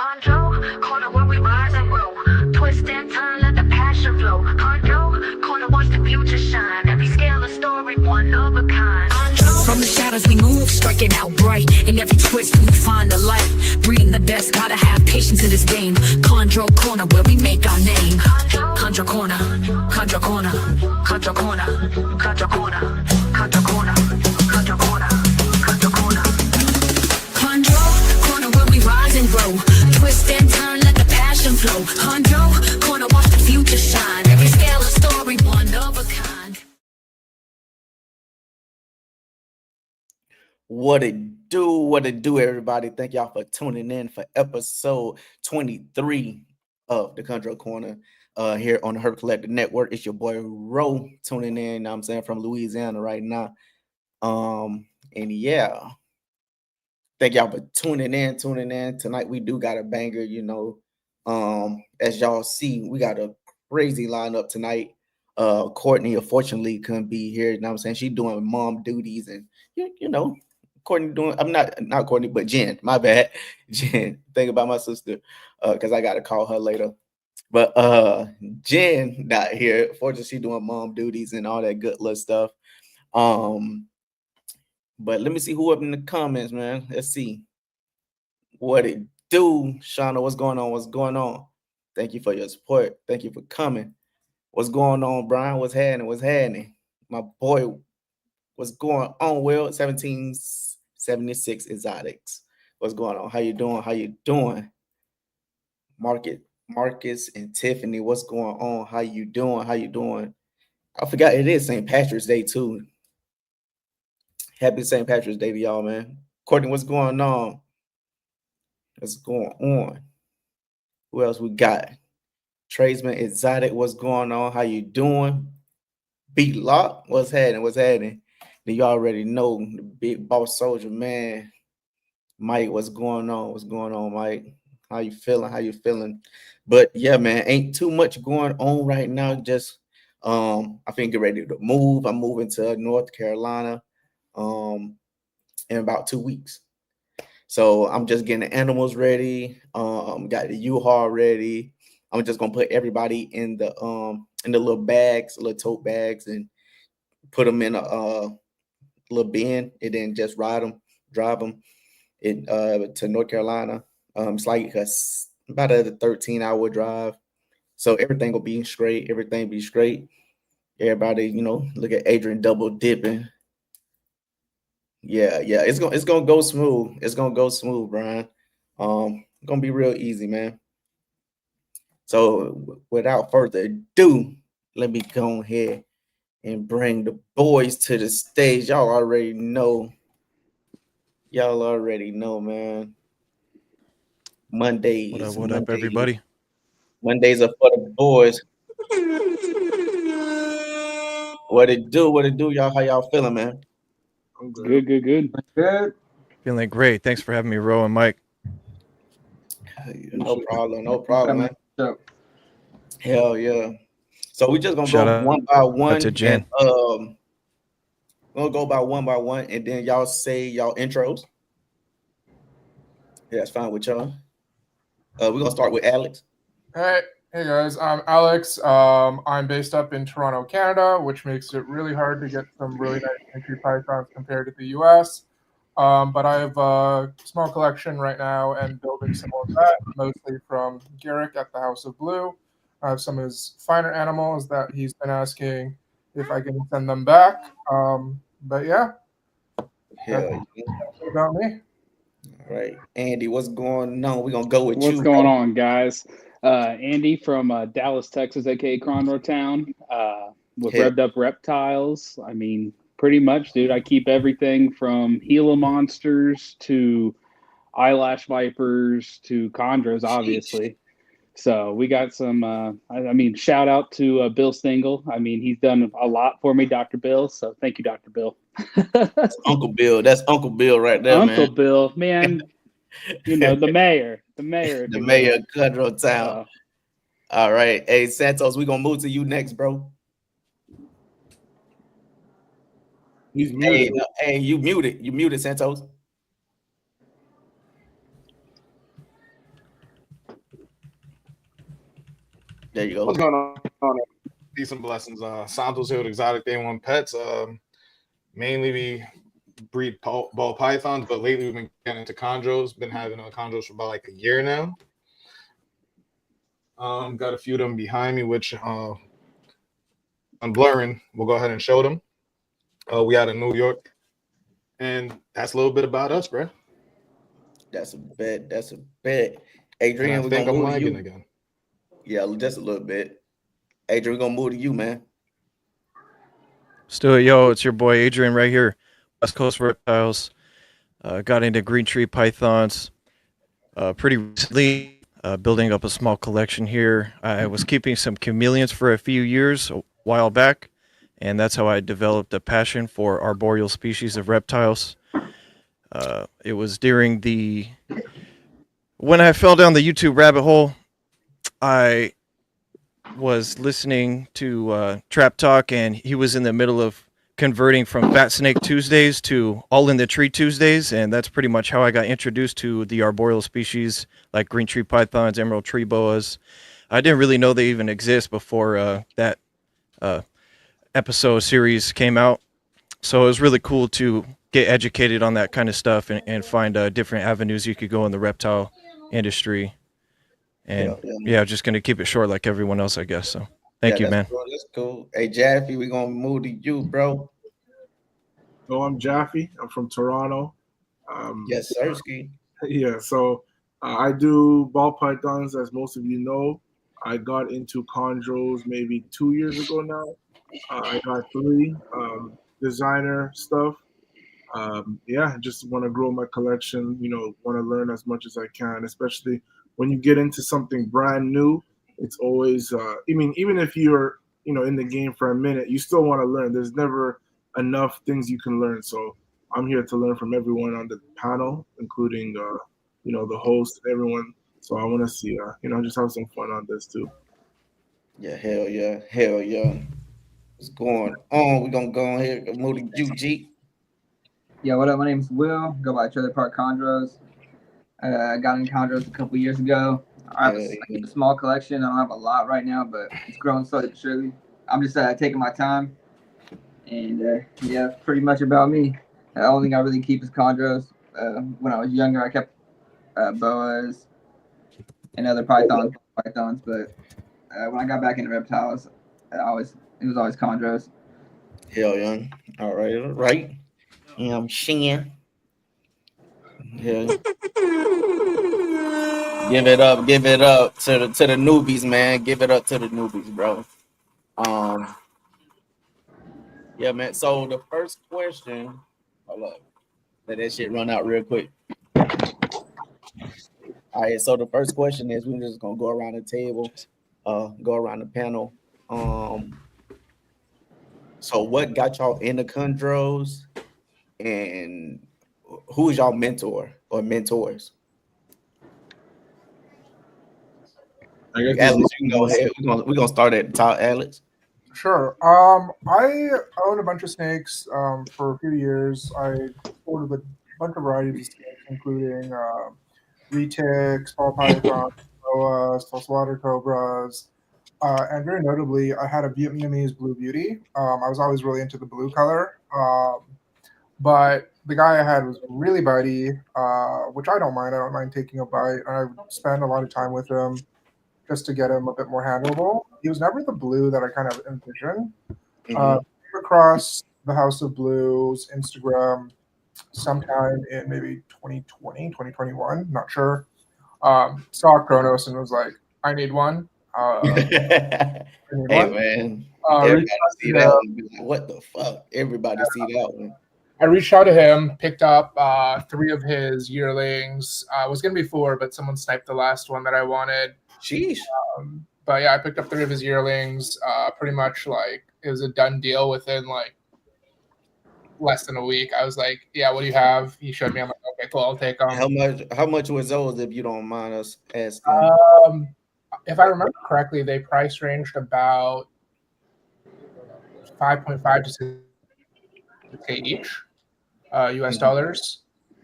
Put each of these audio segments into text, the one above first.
Chondro, corner where we rise and grow. Twist and turn, let the passion flow. Chondro, corner watch the future shine. Every scale a story, one of a kind. From the shadows we move, striking out bright. In every twist we find the light. Breeding the best, gotta have patience in this game. Chondro corner where we make our name. Chondro corner, Chondro corner, Chondro corner, Chondro corner, Chondro corner, Chondro corner, Chondro corner. Chondro corner where we rise and grow. Twist and turn, let the passion flow. Chondro corner, watch the future shine. Every scale a story, one of a kind. What it do, everybody. Thank y'all for tuning in for episode 23 of the Chondro Corner here on the Herp Collectors Network. It's your boy Ro tuning in, you know what I'm saying, from Louisiana right now. And yeah, thank y'all for tuning in. Tonight we do got a banger, you know. As y'all see, we got a crazy lineup tonight. Courtney unfortunately couldn't be here, you know what I'm saying? She's doing mom duties and you know. Courtney doing, I'm not Courtney, but Jen, my bad. Jen, think about my sister, because I gotta call her later. But Jen not here. Fortunately, she doing mom duties and all that good little stuff. But let me see who up in the comments, man. Let's see. What it do, Shauna? What's going on? What's going on? Thank you for your support. Thank you for coming. What's going on, Brian? What's happening? What's happening? My boy, what's going on, Will? 1776 Exotics. What's going on? How you doing? How you doing? Marcus and Tiffany, what's going on? How you doing? How you doing? I forgot it is St. Patrick's Day too. Happy St. Patrick's Day to y'all, man. Courtney, what's going on? What's going on? Who else we got? Tradesman Exotic, what's going on? How you doing? Beat Lock, what's happening? What's happening? Then you already know the big boss soldier, man. Mike, what's going on? What's going on, Mike? How you feeling? How you feeling? But yeah, man, ain't too much going on right now. Just I think get ready to move. I'm moving to North Carolina in about 2 weeks. So I'm just getting the animals ready. Got the U-Haul ready. I'm just gonna put everybody in the little bags, little tote bags, and put them in a little bin, and then just drive them to North Carolina. It's like about a 13-hour drive, so everything will be straight. Everything be straight. Everybody, you know, look at Adrian double dipping. Yeah, it's gonna go smooth. It's gonna go smooth, Brian. Gonna be real easy, man. So without further ado, let me go ahead and bring the boys to the stage. Y'all already know. Y'all already know, man. Mondays. What up, everybody? Mondays are for the boys. What it do, y'all? How y'all feeling, man? I'm good. Good. Feeling great. Thanks for having me, Ro and Mike. No problem, man. Hell yeah. So we just gonna Shout go out one by one. to Jen. And, we'll go by one, and then y'all say y'all intros. Yeah, that's fine with y'all. We're gonna start with Alex. Hey guys, I'm Alex. I'm based up in Toronto, Canada, which makes it really hard to get some really nice entry pythons compared to the US. But I have a small collection right now and building some of that, mostly from Garrick at the House of Blue. I have some of his finer animals that he's been asking if I can send them back. But yeah, Hell that's yeah. about me. All right, Andy, what's going on? We're gonna go with you. What's going on, guys? Andy from Dallas, Texas, aka Chondro Town, with Yeah. Revved Up Reptiles. I mean, pretty much, dude. I keep everything from Gila monsters to eyelash vipers to chondros, obviously. So we got some. I mean, shout out to Bill Stingle. I mean, he's done a lot for me, Dr. Bill. So thank you, Dr. Bill. That's Uncle Bill. That's Uncle Bill right there, Uncle man. Bill, man. You know, the mayor. The mayor of Chondro Town. All right. Hey, Santos, we're gonna move to you next, bro. He's muted. Hey, you muted. You muted, Santos. There you go. What's going on? Decent blessings. Santos here with Exotic Day One Pets. Mainly we breed ball pythons, but lately we've been getting into chondros. Been having chondros for about like a year now. Got a few of them behind me, which I'm blurring. We'll go ahead and show them. We out in New York, and that's a little bit about us, bro. That's a bet. That's a bet. Adrian, And I we're think gonna I'm move to lagging you. again. Yeah, just a little bit. Adrian, we're gonna move to you, man. Let's do it, yo. It's your boy Adrian right here, West Coast Reptiles. Got into green tree pythons pretty recently, building up a small collection here. I was keeping some chameleons for a few years, a while back, and that's how I developed a passion for arboreal species of reptiles. It was during when I fell down the YouTube rabbit hole, I was listening to Trap Talk, and he was in the middle of converting from Fat Snake Tuesdays to All in the Tree Tuesdays, and that's pretty much how I got introduced to the arboreal species like green tree pythons, emerald tree boas. I didn't really know they even exist before that episode series came out, so it was really cool to get educated on that kind of stuff and find different avenues you could go in the reptile industry. And yeah, just gonna keep it short like everyone else, I guess. So thank you, man. Cool. That's cool. Hey, Jaffy, we're gonna move to you, bro. So I'm Jaffy. I'm from Toronto. Yes, sir. Ski. Yeah, so I do ball pythons, as most of you know. I got into chondros maybe 2 years ago now. I got 3 designer stuff. Yeah, just want to grow my collection. Want to learn as much as I can, especially when you get into something brand new. It's always, even if you're, in the game for a minute, you still want to learn. There's never enough things you can learn. So I'm here to learn from everyone on the panel, including, the host and everyone. So I want to see, just have some fun on this too. Yeah, hell yeah. Hell yeah. What's going on? We're going to go ahead and move to you, G. Yeah, what up? My name's Will. Go by Trailer Park Chondros. I got in chondros a couple years ago. I keep a small collection. I don't have a lot right now, but it's growing slowly but surely. I'm just taking my time. And yeah, pretty much about me. The only thing I really keep is chondros. When I was younger, I kept boas and other pythons. But when I got back into reptiles, it was always chondros. Hell yeah. All right. Yeah, I'm seeing. Yeah. Give it up to the newbies, man. Give it up to the newbies, bro. Yeah, man. So the first question, hold up. Let that shit run out real quick. All right, so the first question is we're just gonna go around the table, go around the panel. So what got y'all into chondros, and who is y'all mentor or mentors? I guess Alex, you can go ahead. We're gonna start at the top, Alex. Sure. I owned a bunch of snakes for a few years. I ordered a bunch of varieties of snakes, including retics, ball pythons, boas, saltwater cobras, and very notably, I had a Vietnamese blue beauty. I was always really into the blue color, but the guy I had was really bitey, which I don't mind. I don't mind taking a bite. I would spend a lot of time with him just to get him a bit more handleable. He was never the blue that I kind of envisioned. Came across the House of Blues Instagram sometime in maybe 2020, 2021, not sure. Saw Kronos and was like, I need one. Hey, man. Everybody see that one. What the fuck? Everybody see that one. I reached out to him, picked up 3 of his yearlings. Was going to be 4, but someone sniped the last one that I wanted. Sheesh. But yeah, I picked up 3 of his yearlings. Pretty much like it was a done deal within like less than a week. I was like, yeah, what do you have? He showed me. I'm like, okay, cool, I'll take them. How much was those, if you don't mind us asking? If I remember correctly, they price ranged about 5.5 to 6K each, US dollars.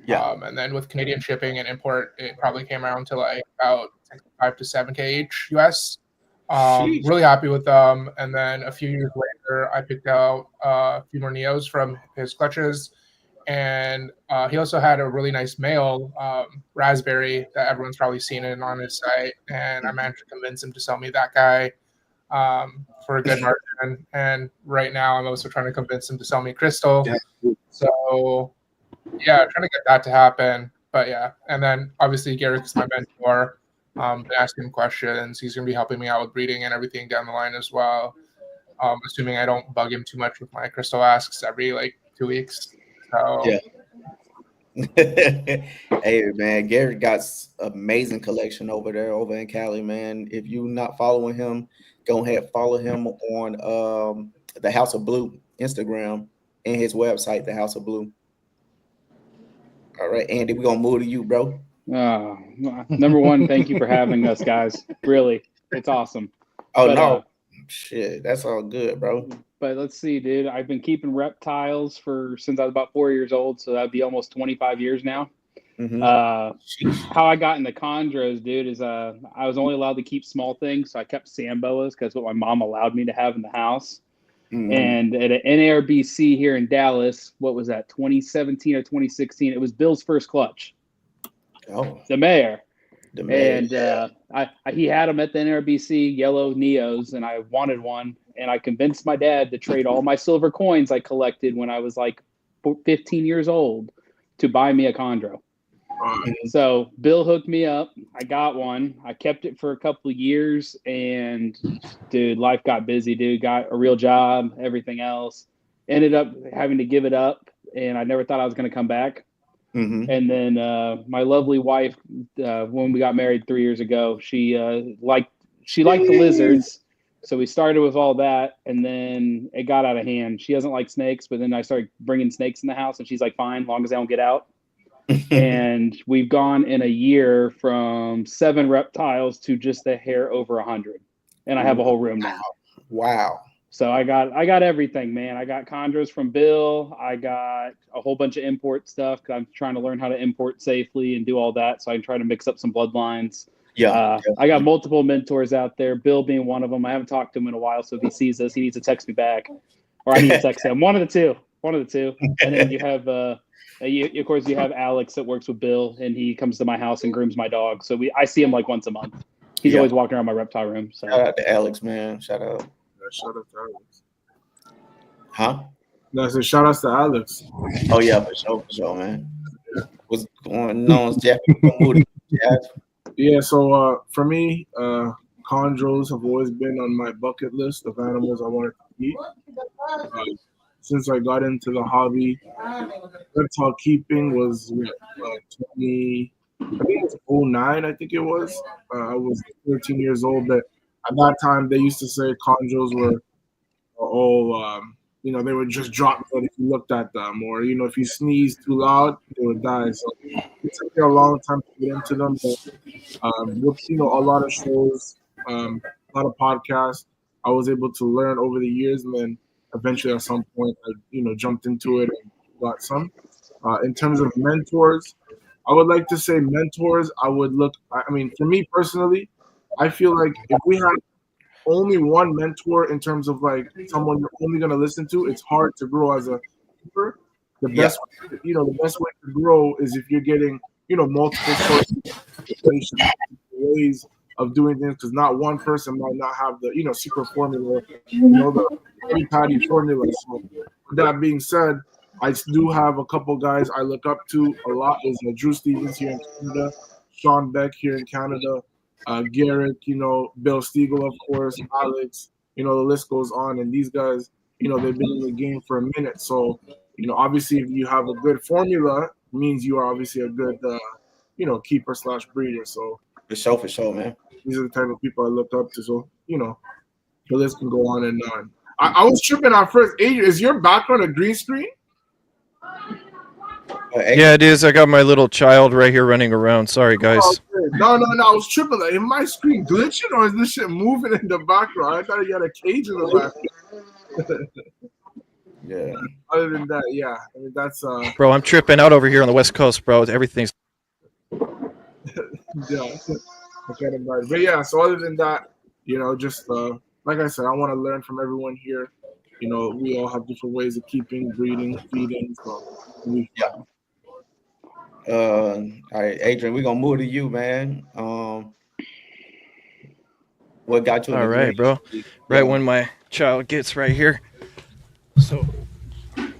Yeah. And then with Canadian shipping and import, it probably came around to like about 5 to 7K each US. Really happy with them. And then a few years later, I picked out a few more Neos from his clutches. And he also had a really nice male, Raspberry, that everyone's probably seen it on his site. And I managed to convince him to sell me that guy for a good margin. And right now, I'm also trying to convince him to sell me Crystal. Yeah. So, yeah, trying to get that to happen. But yeah, and then obviously Garrick's my mentor. Been asking him questions. He's gonna be helping me out with breeding and everything down the line as well. Assuming I don't bug him too much with my crystal asks every like 2 weeks. So yeah. Hey man, Garrett got amazing collection over in Cali, man. If you not following him, go ahead follow him on the House of Blue Instagram and his website, the House of Blue. All right, Andy, we're gonna move to you, bro. Number one, thank you for having us, guys. Really, it's awesome. Oh, but, no, shit, that's all good, bro. But let's see, dude. I've been keeping reptiles since I was about 4 years old, so that'd be almost 25 years now. Mm-hmm. How I got into chondros, dude, is I was only allowed to keep small things, so I kept sand boas because what my mom allowed me to have in the house. Mm-hmm. And at an NARBC here in Dallas, what was that, 2017 or 2016? It was Bill's first clutch. Oh, the mayor. And he had them at the NRBC, yellow Neos, and I wanted one. And I convinced my dad to trade all my silver coins I collected when I was like 15 years old to buy me a chondro. So Bill hooked me up. I got one. I kept it for a couple of years, and dude, life got busy. Dude, got a real job, everything else. Ended up having to give it up, and I never thought I was going to come back. Mm-hmm. And then my lovely wife, when we got married 3 years ago, she liked the lizards. So we started with all that, and then it got out of hand. She doesn't like snakes, but then I started bringing snakes in the house, and she's like, fine, as long as they don't get out. And we've gone in a year from 7 reptiles to just a hair over 100. And I have a whole room now. Wow. So I got everything, man. I got chondros from Bill. I got a whole bunch of import stuff because I'm trying to learn how to import safely and do all that. So I can try to mix up some bloodlines. Yeah. I got multiple mentors out there, Bill being one of them. I haven't talked to him in a while, so if he sees this, he needs to text me back. Or I need to text him. One of the two. And then you have of course you have Alex that works with Bill, and he comes to my house and grooms my dog. So I see him like once a month. He's always walking around my reptile room. So shout out to Alex, man. Shout out. Shout out to Alex. Huh? No, I said shout outs to Alex. Oh yeah, for sure, man. What's going on, Jaffy? Yeah, so for me, chondros have always been on my bucket list of animals I wanted to eat. Since I got into the hobby, reptile keeping was 20. I think it was 09, I think it was. I was 13 years old. But at that time, they used to say chondros were all, they would just drop dead if you looked at them. Or, if you sneezed too loud, they would die. So it took me a long time to get into them. But with, a lot of shows, a lot of podcasts, I was able to learn over the years. And then eventually at some point, I, jumped into it and got some. In terms of mentors, I would like to say mentors, for me personally, I feel like if we had only one mentor in terms of like someone you're only going to listen to, it's hard to grow as a keeper. The best way to grow is if you're getting, multiple sources of ways of doing things, because not one person might not have the, secret formula, the patty formula. So with that being said, I do have a couple guys I look up to a lot. Is Drew Stevens here in Canada, Sean Beck here in Canada, Garrett, Bill Stiegel, of course, Alex, the list goes on. And these guys, they've been in the game for a minute. So, obviously if you have a good formula, it means you are obviously a good, keeper / breeder. So for sure, man. These are the type of people I look up to. So, the list can go on and on. I was tripping at first. Adrian, is your background a green screen? Yeah, it is. I got my little child right here running around. Sorry, guys. No. I was tripping. Like, is my screen glitching or is this shit moving in the background? I thought you had a cage in the background. Yeah. Other than that, yeah. I mean, that's Bro, I'm tripping out over here on the West Coast, bro. Everything's. Yeah. But yeah. So other than that, Just like I said, I want to learn from everyone here. We all have different ways of keeping, breeding, feeding. So Yeah. All right, Adrian, we're gonna move to you, man. What got you in All the right, green? bro. Right Yeah. when my child gets right here. So,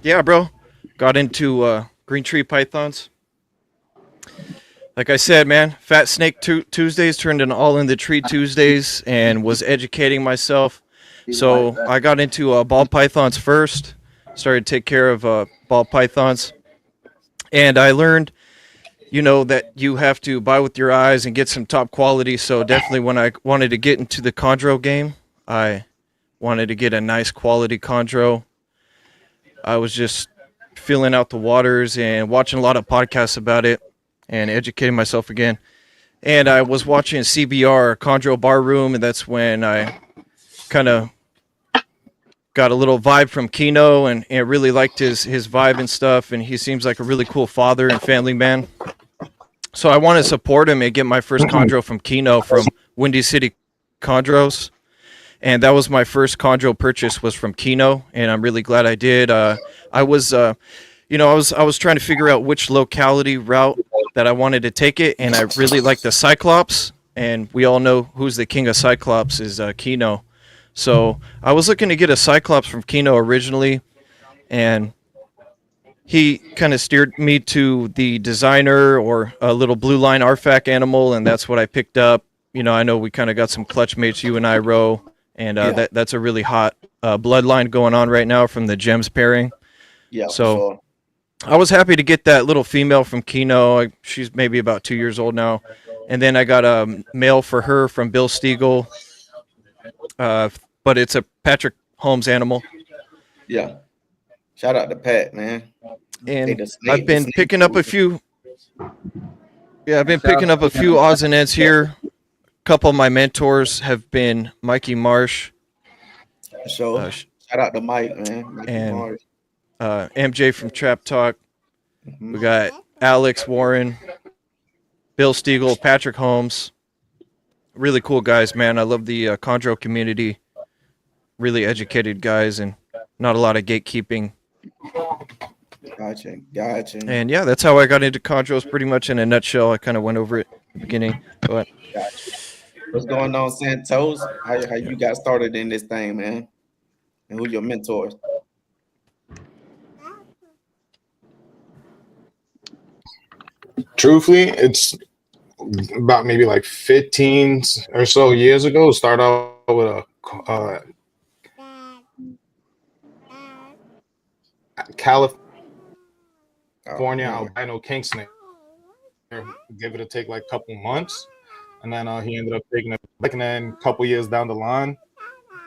yeah, bro. Got into green tree pythons. Like I said, man, Fat Snake Tuesdays turned into All in the Tree Tuesdays and was educating myself. So I got into ball pythons first. Started to take care of ball pythons. And I learned, that you have to buy with your eyes and get some top quality. So definitely when I wanted to get into the Chondro game, I wanted to get a nice quality Chondro. I was just filling out the waters and watching a lot of podcasts about it and educating myself again. And I was watching CBR, Chondro Bar Room, and that's when I kind of got a little vibe from Kino and really liked his vibe and stuff. And he seems like a really cool father and family man. So I want to support him and get my first Chondro from Kino from Windy City Chondros. And that was my first Chondro purchase was from Kino, and I'm really glad I did. I was trying to figure out which locality route that I wanted to take it, and I really like the Cyclops, and we all know who's the king of Cyclops is Kino. So I was looking to get a Cyclops from Kino originally, and he kind of steered me to the designer or a little blue line RFAC animal, and that's what I picked up. I know we kind of got some clutch mates, you and I, Ro, and that's a really hot bloodline going on right now from the Gems pairing. Yeah. So Sure. I was happy to get that little female from Kino. She's maybe about 2 years old now. And then I got a male for her from Bill Stiegel. But it's a Patrick Holmes animal. Yeah. Shout out to Pat, man. And I've been picking up a few. Yeah, I've been picking up a few odds and ends here. A couple of my mentors have been Mikey Marsh. Shout out to Mike, man. Mikey and Marsh. MJ from Trap Talk. We got Alex Warren, Bill Stiegel, Patrick Holmes. Really cool guys, man. I love the Chondro community. Really educated guys and not a lot of gatekeeping. Gotcha. And yeah, that's how I got into Chondros pretty much in a nutshell. I kind of went over it at the beginning. But Gotcha. What's going on, Santos? How you got started in this thing, man? And who your mentors? Truthfully, it's about maybe like 15 or so years ago. Started out with a California albino king snake. Give it a take like a couple months, and then he ended up taking it back. And then a couple years down the line,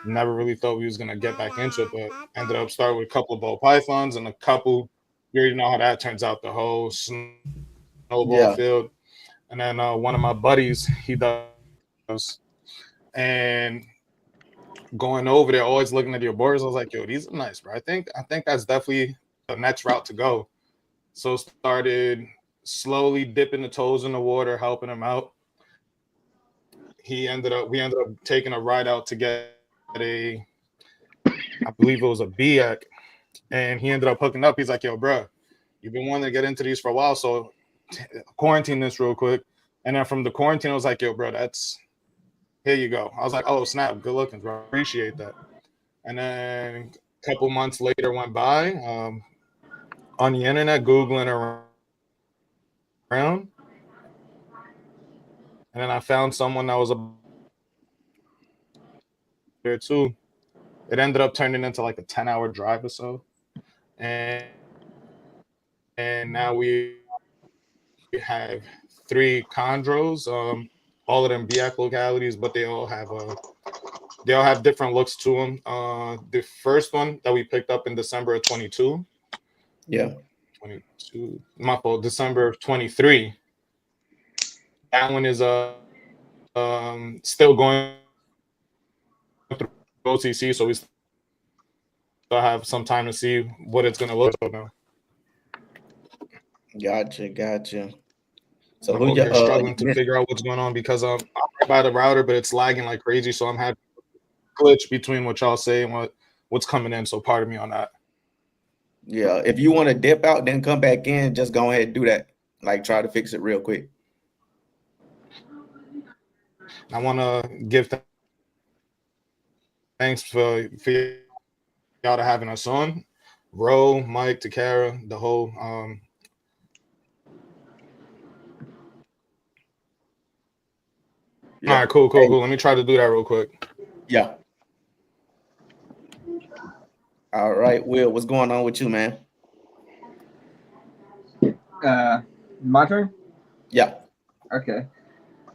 never really thought we was gonna get back into it, but ended up starting with a couple of ball pythons and a couple. You already know how that turns out, the whole snowball field. And then one of my buddies, he does, and going over there, always looking at your boards, I was like, yo, these are nice, bro. I think that's definitely the next route to go. So started slowly dipping the toes in the water, helping him out. We ended up taking a ride out to get I believe it was a BX, and he ended up hooking up. He's like, yo, bro, you've been wanting to get into these for a while, so quarantine this real quick. And then from the quarantine, I was like, yo, bro, here you go. I was like, oh, snap, good looking, bro. Appreciate that. And then a couple months later went by, on the internet, Googling around. And then I found someone that was there too. It ended up turning into like a 10-hour drive or so. And now we have 3 chondros, all of them BX localities, but they all have different looks to them. The first one that we picked up in December of 22. Yeah. 22. My fault. December of 23. That one is still going through OTC, so we still have some time to see what it's gonna look like now. Gotcha. So who you're struggling to figure out what's going on because right by the router, but it's lagging like crazy. So I'm having a glitch between what y'all say and what's coming in. So pardon me on that. Yeah, if you want to dip out, then come back in. Just go ahead and do that. Like, try to fix it real quick. I want to give thanks for y'all to having us on. Ro, Mike, Takara, the whole Yeah. All right, cool. Let me try to do that real quick. Yeah. All right, Will, what's going on with you, man? My turn? Yeah. Okay.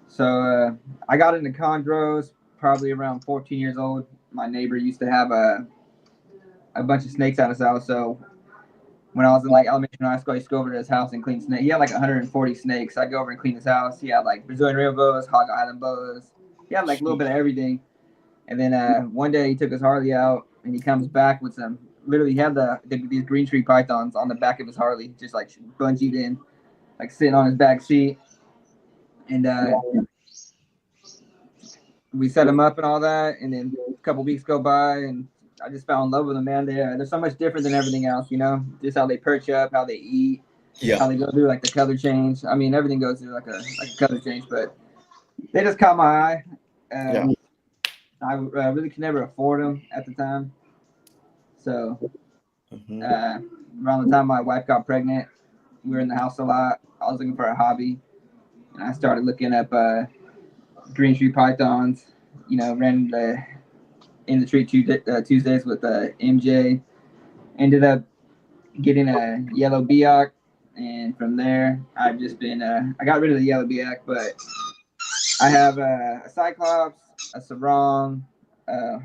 So I got into chondros probably around 14 years old. My neighbor used to have a bunch of snakes at his house. So when I was in like elementary and high school, I used to go over to his house and clean snakes. He had like 140 snakes. I'd go over and clean his house. He had like Brazilian real boas, Hog Island boas. He had like a little bit of everything. And then one day he took his Harley out and he comes back with some. Literally, he had these green tree pythons on the back of his Harley, just like bungeed in, like sitting on his back seat. And we set him up and all that. And then a couple weeks go by, and I just fell in love with them, man. They're so much different than everything else, you know. Just how they perch up, how they eat, how they go through like the color change. I mean, everything goes through like a color change, but they just caught my eye. I really could never afford them at the time. So around the time my wife got pregnant, we were in the house a lot. I was looking for a hobby, and I started looking up green tree pythons. You know, ran in the tree Tuesdays with MJ. Ended up getting a yellow biak, and from there I've just been. I got rid of the yellow biak, but I have a cyclops, a sarong, a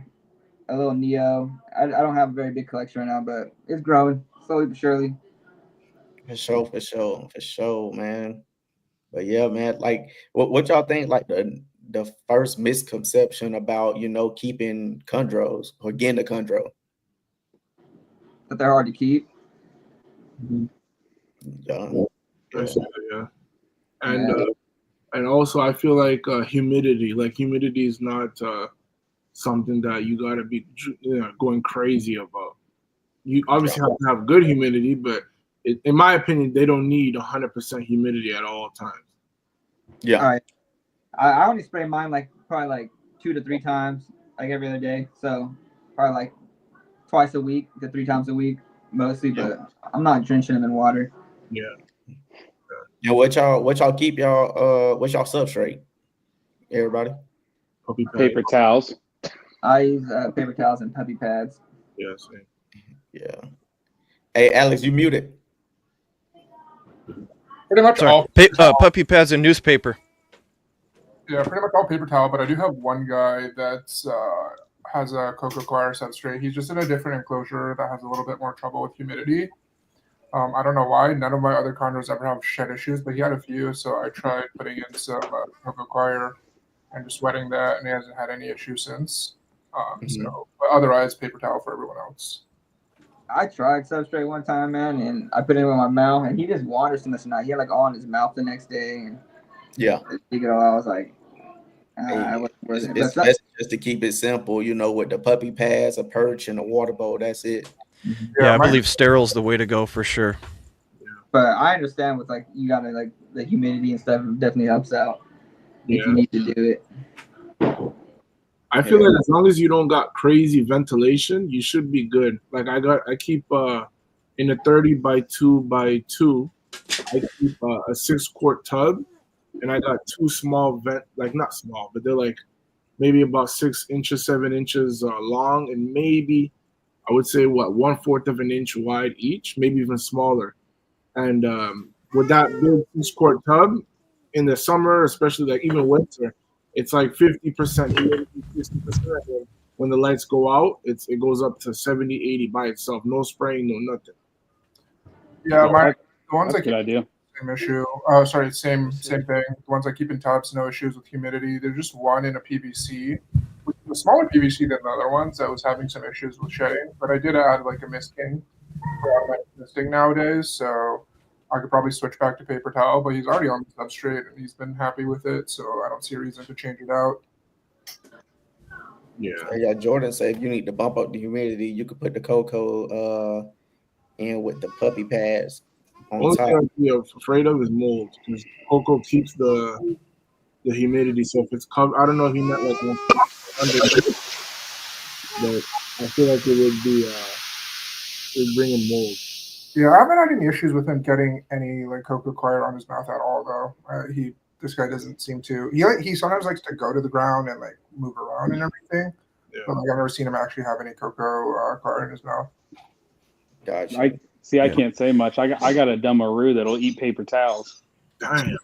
little neo. I don't have a very big collection right now, but it's growing slowly but surely. For sure, man. But yeah, man, like what y'all think, like the first misconception about, you know, keeping chondros or getting a chondro? But they're hard to keep. Yeah. And also I feel like humidity is not something that you got to be going crazy about. You obviously have to have good humidity, but in my opinion, they don't need 100% humidity at all times. Yeah. All right. I only spray mine probably like 2 to 3 times, like every other day. So probably like twice a week to 3 times a week, mostly. But I'm not drenching them in water. Yeah. And what y'all keep y'all what's y'all substrate? Everybody? Paper towels. I use paper towels and puppy pads. Yes. Yeah. Hey, Alex, you muted. Pretty much all puppy pads and newspaper. Yeah, pretty much all paper towel, but I do have one guy that's has a cocoa coir substrate. He's just in a different enclosure that has a little bit more trouble with humidity. I don't know why. None of my other chondros ever have shed issues, but he had a few, so I tried putting in some cocoa coir and just wetting that, and he hasn't had any issues since. So, but otherwise, paper towel for everyone else. I tried substrate one time, man, and I put it in my mouth, and he just wanders too much tonight. He had like all in his mouth the next day, and I was like, it's best just to keep it simple, you know, with the puppy pads, a perch, and a water bowl. That's it. Yeah, I believe steril's the way to go for sure. But I understand with like you gotta like the humidity and stuff definitely helps out if you need to do it. I feel like as long as you don't got crazy ventilation, you should be good. Like I keep in a 30 by 2 by 2, I keep a 6-quart tub, and I got 2 small not small, but they're like maybe about 6 inches, 7 inches long, and maybe I would say 1/4 of an inch wide each, maybe even smaller. And with that big 6-quart tub, in the summer, especially like even winter, it's like 50% humidity, 60%. When the lights go out, it goes up to 70, 80 by itself. No spraying, no nothing. Yeah, the ones I keep idea. Same issue. Same thing. The ones I keep in tubs, no issues with humidity. There's just one in a PVC, a smaller PVC than the other ones that was having some issues with shedding. But I did add like a misting for automatic misting nowadays, so I could probably switch back to paper towel, but he's already on the substrate and he's been happy with it, so I don't see a reason to change it out. Yeah, Jordan said if you need to bump up the humidity, you could put the cocoa in with the puppy pads on Only top. thing I'd be afraid of is mold, because cocoa keeps the humidity. So if it's covered, I don't know if he meant like under, but I feel like it would bring in mold. Yeah, I haven't had any issues with him getting any like cocoa coir on his mouth at all, though. This guy doesn't seem to. He sometimes likes to go to the ground and like move around and everything. Yeah. But like, I've never seen him actually have any cocoa coir in his mouth. Gotcha. I can't say much. I got a dumbaroo that'll eat paper towels. Damn.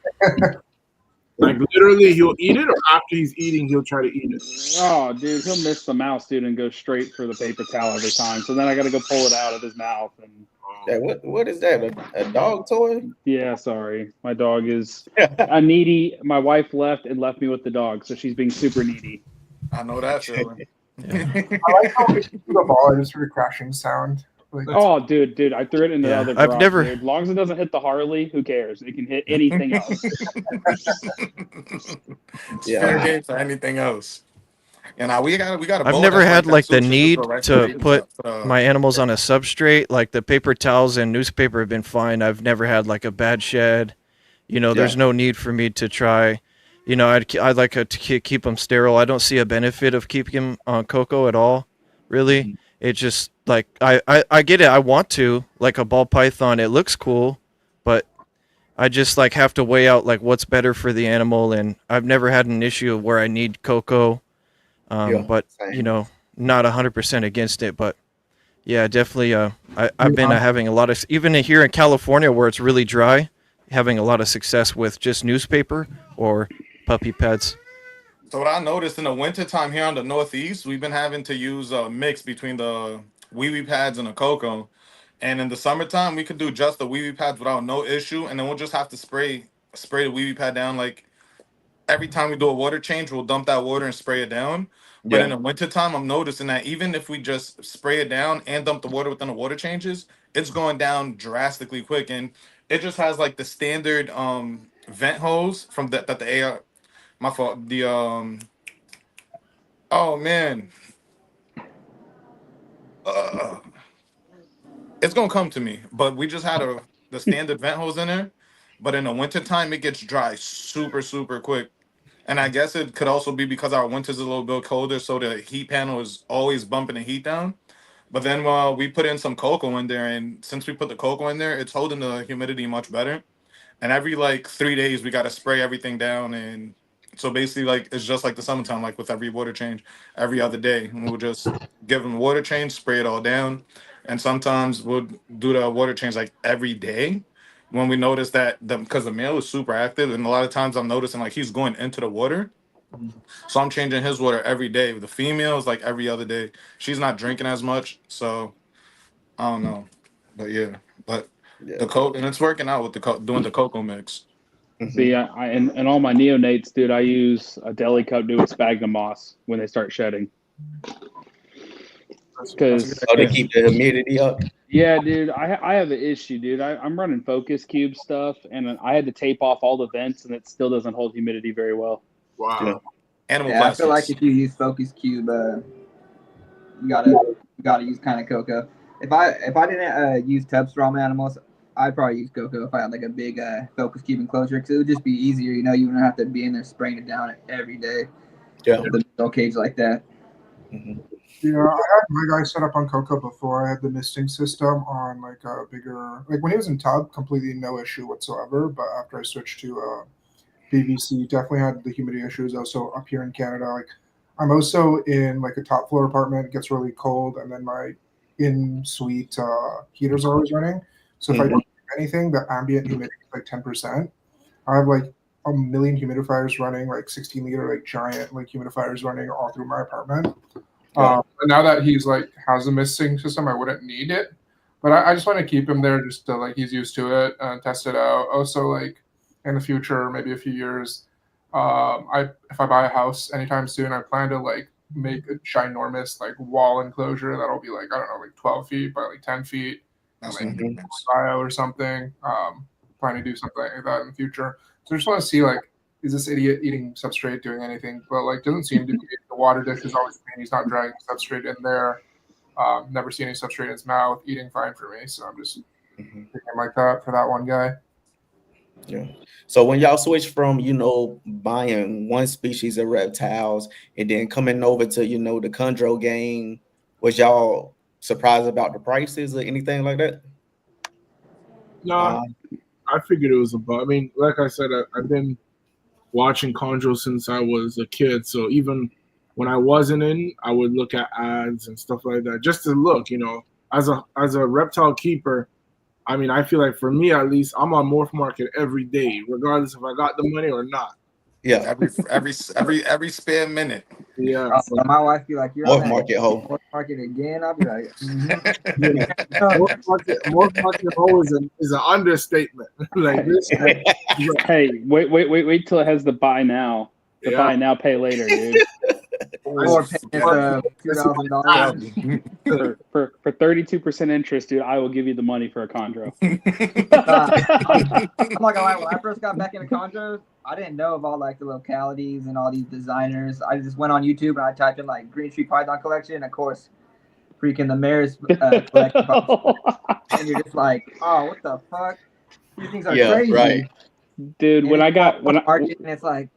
Like literally, he'll eat it, or after he's eating, he'll try to eat it. Oh, dude, he'll miss the mouse, dude, and go straight for the paper towel every time. So then I got to go pull it out of his mouth. And Yeah, what is that? A dog toy? yeah, sorry, my dog is a needy. My wife left me with the dog, so she's being super needy. I know that feeling. I like how when you threw the ball, I just heard a crashing sound. Like, Oh, dude, I threw it in the Yeah, other I've garage, never- dude. As long as it doesn't hit the Harley, who cares? It can hit anything else. It's fair game for anything else. And now we got a I've bowl never that's had that like the too, so need just go right to the put top, my animals on a substrate. Like the paper towels and newspaper have been fine. I've never had like a bad shed. You know, there's no need for me to try. You know, I'd like to keep them sterile. I don't see a benefit of keeping them on cocoa at all, really. It's just like I get it. I want to like a ball python. It looks cool, but I just like have to weigh out like what's better for the animal. And I've never had an issue where I need cocoa. But same. you know, not 100% against it, but yeah, definitely. I've been having a lot of, even here in California where it's really dry, having a lot of success with just newspaper or puppy pads. So what I noticed in the wintertime here on the Northeast, we've been having to use a mix between the wee pads and the cocoa. And in the summertime, we could do just the wee pads without no issue, and then we'll just have to spray the wee pad down. Like every time we do a water change, we'll dump that water and spray it down. But in the wintertime, I'm noticing that even if we just spray it down and dump the water within the water changes, it's going down drastically quick. And it just has like the standard vent hose from that the air. My fault. The oh man. It's gonna come to me. But we just had the standard vent hose in there. But in the wintertime, it gets dry super, super quick. And I guess it could also be because our winter's a little bit colder, so the heat panel is always bumping the heat down. But then we put in some cocoa in there, and since we put the cocoa in there, it's holding the humidity much better. And every like 3 days, we got to spray everything down. And so basically, like it's just like the summertime, like with every water change, every other day, and we'll just give them water change, spray it all down. And sometimes we'll do the water change like every day when we notice that because the male is super active, and a lot of times I'm noticing like he's going into the water. So I'm changing his water every day. The female is like every other day. She's not drinking as much, so I don't know. But yeah, the coke, and it's working out with doing the cocoa mix. See, I and all my neonates, dude, I use a deli cup to a sphagnum moss when they start shedding. Because to keep the humidity up. yeah, dude, I have an issue, dude. I'm running focus cube stuff, and I had to tape off all the vents, and it still doesn't hold humidity very well. Wow. Animal Yeah, I feel like plastics. if you use focus cube, you gotta use kind of cocoa. If I didn't use tubs for all my animals, I'd probably use cocoa if I had like a big focus cube enclosure, because it would just be easier. You know, you wouldn't have to be in there spraying it down every day. Yeah. With a little cage like that. Yeah, I had my guy set up on cocoa before. I had the misting system on like a bigger, like when he was in tub, completely no issue whatsoever. But after I switched to PVC, definitely had the humidity issues. Also up here in Canada, like I'm also in like a top floor apartment. It gets really cold, and then my in suite heaters are always running. So if I don't do anything, the ambient humidity is like 10%. I have like a million humidifiers running, like 16-liter, like giant like humidifiers running all through my apartment. And now that he's like has a misting system, I wouldn't need it, but I just want to keep him there just to like he's used to it and test it out. Also, like in the future, maybe a few years, if I buy a house anytime soon, I plan to like make a ginormous like wall enclosure that'll be like I don't know like 12 feet by like 10 feet, and like bio or something. planning to do something like that in the future. So I just want to see, like, is this idiot eating substrate doing anything? But like, doesn't seem to be. The water dish is always clean. He's not dragging substrate in there. Never seen any substrate in his mouth. Eating fine for me. So I'm just thinking like that for that one guy. Yeah. So when y'all switch from, buying one species of reptiles and then coming over to, the Chondro game, was y'all surprised about the prices or anything like that? No, I figured it was about. I mean, like I said, I've been watching Chondro since I was a kid. So even when I wasn't in, I would look at ads and stuff like that just to look. As a reptile keeper, I mean, I feel like for me at least, I'm on Morph Market every day, regardless if I got the money or not. Yeah. Every spare minute. Yeah. So my wife be like, "You're Morph on Market hoe. Morph Market again?" I'll be like, Morph Market hoe is an understatement. Like this. Hey, wait till it has the buy now. The buy now, pay later, dude. Or $2,000 for 32% interest, dude. I will give you the money for a Chondro. I'm not gonna lie. When I first got back into Chondros, I didn't know of all like the localities and all these designers. I just went on YouTube and I typed in like Green Tree Python collection. Of course, freaking the mayor's collection. And you're just like, oh, what the fuck? These things are crazy, right, dude. And When I market, and it's like,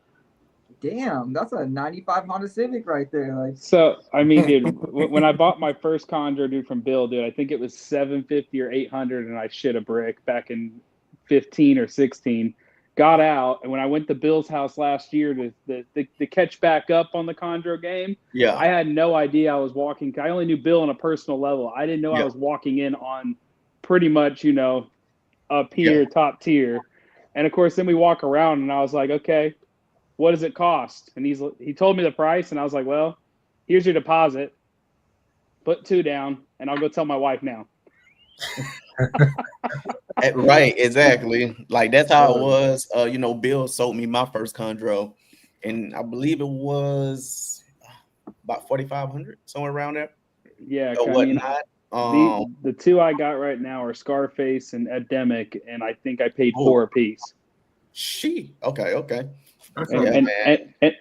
damn, that's a '95 Honda Civic right there. Like, so I mean, dude, when I bought my first Chondro, dude, from Bill, dude, I think it was $750 or $800, and I shit a brick back in 15 or 16. Got out, and when I went to Bill's house last year to catch back up on the Chondro game, I had no idea I was walking. I only knew Bill on a personal level. I didn't know I was walking in on pretty much, up here, top tier. And of course, then we walk around, and I was like, okay, what does it cost? And he told me the price, and I was like, well, here's your deposit. Put 2 down, and I'll go tell my wife now. Right, exactly. Like that's how it was. Bill sold me my first Chondro, and I believe it was about 4,500, somewhere around there. Yeah, or whatnot. The 2 I got right now are Scarface and Endemic, and I think I paid 4 apiece. Okay.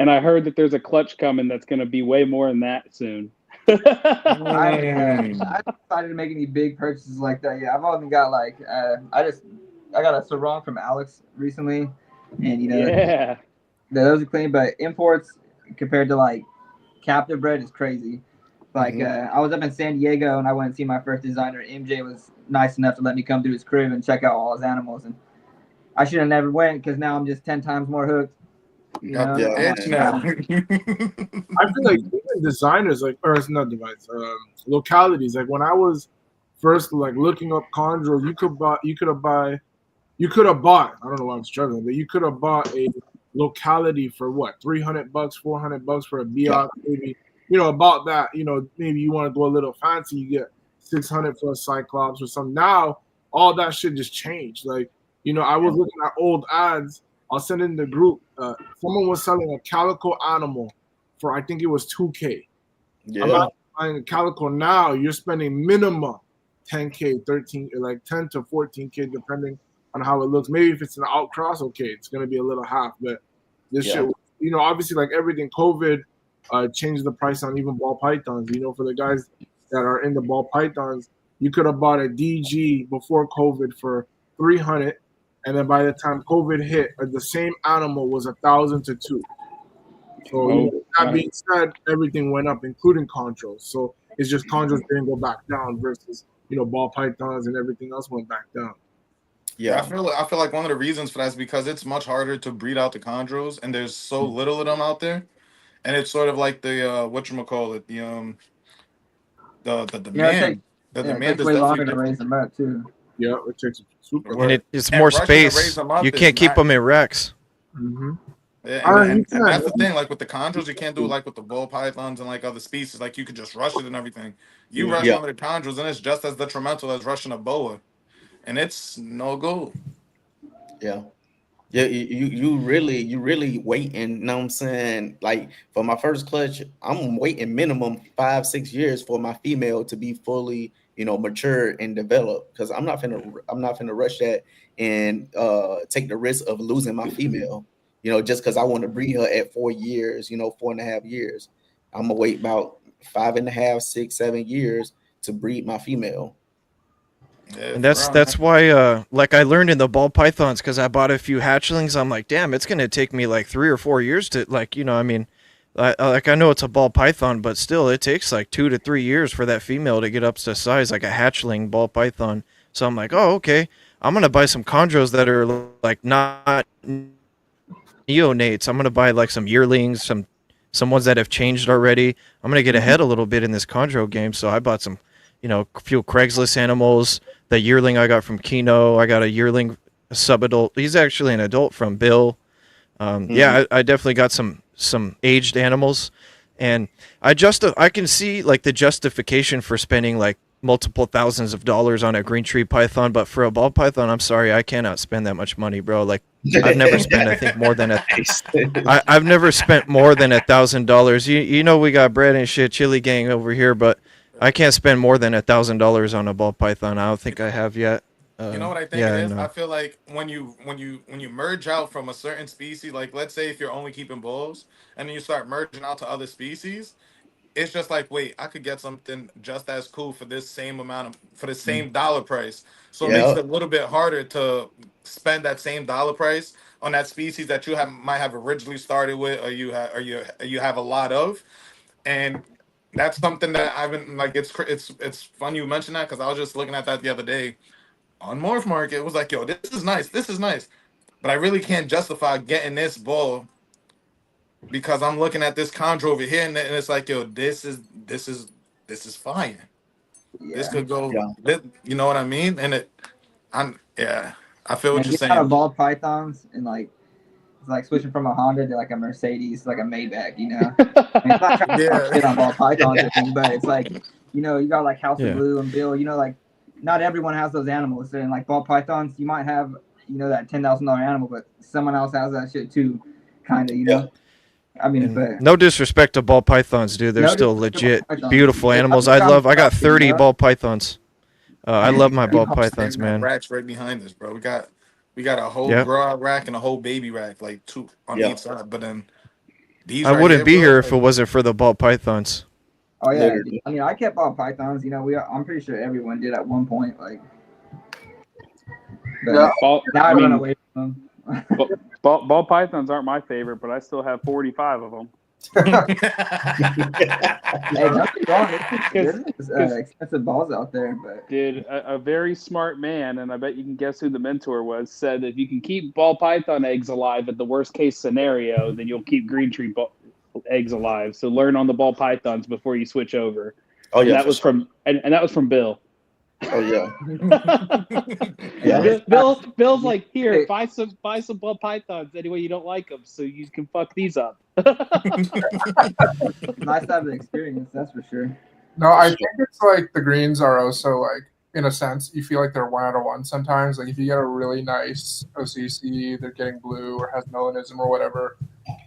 And I heard that there's a clutch coming that's going to be way more than that soon. I decided to make any big purchases like that. Yeah, I've only got like I got a sarong from Alex recently, and those are clean. But imports compared to like captive bred is crazy. Like I was up in San Diego and I went and see my first designer. MJ was nice enough to let me come through his crib and check out all his animals, and I should have never went because now I'm just 10 times more hooked. I feel like even designers, localities. Like when I was first like looking up Chondro, you could have bought. I don't know why I'm struggling, but you could have bought a locality for what, $300, $400 for a Biot, maybe. About that. Maybe you want to go a little fancy, you get 600 for a Cyclops or something. Now all that shit just changed. Like, I was looking at old ads. I'll send in the group. Someone was selling a calico animal for, I think it was $2K. Yeah. I'm not buying a calico now. You're spending minimum $10K, 13, like 10 to 14K, depending on how it looks. Maybe if it's an outcross, okay, it's gonna be a little half. But this shit, obviously, like everything, COVID changed the price on even ball pythons. For the guys that are in the ball pythons, you could have bought a DG before COVID for $300. And then by the time COVID hit, the same animal was $1,000 to $2,000. So that being said, everything went up, including Chondros. So it's just Chondros didn't go back down versus ball pythons and everything else went back down. Yeah, I feel like one of the reasons for that is because it's much harder to breed out the Chondros, and there's so little of them out there, and it's sort of like the whatchamacallit, the demand. The demand is way longer definitely to raise them up too. Yeah, it takes super. And it's more space. You can't keep them in racks. Mm-hmm. And that's the thing. Like with the Chondros, you can't do it like with the ball pythons and like other species. Like you could just rush it and everything. You rush one of the Chondros, and it's just as detrimental as rushing a boa, and it's no go. Yeah. You really waiting. You know what I'm saying? Like for my first clutch, I'm waiting minimum 5-6 years for my female to be fully mature and develop. Because I'm not finna rush that and take the risk of losing my female. Just because I want to breed her at 4 years, 4.5 years. I'm gonna wait about 5.5, 6, 7 years to breed my female. Yeah, And that's why like I learned in the ball pythons, because I bought a few hatchlings. I'm like, damn, it's gonna take me like 3 or 4 years to I know it's a ball python, but still it takes like 2 to 3 years for that female to get up to size like a hatchling ball python. So I'm like, oh, okay, I'm gonna buy some chondros that are like not neonates. I'm gonna buy like some yearlings, some ones that have changed already. I'm gonna get ahead a little bit in this chondro game. So I bought some, a few Craigslist animals. The yearling I got from Kino. I got a yearling sub-adult. He's actually an adult from Bill. Yeah, I definitely got some aged animals, and I can see like the justification for spending like multiple thousands of dollars on a green tree python, but for a ball python, I'm sorry, I cannot spend that much money, bro. Like I've never spent, I think, more than I've never spent more than $1,000. You know we got bread and shit, chili gang over here, but I can't spend more than $1,000 on a ball python. I don't think I have yet. You know what I think it is? I feel like when you merge out from a certain species, like let's say if you're only keeping bulls and then you start merging out to other species, it's just like, wait, I could get something just as cool for this same for the same dollar price. So it makes it a little bit harder to spend that same dollar price on that species that you might have originally started with, or you have a lot of, and that's something that I've been like. It's fun you mentioned that, because I was just looking at that the other day on Morph Market. It was like, yo, this is nice, but I really can't justify getting this bull because I'm looking at this chondro over here, and it's like, yo, this is fire. Yeah. This could go, you know what I mean? And I feel what you're saying. Out of ball pythons and like. It's like switching from a Honda to like a Mercedes, like a Maybach, I mean, it's not trying to talk shit on ball pythons or anything, but it's like, you got like House of Blue and Bill, like not everyone has those animals. And like ball pythons, you might have, that $10,000 animal, but someone else has that shit too, kind of, I mean, but no disrespect to ball pythons, dude. They're still legit beautiful animals. I got 30 ball pythons. I love my ball pythons, man. Racks right behind us, bro. We got a whole broad rack and a whole baby rack, like 2 on each side. But then these I wouldn't be here if it wasn't for the ball pythons. Oh yeah, I mean, I kept ball pythons. I'm pretty sure everyone did at one point. Like, now I run away from them. Ball pythons aren't my favorite, but I still have 45 of them. Hey, nothing wrong. There's expensive balls out there, but dude, a very smart man, and I bet you can guess who the mentor was, said if you can keep ball python eggs alive at the worst case scenario, then you'll keep green tree eggs alive. So learn on the ball pythons before you switch over. Oh yeah, and that was from Bill. Oh yeah. Bill's like, here, buy some ball pythons anyway you don't like them, so you can fuck these up. Nice to have the experience, that's for sure. No, I think it's like the greens are also like, in a sense, you feel like they're 1 out of 1 sometimes. Like if you get a really nice OCC, they're getting blue or has melanism or whatever,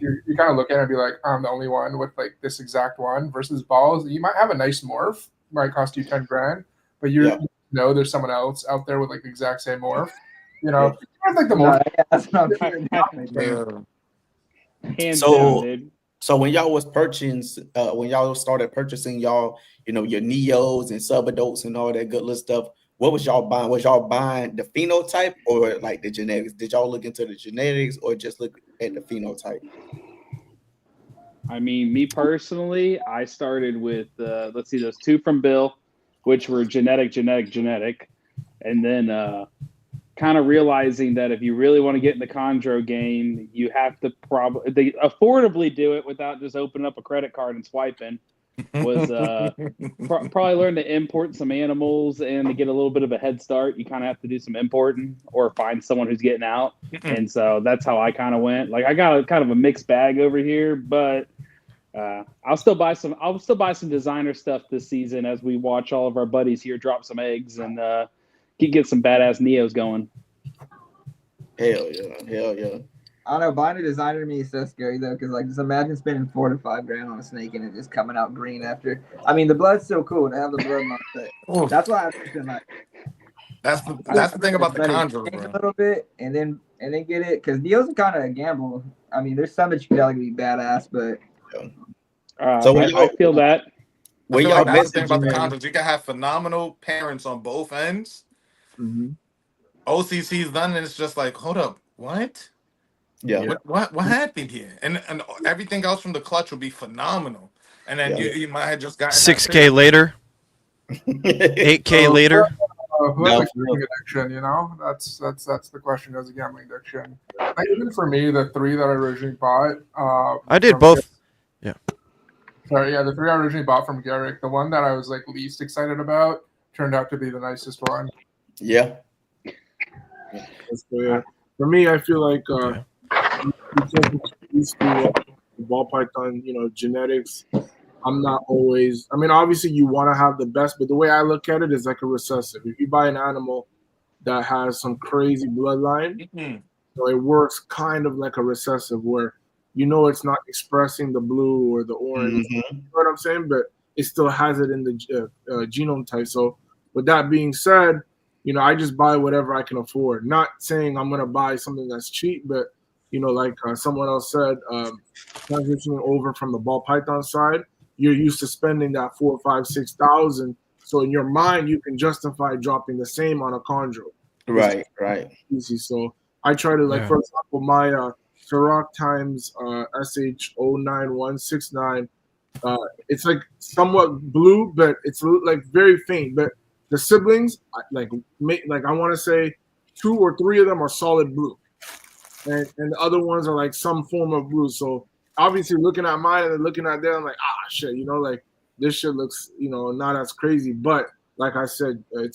you kind of look at it and be like, I'm the only one with like this exact one. Versus balls, you might have a nice morph, might cost you 10 grand. But you know there's someone else out there with like the exact same morph. I think the morph. That's not fair. Hands down, dude. So when y'all was when y'all started purchasing your neos and sub adults and all that good little stuff, what was y'all buying? Was y'all buying the phenotype or like the genetics? Did y'all look into the genetics or just look at the phenotype? I mean, me personally, I started with let's see, those 2 from Bill, which were genetic, and then kind of realizing that if you really want to get in the chondro game, you have to probably affordably do it without just opening up a credit card and swiping. Was probably learn to import some animals, and to get a little bit of a head start, you kind of have to do some importing or find someone who's getting out. And so that's how I kind of went. Like I got kind of a mixed bag over here, but I'll still buy some designer stuff this season as we watch all of our buddies here drop some eggs and get some badass neos going. Hell yeah. I don't know. Buying a designer to me is so scary though, because like just imagine spending $4 to $5 grand on a snake and it just coming out green after. I mean, the blood's so cool to have the blood mark, but that's why I think like That's the thing about the Chondro, change bro. a little bit and then get it because deals are kind of a gamble. I mean, there's some that you can tell can be badass, but So I feel that. I feel y'all like that's the thing about the messaging, Chondros. You can have phenomenal parents on both ends. mm-hmm. OCC's done, and it's just like, hold up, what? yeah, What happened here? And everything else from the clutch will be phenomenal. And then you might have just gotten 6K later, 8K later. Who has a gambling addiction? You know, that's the question. As a gambling addiction, like, even for me, the 3 that I originally bought. I did both. Yeah. Sorry, yeah, the 3 I originally bought from Garrick. The one that I was like least excited about turned out to be the nicest one. Yeah. For me, I feel like used to ball python, genetics. I'm not always. I mean, obviously, you want to have the best, but the way I look at it is like a recessive. If you buy an animal that has some crazy bloodline, so it works kind of like a recessive, where it's not expressing the blue or the orange. You know what I'm saying? But it still has it in the genome type. So, with that being said, I just buy whatever I can afford. Not saying I'm gonna buy something that's cheap, but like someone else said, transitioning over from the ball python side, you're used to spending that 4, 5, 6,000. So in your mind, you can justify dropping the same on a Chondro. Right. Easy. So I try to for example, my Ciroc times SH091169. It's like somewhat blue, but it's like very faint. But the siblings, I want to say 2 or 3 of them are solid blue, and the other ones are like some form of blue. So obviously, looking at mine and then looking at them, I'm like, shit, like this shit looks, not as crazy. But like I said, I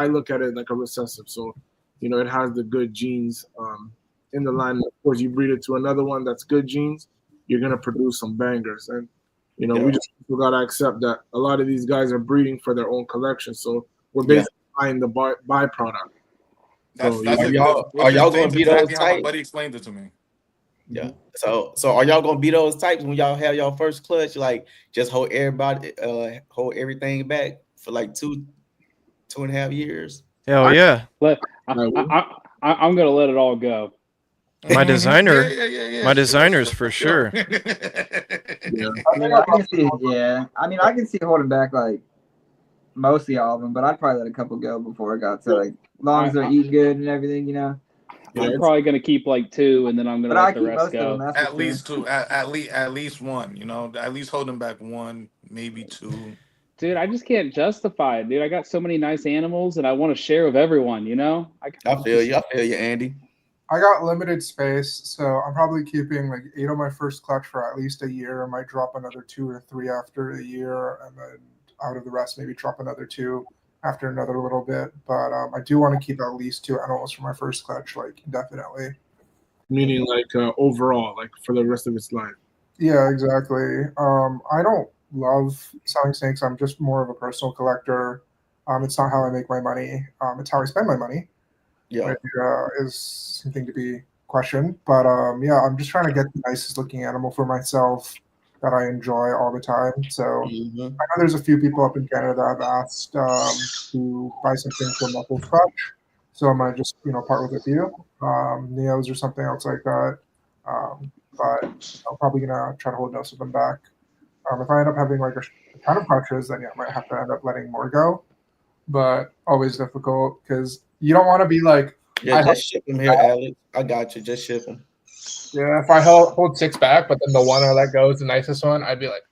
look at it like a recessive. So, it has the good genes in the line. Of course, you breed it to another one that's good genes, you're gonna produce some bangers. And we just gotta accept that a lot of these guys are breeding for their own collection. So we're basically buying the byproduct. Are y'all gonna be those exactly how my types? buddy explained it to me. Yeah. So are y'all gonna be those types when y'all have your first clutch? Like just hold everything back for like 2.5 years? Hell yeah. I'm gonna let it all go. My designer, my sure, designers for sure. I mean, I can see holding back like mostly all of them, but I'd probably let a couple go before it got to like, as long as they're eating good and everything, I'm probably gonna keep like 2, and then I'm gonna let the rest go. At least 2, at least 1. At least holding back 1, maybe 2. Dude, I just can't justify it, dude. I got so many nice animals, and I want to share with everyone. I feel you, Andy. I got limited space, so I'm probably keeping like 8 on my first clutch for at least a year. I might drop another 2 or 3 after a year, and then out of the rest, maybe drop another 2 after another little bit. But I do want to keep at least 2 animals for my first clutch, like definitely. Meaning like overall, like for the rest of its life. Yeah, exactly. I don't love selling snakes. I'm just more of a personal collector. It's not how I make my money. It's how I spend my money. Yeah, which is something to be questioned. But I'm just trying to get the nicest looking animal for myself that I enjoy all the time. So I know there's a few people up in Canada that have asked to buy something from Knuckles Clutch. So I might just part with a few Neos or something else like that. But I'm probably gonna try to hold most of them back. If I end up having like a ton of clutches, then I might have to end up letting more go. But always difficult because you don't want to be like, just ship them here, Alex. I got you. Just ship them. Yeah, if I hold 6 back, but then the one I let go is the nicest one, I'd be like,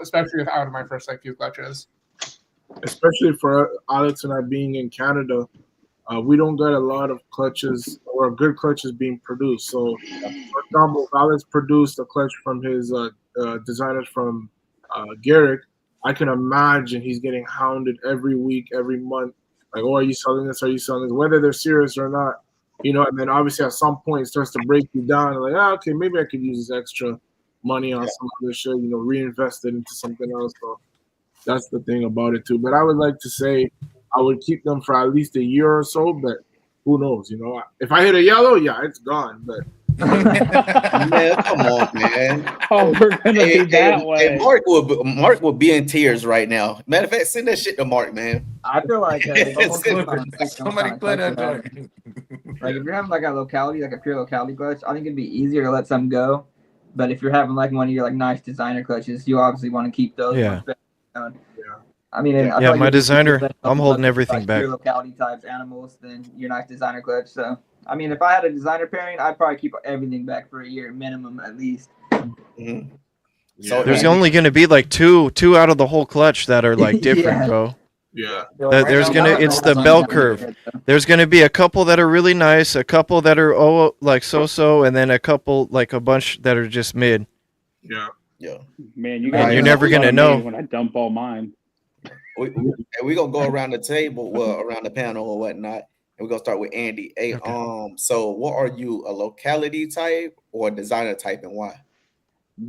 especially if out of my first like few clutches. Especially for Alex and I being in Canada, we don't get a lot of clutches or good clutches being produced. So, for example, if Alex produced a clutch from his designers from Garrick, I can imagine he's getting hounded every week, every month. Like, are you selling this? Are you selling this? Whether they're serious or not, and then obviously at some point it starts to break you down. Like, okay, maybe I could use this extra money on some other shit, reinvest it into something else. So that's the thing about it too. But I would like to say I would keep them for at least a year or so. But who knows? If I hit a yellow, yeah, it's gone. But Man, come on, man. Oh, we're gonna be that way. Mark will be in tears right now. Matter of fact, send that shit to Mark, man. I feel like Somebody play that joint. Like if you're having like a locality, like a pure locality clutch, I think it'd be easier to let some go. But if you're having like one of your like nice designer clutches, you obviously want to keep those. Yeah. Ones. I mean, I feel Yeah, like my if you designer, keep I'm holding everything like back. pure locality types animals, then your nice designer clutch. So I mean, if I had a designer pairing, I'd probably keep everything back for a year minimum at least. Mm-hmm. Yeah. There's only going to be like two out of the whole clutch that are like different, bro. Yeah. It's the bell curve. There's gonna be a couple that are really nice, a couple that are like so, and then a couple like a bunch that are just mid. Yeah. Yeah. Man, you guys you're never gonna know when I dump all mine. We're gonna go around the table, around the panel or whatnot, and we're gonna start with Andy. Hey, Okay. So what are you, a locality type or a designer type, and why?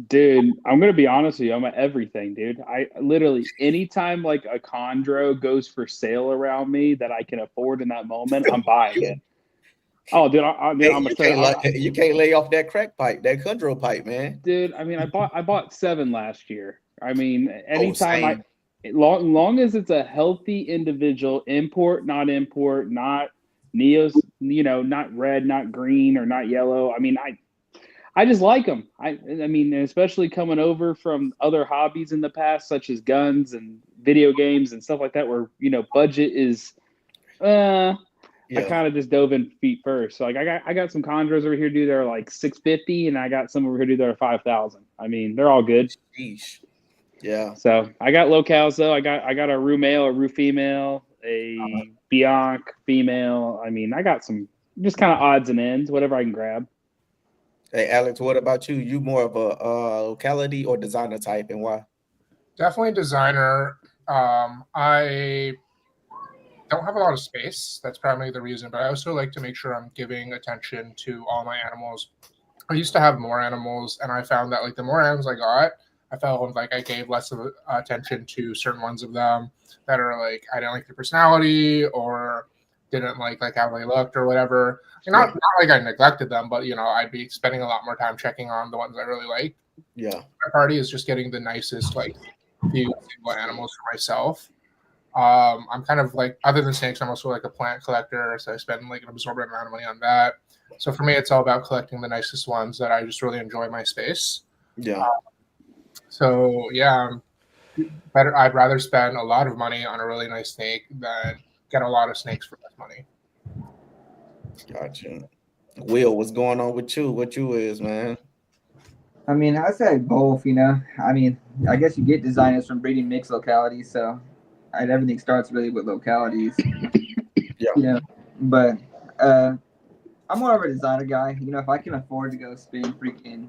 Dude, I'm gonna be honest with you. I'm at everything, dude. I literally anytime like a Chondro goes for sale around me that I can afford in that moment, I'm buying it. Oh, dude, I'm you can't lay off that crack pipe, that Chondro pipe, man. Dude, I mean, I bought 7 last year. I mean, anytime same. long as it's a healthy individual, import, not neos, not red, not green, or not yellow. I mean, I just like them. I mean, especially coming over from other hobbies in the past, such as guns and video games and stuff like that, where budget is. I kind of just dove in feet first. So like I got some Chondros over here, dude. They're like $650, and I got some over here, dude. They're $5,000. I mean, they're all good. Sheesh. Yeah. So I got locales though. I got a Rue male, a Rue female, a Bianc female. I mean, I got some just kind of odds and ends, whatever I can grab. Hey, Alex, what about you? You more of a locality or designer type, and why? Definitely designer. I don't have a lot of space. That's probably the reason, but I also like to make sure I'm giving attention to all my animals. I used to have more animals, and I found that like the more animals I got, I felt like I gave less of attention to certain ones of them that are like I didn't like their personality or didn't like how they looked or whatever. Not like I neglected them, but I'd be spending a lot more time checking on the ones I really liked. Yeah. My party is just getting the nicest few single animals for myself. I'm kind of like, other than snakes, I'm also like a plant collector, so I spend like an absorbent amount of money on that. So for me, it's all about collecting the nicest ones that I just really enjoy my space. Yeah. So yeah, I'd rather spend a lot of money on a really nice snake than get a lot of snakes for less money. Gotcha. Will, what's going on with you? What you is, man? I mean, I say both. I mean, I guess you get designers from breeding mixed localities, so everything starts really with localities. Yeah. But I'm more of a designer guy. If I can afford to go spend freaking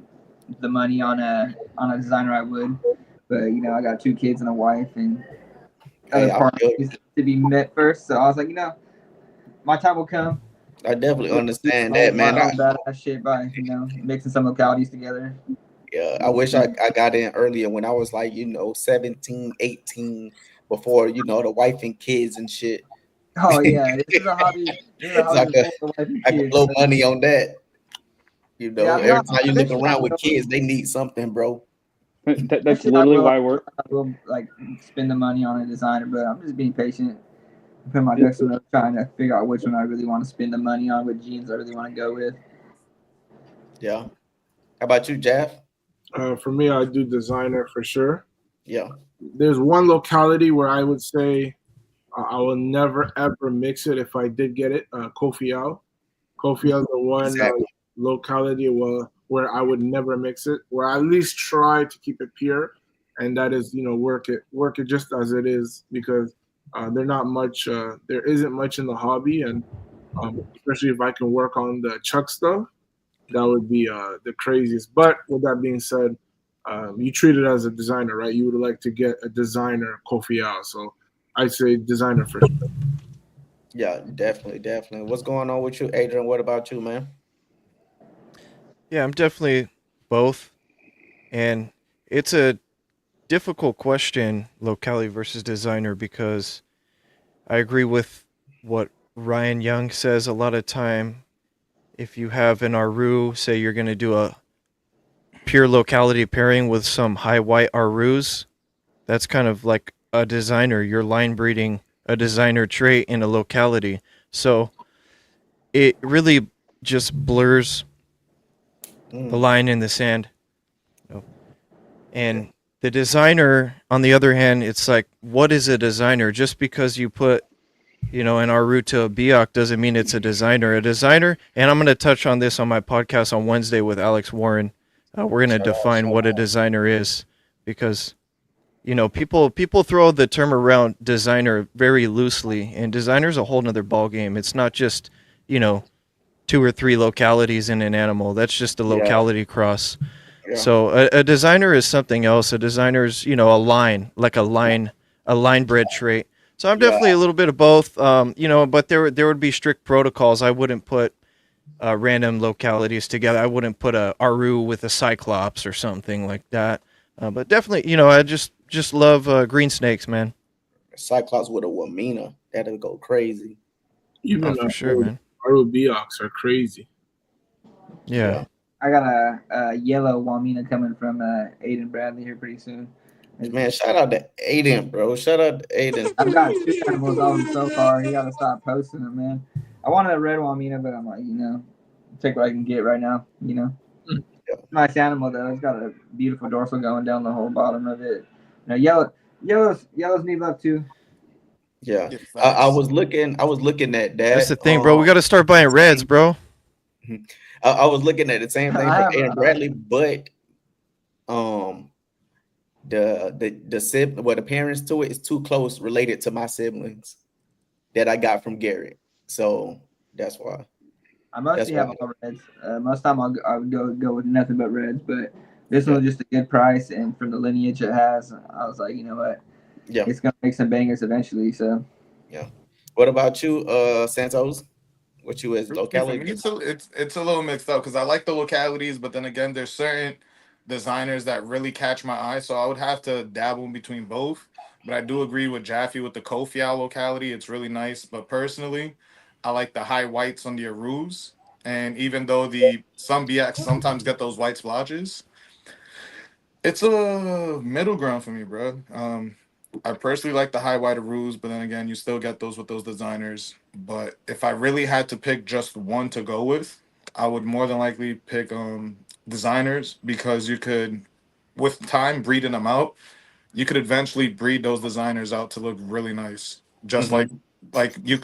the money on a designer, I would. But I got 2 kids and a wife and other parties to be met first. So I was like, my time will come. I definitely understand that, man. Badass shit by mixing some localities together. Yeah, I wish I got in earlier when I was like 17, 18, before the wife and kids and shit. Oh yeah, this is a hobby. I can blow money on that. Every time you look around with kids, they need something, bro. That's literally why I will spend the money on a designer, but I'm just being patient. Put my ducks in a row, trying to figure out which one I really want to spend the money on, what genes I really want to go with. Yeah. How about you, Jaff? For me, I do designer for sure. Yeah. There's one locality where I would say I will never ever mix it if I did get it. Kofiao. Kofiao is the one locality where I would never mix it, where I at least try to keep it pure, and that is work it just as it is, because there isn't much in the hobby, and especially if I can work on the chuck stuff, that would be the craziest. But with that being said, you treat it as a designer, right? You would like to get a designer Kofiao, so I'd say designer for sure. Yeah, definitely. What's going on with you, Adrian? What about you, man? Yeah, I'm definitely both, and it's a difficult question, locality versus designer, because I agree with what Ryan Young says a lot of time, if you have an Aru, say you're going to do a pure locality pairing with some high white Arus, that's kind of like a designer. You're line breeding a designer trait in a locality. So it really just blurs the line in the sand. And the designer, on the other hand, it's like, what is a designer? Just because you put, an Aru to a Biak doesn't mean it's a designer. A designer, and I'm going to touch on this on my podcast on Wednesday with Alex Warren. We're going to define what a designer is, because people throw the term around designer very loosely, and designer's a whole nother ball game. It's not just 2 or 3 localities in an animal. That's just a locality cross. Yeah. So a designer is something else. A designer is a line, like a line bred trait. So I'm definitely a little bit of both. But there would be strict protocols. I wouldn't put random localities together. I wouldn't put a Aru with a Cyclops or something like that. But definitely, I just love green snakes, man. Cyclops with a Wamina, that'll go crazy. Even for sure, man. Aru Biox are crazy. Yeah. I got a yellow Wamina coming from Aiden Bradley here pretty soon. Man, shout out to Aiden, bro. Shout out to Aiden. I've got 2 animals on him so far. He got to stop posting them, man. I wanted a red Wamina, but I'm like, take what I can get right now, Nice animal, though. It's got a beautiful dorsal going down the whole bottom of it. Yellows need love, too. Yeah. I was looking at that. That's the thing, bro. We got to start buying reds, bro. I was looking at the same thing for Aaron Bradley, but the parents to it is too close related to my siblings that I got from Garrett, so that's why. I mostly have all reds. Most time I'll go with nothing but reds, but this one was just a good price, and from the lineage it has, I was like, you know what? Yeah, it's gonna make some bangers eventually. So yeah. What about you, Santos? What you as locality? It's a little mixed up because I like the localities, but then again, there's certain designers that really catch my eye, so I would have to dabble in between both. But I do agree with Jaffy with the Kofiau locality. It's really nice, but personally, I like the high whites on the Arus. And even though some BX sometimes get those white splotches, it's a middle ground for me, bro. I personally like the high white Arus, but then again, you still get those with those designers. But if I really had to pick just one to go with, I would more than likely pick designers, because you could, with time breeding them out, you could eventually breed those designers out to look really nice, just like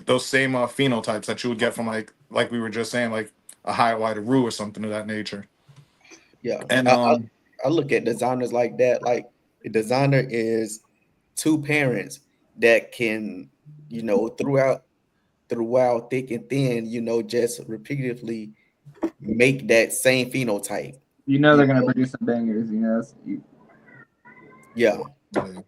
those same phenotypes that you would get from like we were just saying, like a high white Aru or something of that nature. Yeah, and I look at designers like that. Like a designer is 2 parents that can, throughout thick and thin, just repeatedly make that same phenotype. They're gonna produce some bangers. Yeah. And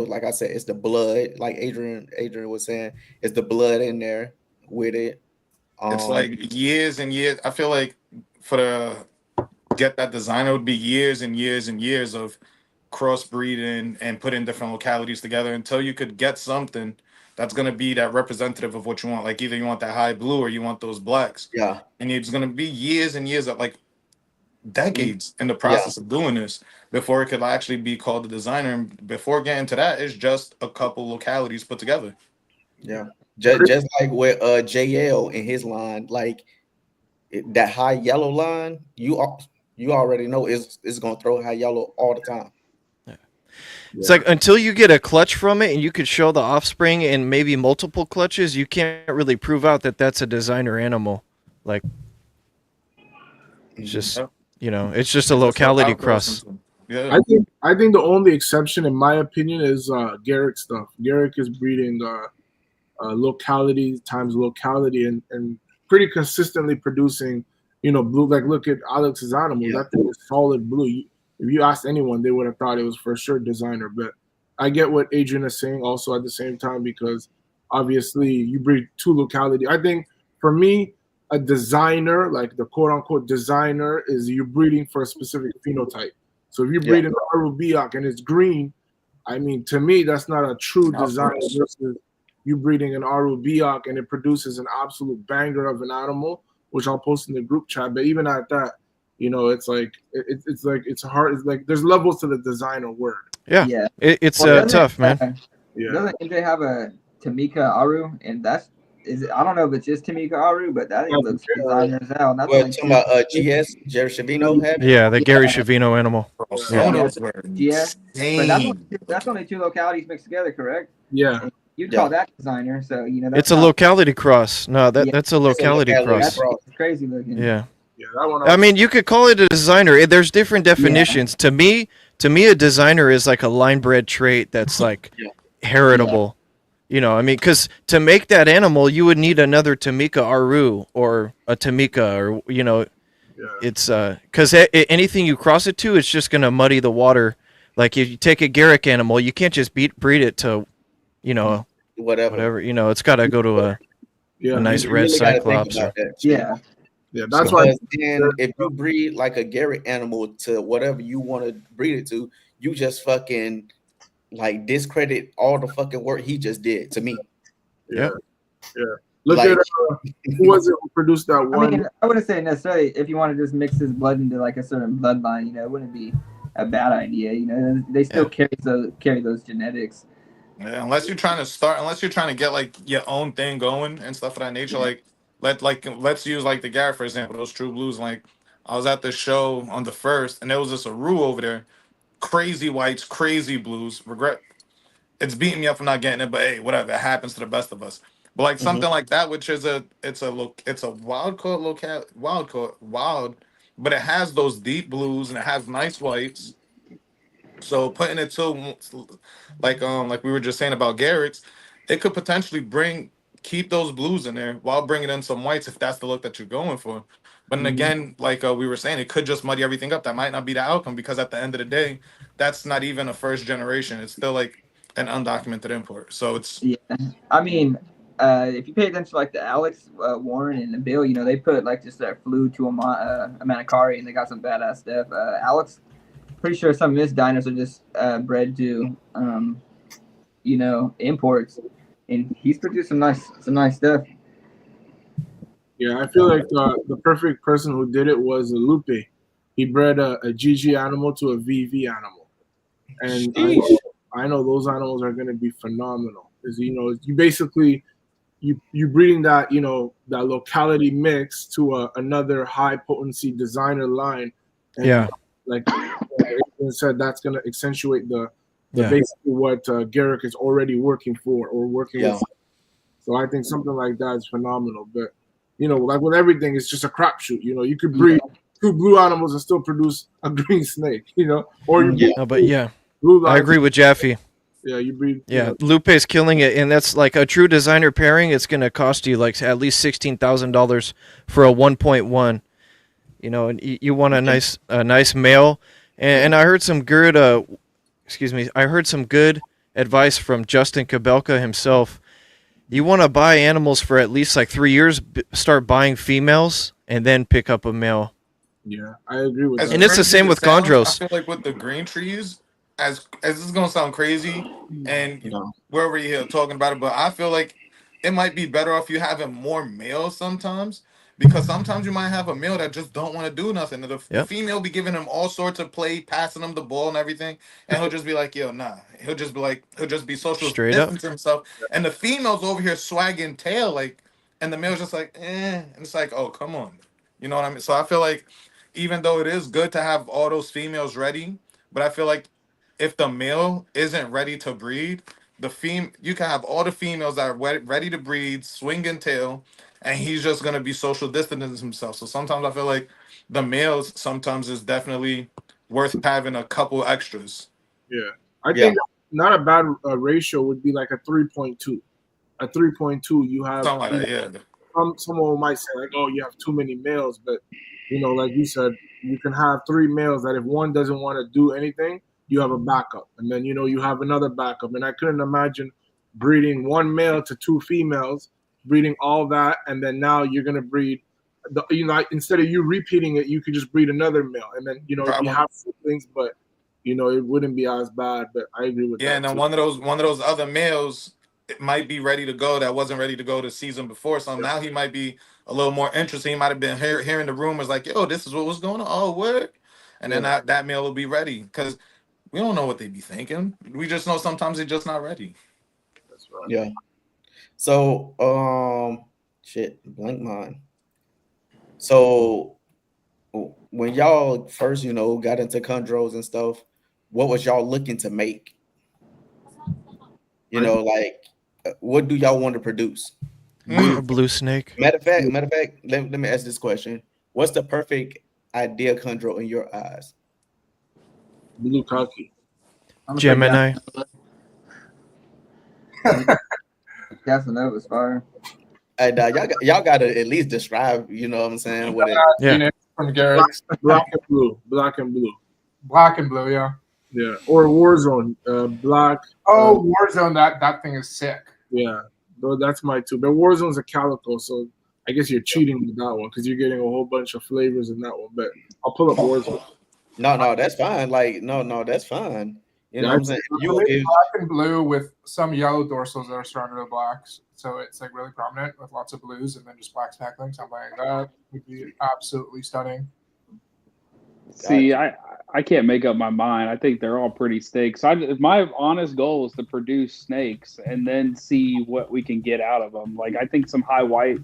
like I said, it's the blood. Like Adrian was saying, it's the blood in there with it. It's like years and years. I feel like get that design, it would be years and years and years of crossbreeding and putting different localities together until you could get something that's going to be that representative of what you want. Like either you want that high blue or you want those blacks. Yeah. And it's going to be years and years of decades in the process of doing this before it could actually be called a designer. And before getting to that, it's just a couple localities put together. Yeah. Just like with JL in his line, like that high yellow line, you already know it's going to throw high yellow all the time. It's like until you get a clutch from it and you could show the offspring in maybe multiple clutches, you can't really prove out that that's a designer animal. Like, it's just, it's just a locality cross. Yeah. I think the only exception, in my opinion, is Garrett stuff. Garrett is breeding locality times locality and pretty consistently producing, blue. Like, look at Alex's animal. Yeah. That thing is solid blue. If you asked anyone, they would have thought it was for sure designer. But I get what Adrian is saying also at the same time, because obviously you breed 2 locality. I think for me, a designer, like the quote unquote designer, is you're breeding for a specific phenotype. So if you're breeding an Aru Biak and it's green, I mean, to me, that's not a true designer versus you breeding an Aru Biak and it produces an absolute banger of an animal, which I'll post in the group chat. But even at that, you know, it's like it's hard. It's like there's levels to the designer word. Yeah, Yeah. it's Well, tough, man. Yeah. Doesn't MJ have a Tamika Aru? And I don't know if it's just Tamika Aru, but that thing looks designer as hell. And that's Well, only talking about GS, Jerry Shavino had it. Yeah, the Gary Shavino animal. Bro, Yeah. some of those were Yeah, but insane. that's only 2 localities mixed together, correct? Yeah. And you'd call that designer, so you know that's It's a not- locality cross. No, that's a locality locality cross. That's crazy looking. Yeah. Yeah, that one. I mean, you could call it a designer. There's different definitions. To me, a designer is like a line bred trait that's like heritable. You know, I mean, because to make that animal, you would need another Tamika Aru or a Tamika, or you know, it's because anything you cross it to, it's just gonna muddy the water. Like if you take a Garrick animal, you can't just breed it to, you know, whatever. You know, it's got to go to a nice red really gotta think Cyclops. about that. Yeah, that's Because why. then if you breed like a Garrett animal to whatever you want to breed it to, you just fucking like discredit all the fucking work he just did to me. Yeah. Look Like- at who was it who produced that one? I mean, I wouldn't say necessarily if you want to just mix his blood into like a certain bloodline, you know, it wouldn't be a bad idea. You know, they still carry those genetics. Yeah, unless you're trying to get like your own thing going and stuff of that nature. Let's use like the Garrett, for example, those True Blues. Like I was at the show on the 1st, and there was this Aru over there, crazy whites, crazy blues. It's beating me up for not getting it, but hey, whatever. It happens to the best of us. But like something like that, which is it's a wild caught wild, but it has those deep blues and it has nice whites. So putting it to like we were just saying about Garrett's, it could potentially keep those blues in there while bringing in some whites if that's the look that you're going for. But then again, like we were saying, it could just muddy everything up. That might not be the outcome because at the end of the day, that's not even a first generation. It's still like an undocumented import. So it's I mean, if you pay attention to like the Alex Warren and the Bill, you know, they put like just that flew to a Manakari and they got some badass stuff. Alex, pretty sure some of his diners are just bred to, you know, imports, and he's produced some nice stuff. Yeah, I feel like the perfect person who did it was Lupe. He bred a GG animal to a VV animal, and I know those animals are going to be phenomenal. Because you know, you basically you breeding that, you know, that locality mix to another high potency designer line. And like Adrian said, that's going to accentuate the basically what Garrick is already working for or working with. So I think something like that is phenomenal. But you know, like with everything, it's just a crapshoot. You know, you could breed 2 blue animals and still produce a green snake. You know, or you blue I agree with Jaffy. Yeah, you breed. Yeah, you know. Lupe's killing it, and that's like a true designer pairing. It's going to cost you like at least $16,000 for a 1.1. You know, and you want a nice male. And I heard some good, I heard some good advice from Justin Kabelka himself. You want to buy animals for at least like 3 years. Start buying females, and then pick up a male. Yeah, I agree with that. And it's the same with chondros. I feel like with the green trees, as this is gonna sound crazy, and we're over here talking about it, but I feel like it might be better off you having more males sometimes, because sometimes you might have a male that just don't want to do nothing. The female be giving him all sorts of play, passing him the ball and everything, and he'll just be like, yo, nah. He'll just be social Straight up to himself, and the female's over here swagging tail like, and the male's just like, and it's like, oh, come on, you know what I mean? So I feel like even though it is good to have all those females ready, but I feel like if the male isn't ready to breed, you can have all the females that are ready to breed, swinging tail, and he's just gonna be social distancing himself. So sometimes I feel like the males sometimes is definitely worth having a couple extras. Yeah, I think not a bad ratio would be like a 3.2. A 3.2, you have something like that. Someone might say like, oh, you have too many males, but you know, like you said, you can have 3 males that if one doesn't want to do anything, you have a backup, and then you know you have another backup. And I couldn't imagine breeding 1 male to 2 females, breeding all that, and then now you're gonna breed. You know, instead of you repeating it, you could just breed another male, and then you know you have siblings, but you know it wouldn't be as bad. But I agree with that. Yeah, and then one of those other males might be ready to go that wasn't ready to go the season before. So now he might be a little more interested. He might have been hearing the rumors like, yo, this is what was going on. Oh, what? And then that meal will be ready because we don't know what they be thinking. We just know sometimes they're just not ready. That's right. Yeah. So, shit, blank mind. So, when y'all first, got into chondros and stuff, what was y'all looking to make? Like, what do y'all want to produce? A blue snake. Matter of fact, let me ask this question: what's the perfect idea chondro in your eyes? Blue khaki. Gemini. Casanova's fire. And y'all gotta at least describe, you know what I'm saying? What it, Yeah. From Garrett. Black and blue. Black and blue. Black and blue, yeah. Yeah. Or Warzone. Black. Oh, Warzone, that thing is sick. Yeah. Though that's my two. But Warzone's a calico, so I guess you're cheating with that one because you're getting a whole bunch of flavors in that one. But I'll pull up Warzone. No, that's fine. Like, no, that's fine. You know what I'm saying? Black and blue with some yellow dorsals that are surrounded with blacks. So it's like really prominent with lots of blues and then just black spackling, something like that would be absolutely stunning. See, I can't make up my mind. I think they're all pretty snakes. My honest goal is to produce snakes and then see what we can get out of them. Like I think some high white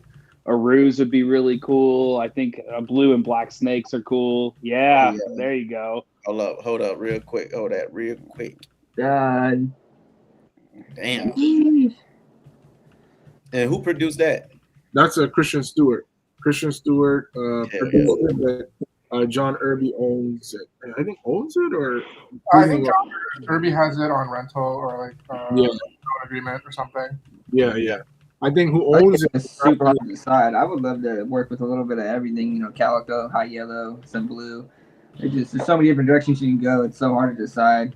Arus would be really cool. I think blue and black snakes are cool. Yeah, there you go. Hold up, real quick. Hold that real quick. God. Damn. And who produced that? That's a Christian Stewart. Christian Stewart produced it, but John Irby owns it. I think owns it, or I think John Irby has it on rental or like agreement or something. Yeah. I think who owns it is super hard to decide. I would love to work with a little bit of everything, calico, high yellow, some blue. There's so many different directions you can go. It's so hard to decide.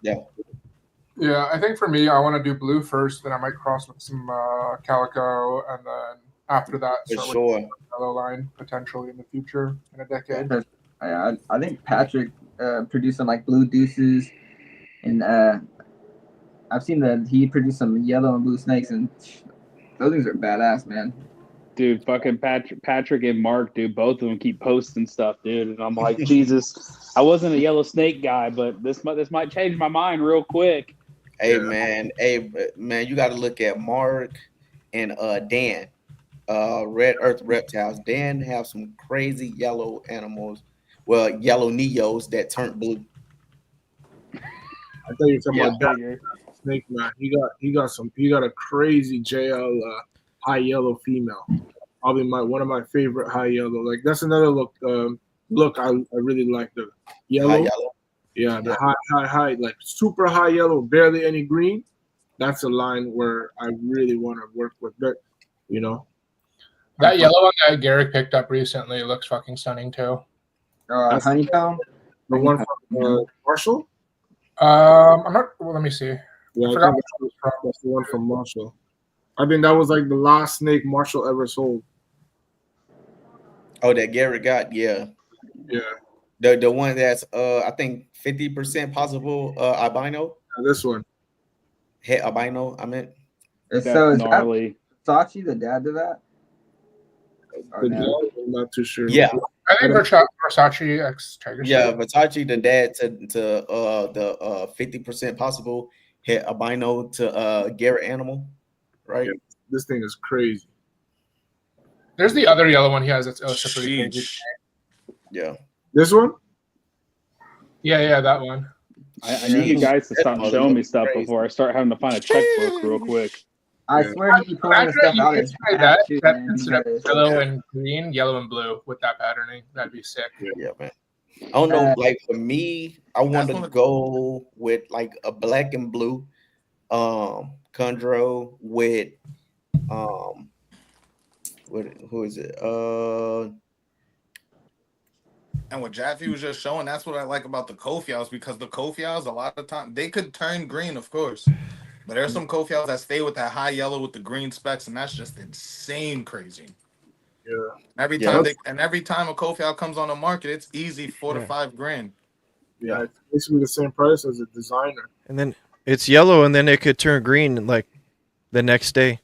Yeah, I think for me, I want to do blue first, then I might cross with some calico, and then after that, start with the yellow line potentially in the future in a decade. I think Patrick produced some like blue deuces, and I've seen that he produced some yellow and blue snakes, and those things are badass, man. Dude, fucking Patrick and Mark, dude, both of them keep posting stuff, dude, and I'm like, Jesus, I wasn't a yellow snake guy, but this might change my mind real quick. Hey man, you got to look at Mark and Dan, Red Earth Reptiles. Dan have some crazy yellow animals, yellow neos that turned blue. I thought you were talking about that snake, man. He got a crazy JL high yellow female. Probably one of my favorite high yellow. Like that's another look. I really like the yellow. High yellow. Yeah, the high, like super high yellow, barely any green. That's a line where I really want to work with. But that yellow one that Garrick picked up recently looks fucking stunning too. Honeycomb. The one from Marshall. I'm not. Well, let me see. Yeah, I forgot that's the one from Marshall. I think that was like the last snake Marshall ever sold. Oh, that Garrett got, yeah. The one that's I think 50% possible albino. This one. Hey, albino, I meant. So is gnarly. That Versace the dad to that? I'm not too sure. Yeah. I think Versace X Tiger. Yeah, Versace the dad to the 50% possible hit albino to Garrett animal, right? Yeah, this thing is crazy. There's the other yellow one he has. It's also pretty crazy. Yeah. This one? Yeah, that one. I need you guys to stop showing me stuff before I start having to find a checkbook real quick. I swear you keep pulling this stuff out. That yellow and green, yellow and blue with that patterning. That'd be sick. Yeah, man. I don't know. Like for me, I want to go with like a black and blue chondro with who is it? And what Jaffy was just showing, that's what I like about the Kofiaus, because the Kofiaus, a lot of time, they could turn green, of course. But there's some Kofiaus that stay with that high yellow with the green specks, and that's just insane crazy. Yeah. Every time a Kofiau comes on the market, it's easy $4 to $5 grand. Yeah, it's basically the same price as a designer. And then it's yellow and then it could turn green like the next day.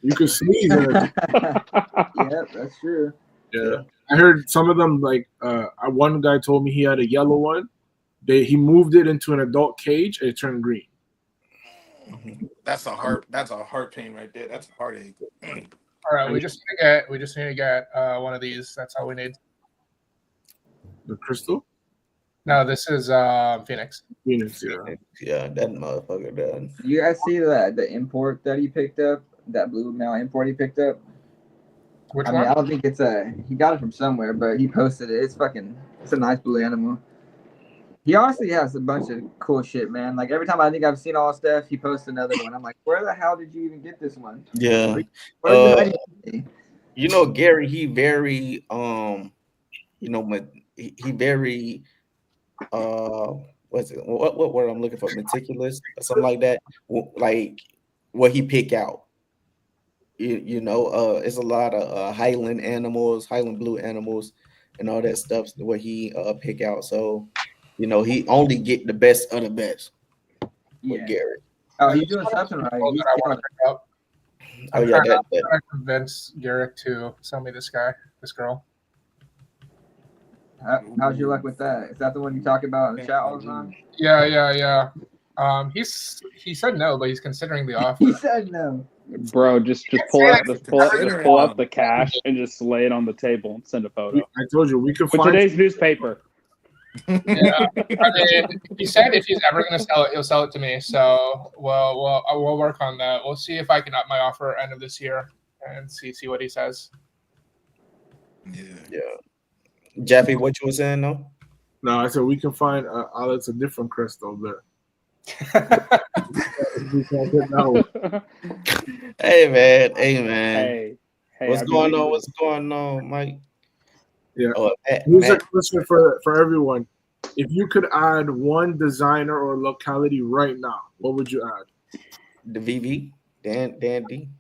You could sneeze in it. Yeah, that's true. Yeah, I heard some of them like one guy told me he had a yellow one. He moved it into an adult cage and it turned green. That's a heart pain right there. That's a heartache. All right, we just need to get one of these. That's all we need. The crystal? No, this is Phoenix. Phoenix, yeah. Yeah, that motherfucker done. You guys see the import that he picked up? That blue male import he picked up? Which I one? mean, I don't think it's he got it from somewhere, but he posted it. It's a nice blue animal. He honestly has a bunch of cool shit, man. Like every time I think I've seen all stuff, he posts another one. I'm like, where the hell did you even get this one? Yeah. You know, Gary, he very you know, he very what's it? What word I'm looking for? Meticulous or something like that. Like what he pick out. You know, it's a lot of Highland animals, Highland blue animals, and all that stuff. What he pick out. So, you know, he only get the best of the best with Gary. Oh, he's doing something right. He's killing it. I'm trying to convince Garrett to sell me this girl. How's your luck with that? Is that the one you talk about in the chat all the time? Yeah. He said no, but he's considering the offer. He said no. Bro, just pull up the cash and just lay it on the table and send a photo. I told you we could find today's newspaper. Yeah, I mean, he said if he's ever gonna sell it, he'll sell it to me. So, we'll work on that. We'll see if I can up my offer end of this year and see what he says. Yeah. Jaffy, what you were saying though? No, I said we can find Alex a different crystal, but Hey man. Hey, What's going on? What's going on, Mike? Yeah. Here's a question for everyone. If you could add one designer or locality right now, what would you add? The VV, Dandy.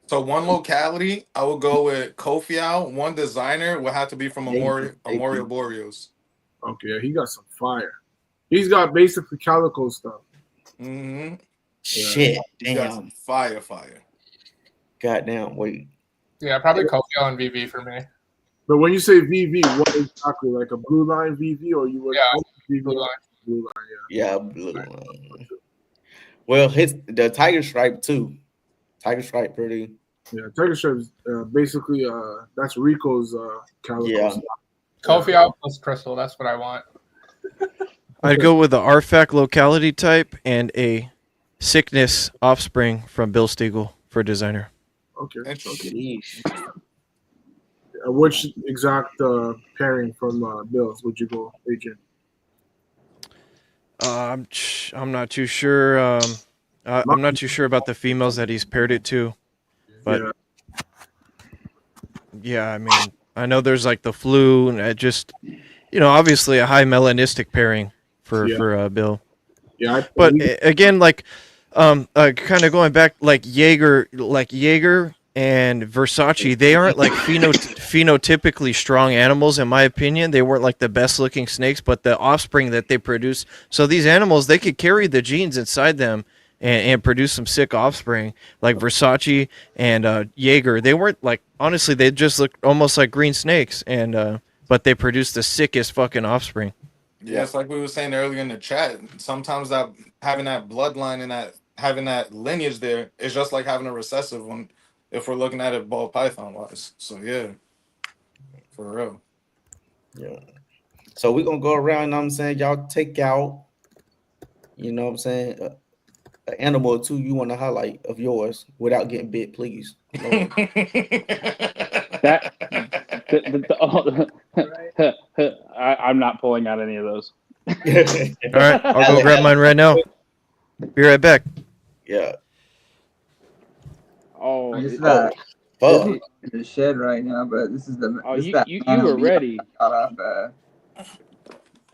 So one locality, I would go with Kofiau. One designer would have to be from Memorial Boreals. Okay, he got some fire. He's got basically calico stuff. Mm-hmm. Shit, He got some fire. Goddamn, wait. Yeah, probably Kofiau and VV for me. But when you say VV, what exactly? Like a blue line VV, or you would VV blue line? Blue line, yeah, blue line. Well, the Tiger Stripe too. Tiger Stripe pretty. Yeah, Tiger Stripe is basically that's Rico's calico. Yeah. Kofiau plus crystal. That's what I want. I'd go with the Arfac locality type and a sickness offspring from Bill Stiegel for designer. Okay. Which exact pairing from Bill's would you go, Adrian? I'm not too sure. I'm not too sure about the females that he's paired it to, but yeah, I mean, I know there's like the flu, and it just, obviously a high melanistic pairing for Bill. Yeah, but again, like, kind of going back, like Jaeger and Versace, they aren't like phenotypically strong animals, in my opinion. They weren't like the best looking snakes, but the offspring that they produce. So these animals, they could carry the genes inside them and produce some sick offspring. Like Versace and Jaeger, they weren't like, honestly, they just looked almost like green snakes, and but they produced the sickest fucking offspring. Yeah, it's like we were saying earlier in the chat. Sometimes that having that bloodline and that having that lineage there is just like having a recessive one. If we're looking at it ball python wise. So yeah. For real. Yeah. So we're gonna go around, I'm saying, y'all take out, you know what I'm saying, an animal or two you want to highlight of yours without getting bit, please. I'm not pulling out any of those. All right, I'll go grab mine right now. Be right back. Yeah. Oh, it's fuck. In the shed right now, but this is the. Oh, you were ready. The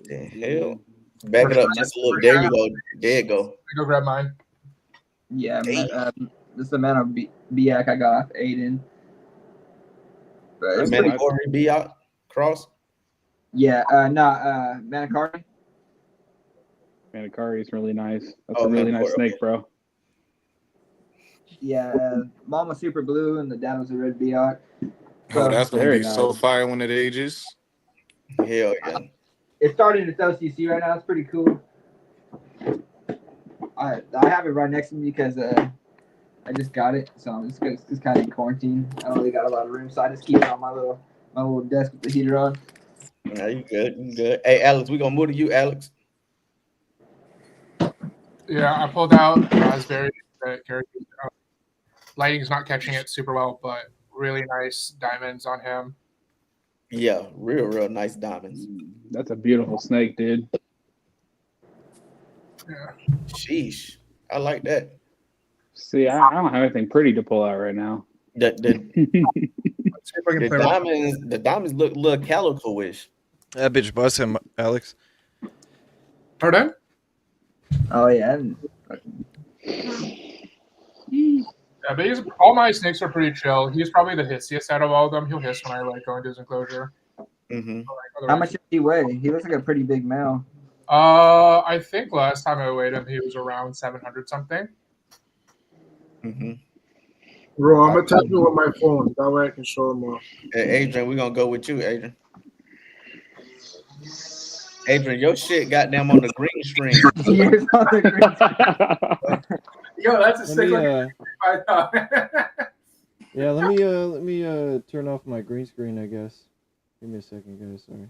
hell. Back it up just a little. There you go. There you go. Go grab mine. Yeah, this is the man of Biak I got off Aiden. But it's Managori Biak cross. Yeah, Manacari. Manacari's really nice. That's Oh, a really Manacari, nice snake, bro. Yeah, mom was super blue and the dad was a red Biak. Oh, that's gonna Very be so nice. fire when it ages. Hell yeah. It's starting its OCC right now. It's pretty cool. I have it right next to me because I just got it, so I'm just kind of in quarantine. I don't really got a lot of room, so I just keep it on my little desk with the heater on. Yeah, you good. You good. Hey, Alex, we gonna move to you, Alex. Yeah, I pulled out raspberry. Lighting's not catching it super well, but really nice diamonds on him. Yeah, real nice diamonds. That's a beautiful snake, dude. Yeah. Sheesh, I like that. See, I don't have anything pretty to pull out right now. The Let's see if I can play with the diamonds look a little calico-ish. That bitch bust him, Alex. Pardon? Oh yeah. Yeah, but all my snakes are pretty chill. He's probably the hissiest out of all of them. He'll hiss when I like go into his enclosure. Mm-hmm. How much does he weigh? He looks like a pretty big male. I think last time I weighed him, he was around 700 something. Mm-hmm. Bro, I'm gonna type it with my phone. That way I can show him off. Hey, Adrian, we're gonna go with you, Adrian. Adrian, your shit goddamn on the green screen. Yo, that's a sick Yeah, let me turn off my green screen, I guess. Give me a second, guys. Sorry.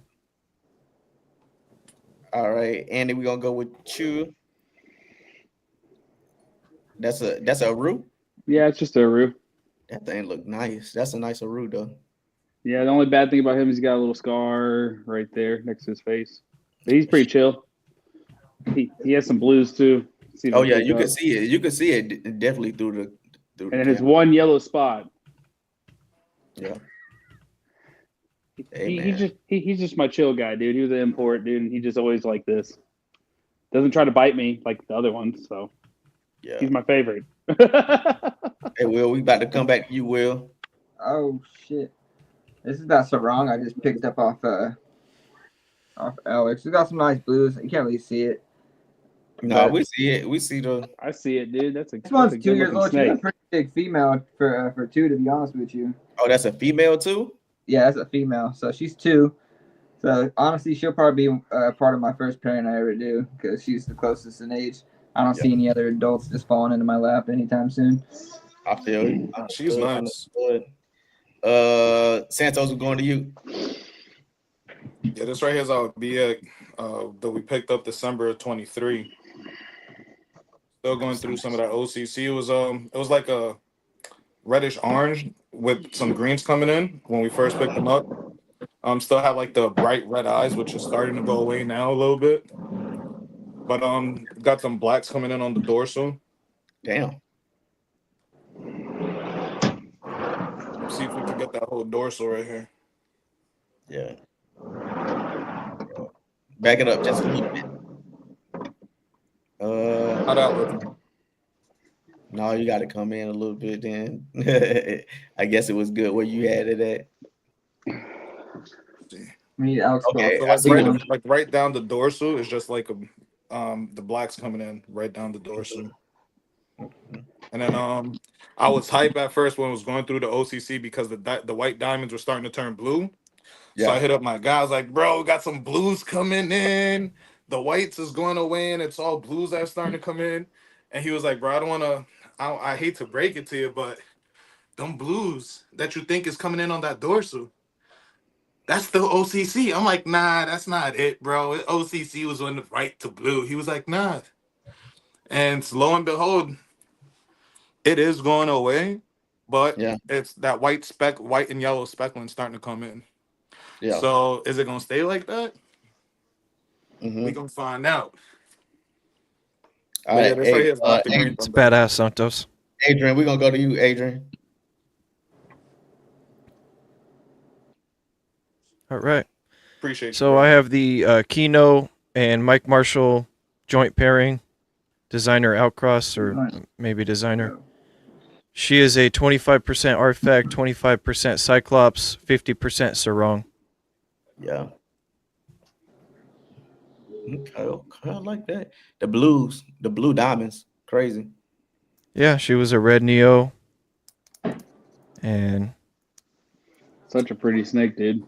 All right, Andy, we're gonna go with you. That's a Aru? Yeah, it's just a Aru. That thing look nice. That's a nice Aru though. Yeah, the only bad thing about him is he's got a little scar right there next to his face. But he's pretty chill. He has some blues too. Oh yeah, you can see it. You can see it definitely through the and then his one yellow spot. Yeah. He's just my chill guy, dude. He was an import, dude, and he just always like this. Doesn't try to bite me like the other ones, so yeah, he's my favorite. Hey Will, we about to come back to you, Will. Oh shit. This is that sarong I just picked up off Alex. It's got some nice blues. You can't really see it. No, we see it. We see the. I see it, dude. This one's 2 years old. She's a pretty big female for 2, to be honest with you. Oh, that's a female too? Yeah, that's a female. So she's 2. So honestly, she'll probably be part of my first pairing I ever do because she's the closest in age. I don't see any other adults just falling into my lap anytime soon. I feel you. She's nice. Santos, we're going to you. Yeah, this right here is our BX that we picked up December of 23. Still going through some of that OCC. It was like a reddish orange with some greens coming in when we first picked them up. Still have like the bright red eyes, which is starting to go away now a little bit. But got some blacks coming in on the dorsal. Damn. See if we can get that whole dorsal right here. Yeah. Back it up just a little bit. How that look? No, you got to come in a little bit then. I guess it was good where you had it at. We need Alex. Okay, So like right down the dorsal is just like the blacks coming in right down the dorsal. And then I was hype at first when I was going through the OCC because the white diamonds were starting to turn blue. Yeah. So I hit up my guy. I was like, bro, we got some blues coming in. The whites is going away and it's all blues that are starting to come in. And he was like, bro, I hate to break it to you, but them blues that you think is coming in on that dorsal, that's the OCC. I'm like, nah, that's not it, bro. OCC was on the right to blue. He was like, nah. And lo and behold, it is going away, but it's that white and yellow speckling starting to come in. Yeah. So is it gonna stay like that? We're gonna find out. All right, it's badass, Santos. Adrian, we're gonna go to you, Adrian. All right. Appreciate it. So I have the Kino and Mike Marshall joint pairing, designer outcross, or maybe designer. She is a 25% artifact, 25% cyclops, 50% sarong. Yeah. Okay, I like that. The blue diamonds, crazy. Yeah, she was a red Neo, and Such a pretty snake, dude.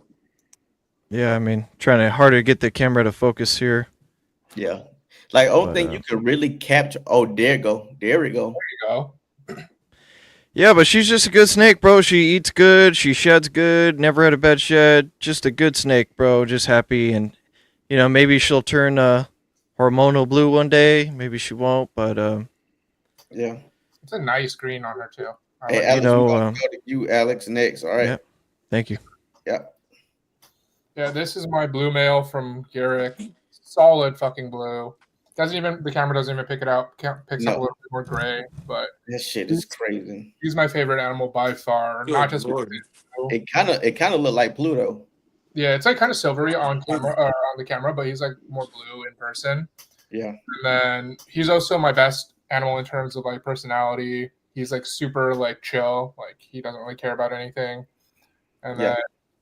yeah, I mean, trying to hard to get the camera to focus here. Yeah, like only But, thing you could really capture. Oh, there we go. There you go. Yeah, but she's just a good snake, bro. She eats good, she sheds good, never had a bad shed. Just a good snake, bro. Just happy, and maybe she'll turn hormonal blue one day. Maybe she won't, but yeah. It's a nice green on her too. Hey, Alex, we're gonna go to you, Alex, next. All right. Yeah. Thank you. Yeah. Yeah, this is my blue male from Garrick. Solid fucking blue. The camera doesn't even pick it out. Picks up a little bit more gray, but that shit is crazy. He's my favorite animal by far. Good not just Lord. It kind of looked like Pluto. Yeah, it's like kind of silvery on camera or on the camera, but he's like more blue in person. Yeah. And then he's also my best animal in terms of like personality. He's like super like chill, like he doesn't really care about anything. And then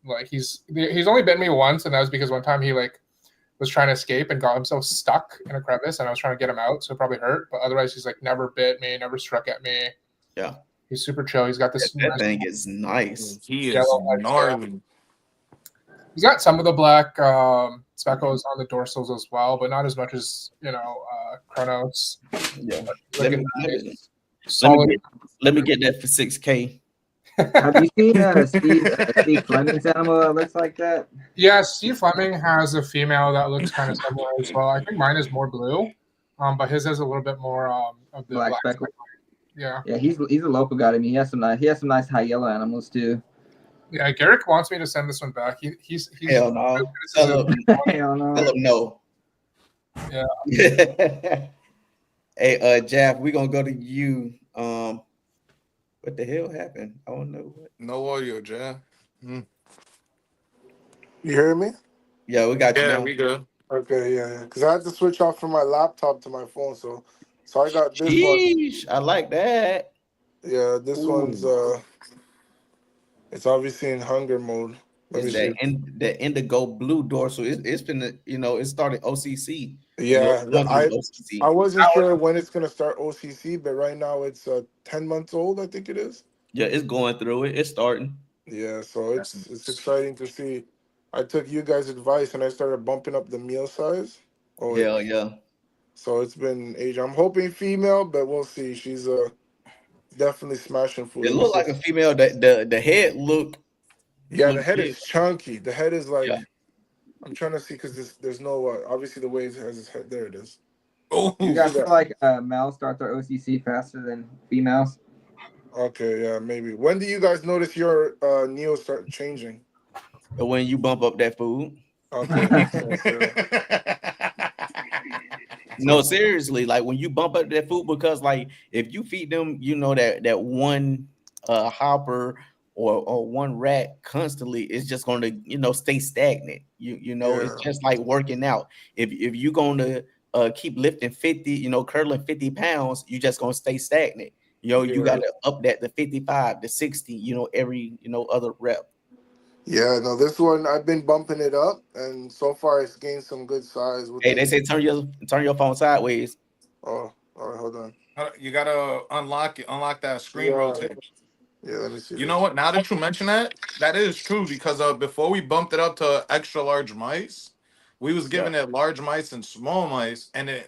like he's only bitten me once, and that was because one time he like was trying to escape and got himself stuck in a crevice, and I was trying to get him out, so it probably hurt. But otherwise, he's like never bit me, never struck at me. Yeah, he's super chill. He's got this. That thing is nice. He is gnarly. He's got some of the black speckles on the dorsals as well, but not as much as Chronos. Yeah. Let me get that for 6K. Have you seen Steve Fleming's animal that looks like that? Yeah, Steve Fleming has a female that looks kind of similar as well. I think mine is more blue, but his has a little bit more of the black speckle. Yeah. Yeah, he's a local guy to me. He has some nice high yellow animals too. Yeah, Garrick wants me to send this one back. He's hell no. Hell no. No. Yeah. Hey, Jaff, we're gonna go to you. What the hell happened? I don't know. No audio, Jaff. You hear me? Yeah, we got you. Yeah, now. we good. Okay, yeah. Because I had to switch off from my laptop to my phone, so I got this one. I like that. Yeah, this one's it's obviously in hunger mode. It's the indigo blue dorsal. It's been it started OCC. Yeah, I wasn't sure when it's gonna start OCC, but right now it's 10 months old, I think it is. Yeah, it's going through it. It's starting. Yeah, so it's exciting to see. I took you guys' advice and I started bumping up the meal size. Oh yeah. So it's been age. I'm hoping female, but we'll see. She's definitely smashing food. It looked like a female. The head look. Yeah, the head is chunky. The head is like. Yeah. I'm trying to see because there's no obviously the way it has his head. There it is. Oh, you guys feel like males start their OCC faster than females? Okay, yeah, maybe. When do you guys notice your Neo start changing? When you bump up that food. Okay. No, seriously, like when you bump up that food, because like if you feed them, that one hopper or one rat constantly, it's just going to stay stagnant. It's just like working out. If you're going to keep lifting 50, curling 50 pounds, you just going to stay stagnant. You got to up that to 55 to 60, every other rep. Yeah, no, this one I've been bumping it up, and so far it's gained some good size. Hey, they say turn your phone sideways. Oh, all right, hold on. You gotta unlock that screen rotation. Yeah, let me see. You know what? Now that you mention that is true, because before we bumped it up to extra large mice, we was giving it large mice and small mice, and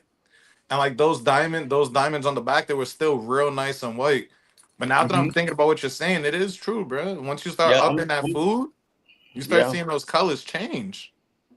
like those diamonds on the back, they were still real nice and white. But now that I'm thinking about what you're saying, it is true, bro. Once you start upping that food, you start seeing those colors change.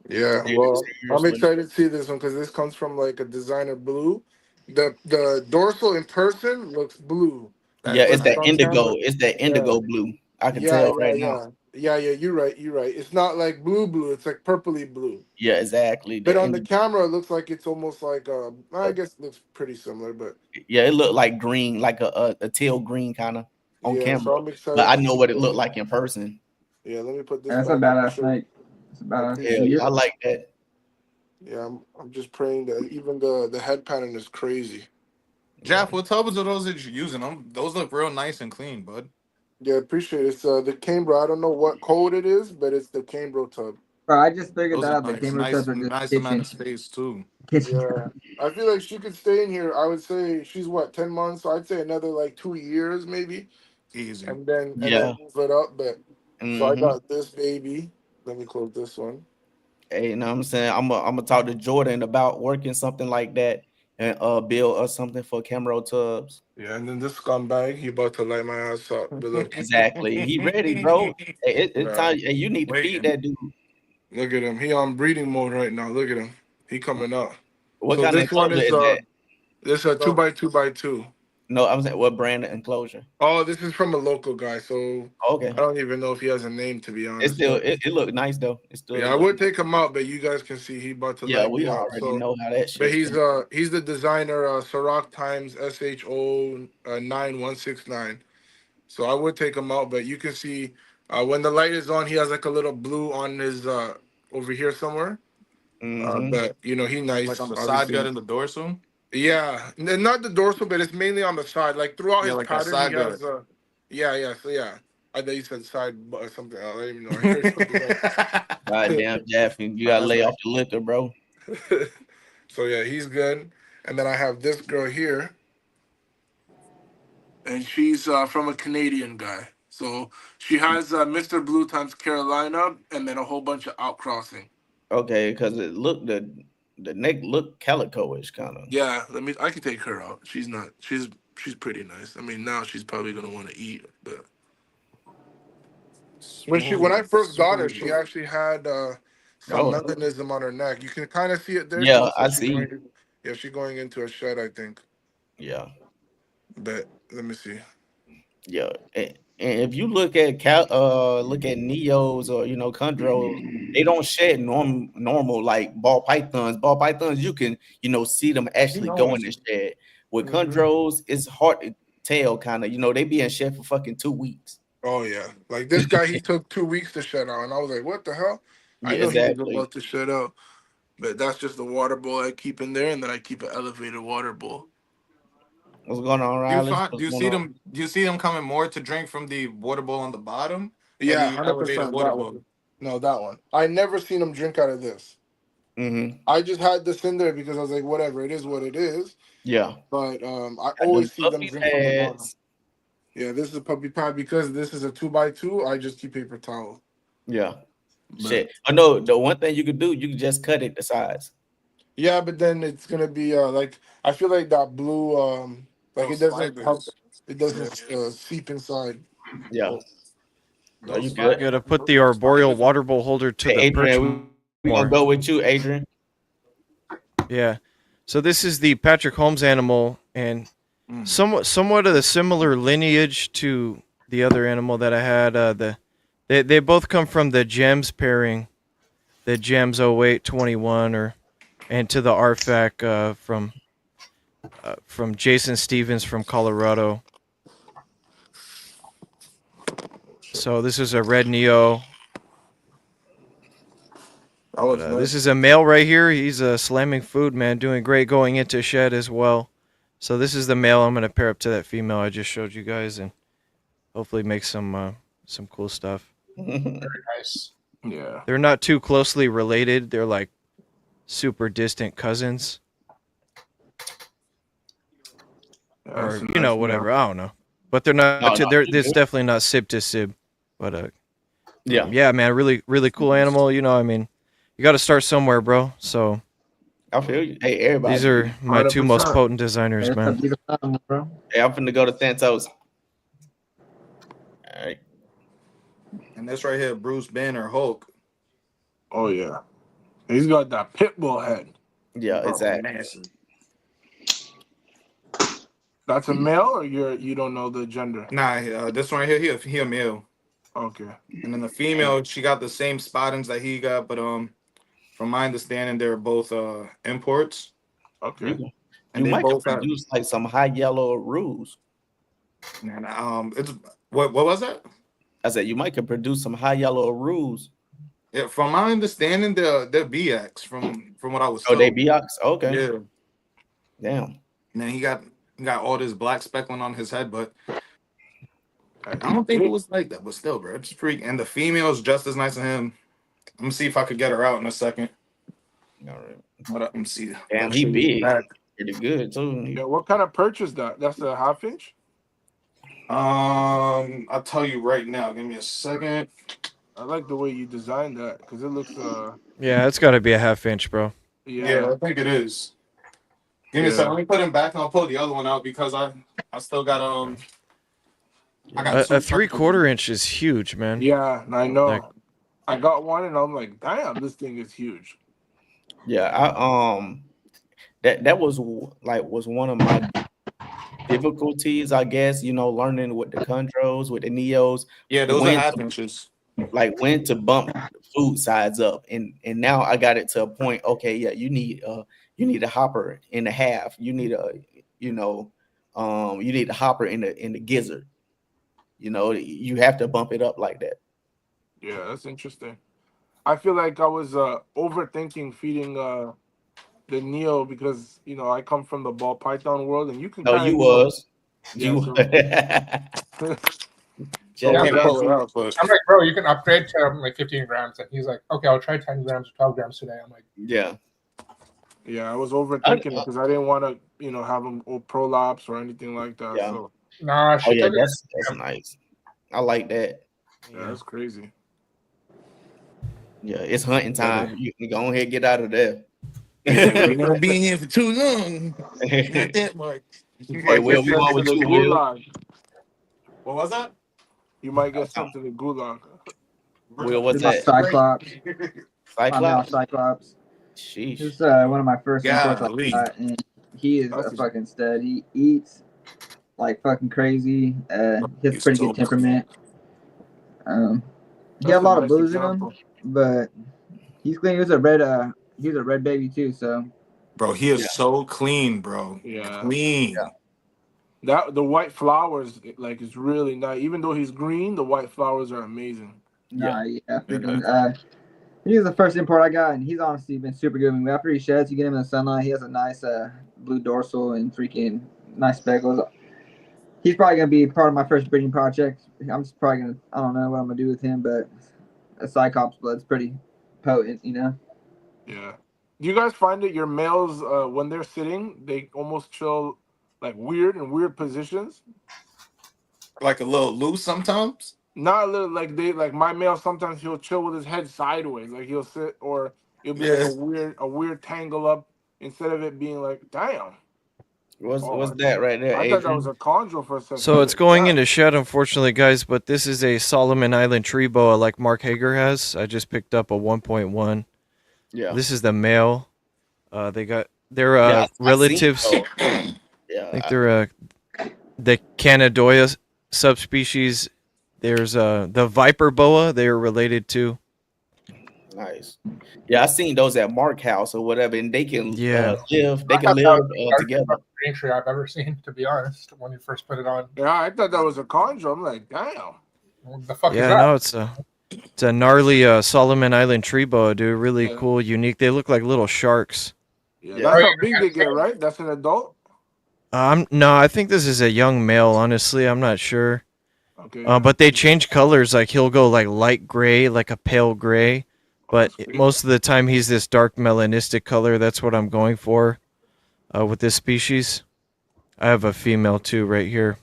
Yeah, well, I'm excited to see this one because this comes from like a designer blue. The dorsal in person looks blue. It's that indigo. It's that indigo blue. I can tell right now. Yeah, you're right. It's not like blue. It's like purpley blue. Yeah, exactly. But on the camera, it looks like it's almost like I guess it looks pretty similar, but yeah, it looked like green, like a teal green kind of on camera. So I'm excited. But I know what it looked like in person. Yeah, let me put this. That's a badass snake. It's a badass. Yeah, I like that. Yeah, I'm just praying that even the head pattern is crazy. Jeff, what tubs are those that you're using? Those look real nice and clean, bud. Yeah, appreciate it. It's the Cambro. I don't know what code it is, but it's the Cambro tub. Bro, I just figured Those that are out. The nice, camera traps are just nice amount kitchen. of space too. Kitchen Yeah, traps. I feel like she could stay in here. I would say she's what 10 months. So I'd say another like 2 years maybe, Easy. and then Yeah. move it up. But so I Hmm. got this baby. Let me close this one. Hey, you know what I'm saying? I'm gonna talk to Jordan about working something like that and build us something for Camero Tubs. Yeah, and then this scumbag, he about to light my ass up. But look, Exactly. He ready, bro. Hey, it's nah, time. Hey, you need to feed Waiting. that dude. look at him. He on breeding mode right now. Look at him. He coming up. What So kind of this one enclosure is is that? this a 2x2x2. No, I'm saying what brand of enclosure? Oh, this is from a local guy. So I Okay. don't even know if he has a name, to be It's honest. still But it look nice though. It still yeah, I look would take him out, but you guys can see he about to yeah, light we me up. already So, know how that but shit's been. he's the designer, Ciroc Times SHO 9169. So I would take him out, but you can see when the light is on, he has like a little blue on his over here somewhere. Mm-hmm. But you know, he Like on nice, the side gut obviously. and the dorsal. Yeah, not the dorsal, but it's mainly on the side. Like throughout Yeah, his like that pattern, he side gut. has yeah. So yeah, I thought you said side or something. I don't even know. I heard something Goddamn Jaffy, you Nah, gotta that's lay right. off the liquor, bro. else. So yeah, he's good. And then I have this girl here, and she's from a Canadian guy. So she has Mr. Blue times Carolina, and then a whole bunch of outcrossing. Okay, because it looked the neck looked calico-ish kind of. Yeah, I can take her out. She's not. She's pretty nice. I mean, now she's probably gonna want to eat, but when I Smooth, first got her, she smooth. actually had some Oh melanism on her neck. You can kind of see it there. She yeah, looks I like she's see. going. Yeah, she's going into a shed, I think. Yeah, But let me see. yeah. And if you look at look at Neos or Chondros, they don't shed normal like ball pythons. Ball pythons, you can see them You actually know go when in the to. shed. With Hmm. Chondros, it's hard to tell, kind of. They be in shed for fucking 2 weeks. Oh yeah, like this guy, he took 2 weeks to shed out, and I was like, "What the hell?" I Yeah, know he was exactly. about to shed out, but that's just the water bowl I keep in there, and then I keep an elevated water bowl. What's going on, Do you Riley? find What's going on? do you see them coming more to drink from the water bowl on the bottom or Yeah, the elevated 100% water that bowl? one. No, that one. I never seen him drink out of this. Mm-hmm. I just had this in there because I was like, whatever, it is what it is. Yeah. But I Got them always see them puppy drink from the bottom. pads. Yeah, this is a puppy pad because this is a 2x2. I just keep paper towel. Yeah. But Shit. Oh no, the one thing you could do, you can just cut it the size. yeah, but then it's gonna be like I feel like that blue like it Those doesn't help. fibers. It Yeah. doesn't seep inside. Yeah. No, you Those good. fibers. Got to put the Those arboreal fibers. water bowl holder to Hey, the perch Adrian, we gonna more. go with you, Adrian. Yeah. So this is the Patrick Holmes animal, and somewhat of the similar lineage to the other animal that I had. They both come from the Gems pairing, the Gems 0821, and to the RFAC from Jason Stevens from Colorado. So this is a red Neo. That was This nice. is a male right here. He's slamming food, man, doing great going into shed as well. So this is the male. I'm gonna pair up to that female I just showed you guys, and hopefully make some cool stuff. Nice. Yeah. They're not too closely related. They're like super distant cousins, or That's a nice whatever. meal. I don't know, but they're not. No, They're you it's good. definitely not sib to sib. But Yeah. yeah, man, really cool animal. I mean, you got to start somewhere, bro. So I feel you. Hey, everybody. these are my two most 100%. potent designers, That's a man. beautiful animal, bro. Hey, I'm finna go to Santos. All right. And this right here, Bruce Banner Hulk. Oh yeah. He's got that pit bull head. Yeah, Bro, exactly. massive. That's a male, or you don't know the gender? Nah, this one right here, he a male. Okay. And then the female, she got the same spottings that he got, but from my understanding, they're both imports. Okay. You And they might could both have produce like some high yellow ruse. and it's what was that? I said you might could produce some high yellow ruse. Yeah, from my understanding, they're BX from what I was Oh, told. they Beox? Okay. Yeah. Damn. And then he got all this black speckling on his head, but I don't think it was like that. But still, bro, it's freak. And the female is just as nice as him. I'm gonna see if I could get her out in a second. All right. Hold up, let me see. Damn, That he shit is big. back. Pretty good too. Yeah, what kind of perch is that? That's a half inch? I'll tell you right now. Give me a second. I like the way you designed that because it looks Yeah, it's got to be a half inch, bro. Yeah, I think it is. Give me a Yeah. second. Let me put him back and I'll pull the other one out because I still got I got A 3/4 inch is huge, man. Yeah, I know. Like- I got one and I'm like, damn, this thing is huge. Yeah, that was one of my difficulties, I guess. You know, learning with the Chondros, with the Neos. Yeah, those are when half to- inches. Like when to bump the food size up, and now I got it to a point. Okay, yeah, you need a hopper in the half. You need you need a hopper in the gizzard. You know, you have to bump it up like that. Yeah, that's interesting. I feel like I was overthinking feeding the Neo because I come from the ball python world and you can. No, kinda, you was. Yeah, You. so- Yeah, Can't pull it out, but I'm like, bro, you can upgrade to like 15 grams. And he's like, okay, I'll try 10 grams or 12 grams today. I'm like, Yeah. Yeah, I was overthinking it because I didn't want to, have them prolapse or anything like that. Yeah. So nah, Oh she yeah, took it. that's nice. I like that. yeah, that's crazy. Yeah, it's hunting time. You can go ahead and get out of there. we're gonna be in here for too long. Not Hey, that much. Will, we going with the you, Will? gulag. What was that? You might get sent to the gulag. Will, what's This is that? my Cyclops. My male Cyclops? Cyclops. Sheesh. This is one of my first imports I Golly. got, and he is That's a fucking stud. He eats like fucking crazy. He has He's pretty so good temperament. He That's got a lot nice of blues in example. him, but he's clean. He was a red baby too. So Bro, he is Yeah. so clean, bro. Yeah. Clean. Yeah. That the white flowers is really nice. Even though he's green, the white flowers are amazing. yeah, freaking. He was the first import I got, and he's honestly been super good. After he sheds, you get him in the sunlight. He has a nice blue dorsal and freaking nice speckles. He's probably gonna be part of my first breeding project. I'm just probably gonna. I don't know what I'm gonna do with him, but a Cyclops blood's pretty potent, Yeah. Do you guys find that your males, when they're sitting, they almost chill like in weird positions? Like a little loose sometimes. Not a little like my male. Sometimes he'll chill with his head sideways, like he'll sit, or it'll be like a weird tangle up instead of it being like, damn. What's that right there, I Adrian? thought that was a chondro for a second. So it's going into shed, unfortunately, guys. But this is a Solomon Island tree boa like Mark Hager has. I just picked up a 1.1. Yeah. This is the male. They're Yeah, I relatives. seen those. Yeah. I think they're the Canadoya subspecies. There's the Viper boa. They are related to. Nice. Yeah, I seen those at Mark House or whatever, and they can Yeah. live. They I can thought live that was the together. largest breeding tree I've ever seen, to be honest, when you first put it on. Yeah, I thought that was a chondro. I'm like, damn. What the fuck is Yeah, that? no, it's a gnarly Solomon Island tree boa, dude. Really cool, unique. They look like little sharks. Yeah, Yeah. that's how big they get, right? That's an adult. No, I think this is a young male. Honestly, I'm not sure. Okay. But they change colors. Like he'll go like light gray, like a pale gray. But most of the time he's this dark melanistic color. That's what I'm going for with this species. I have a female too right here.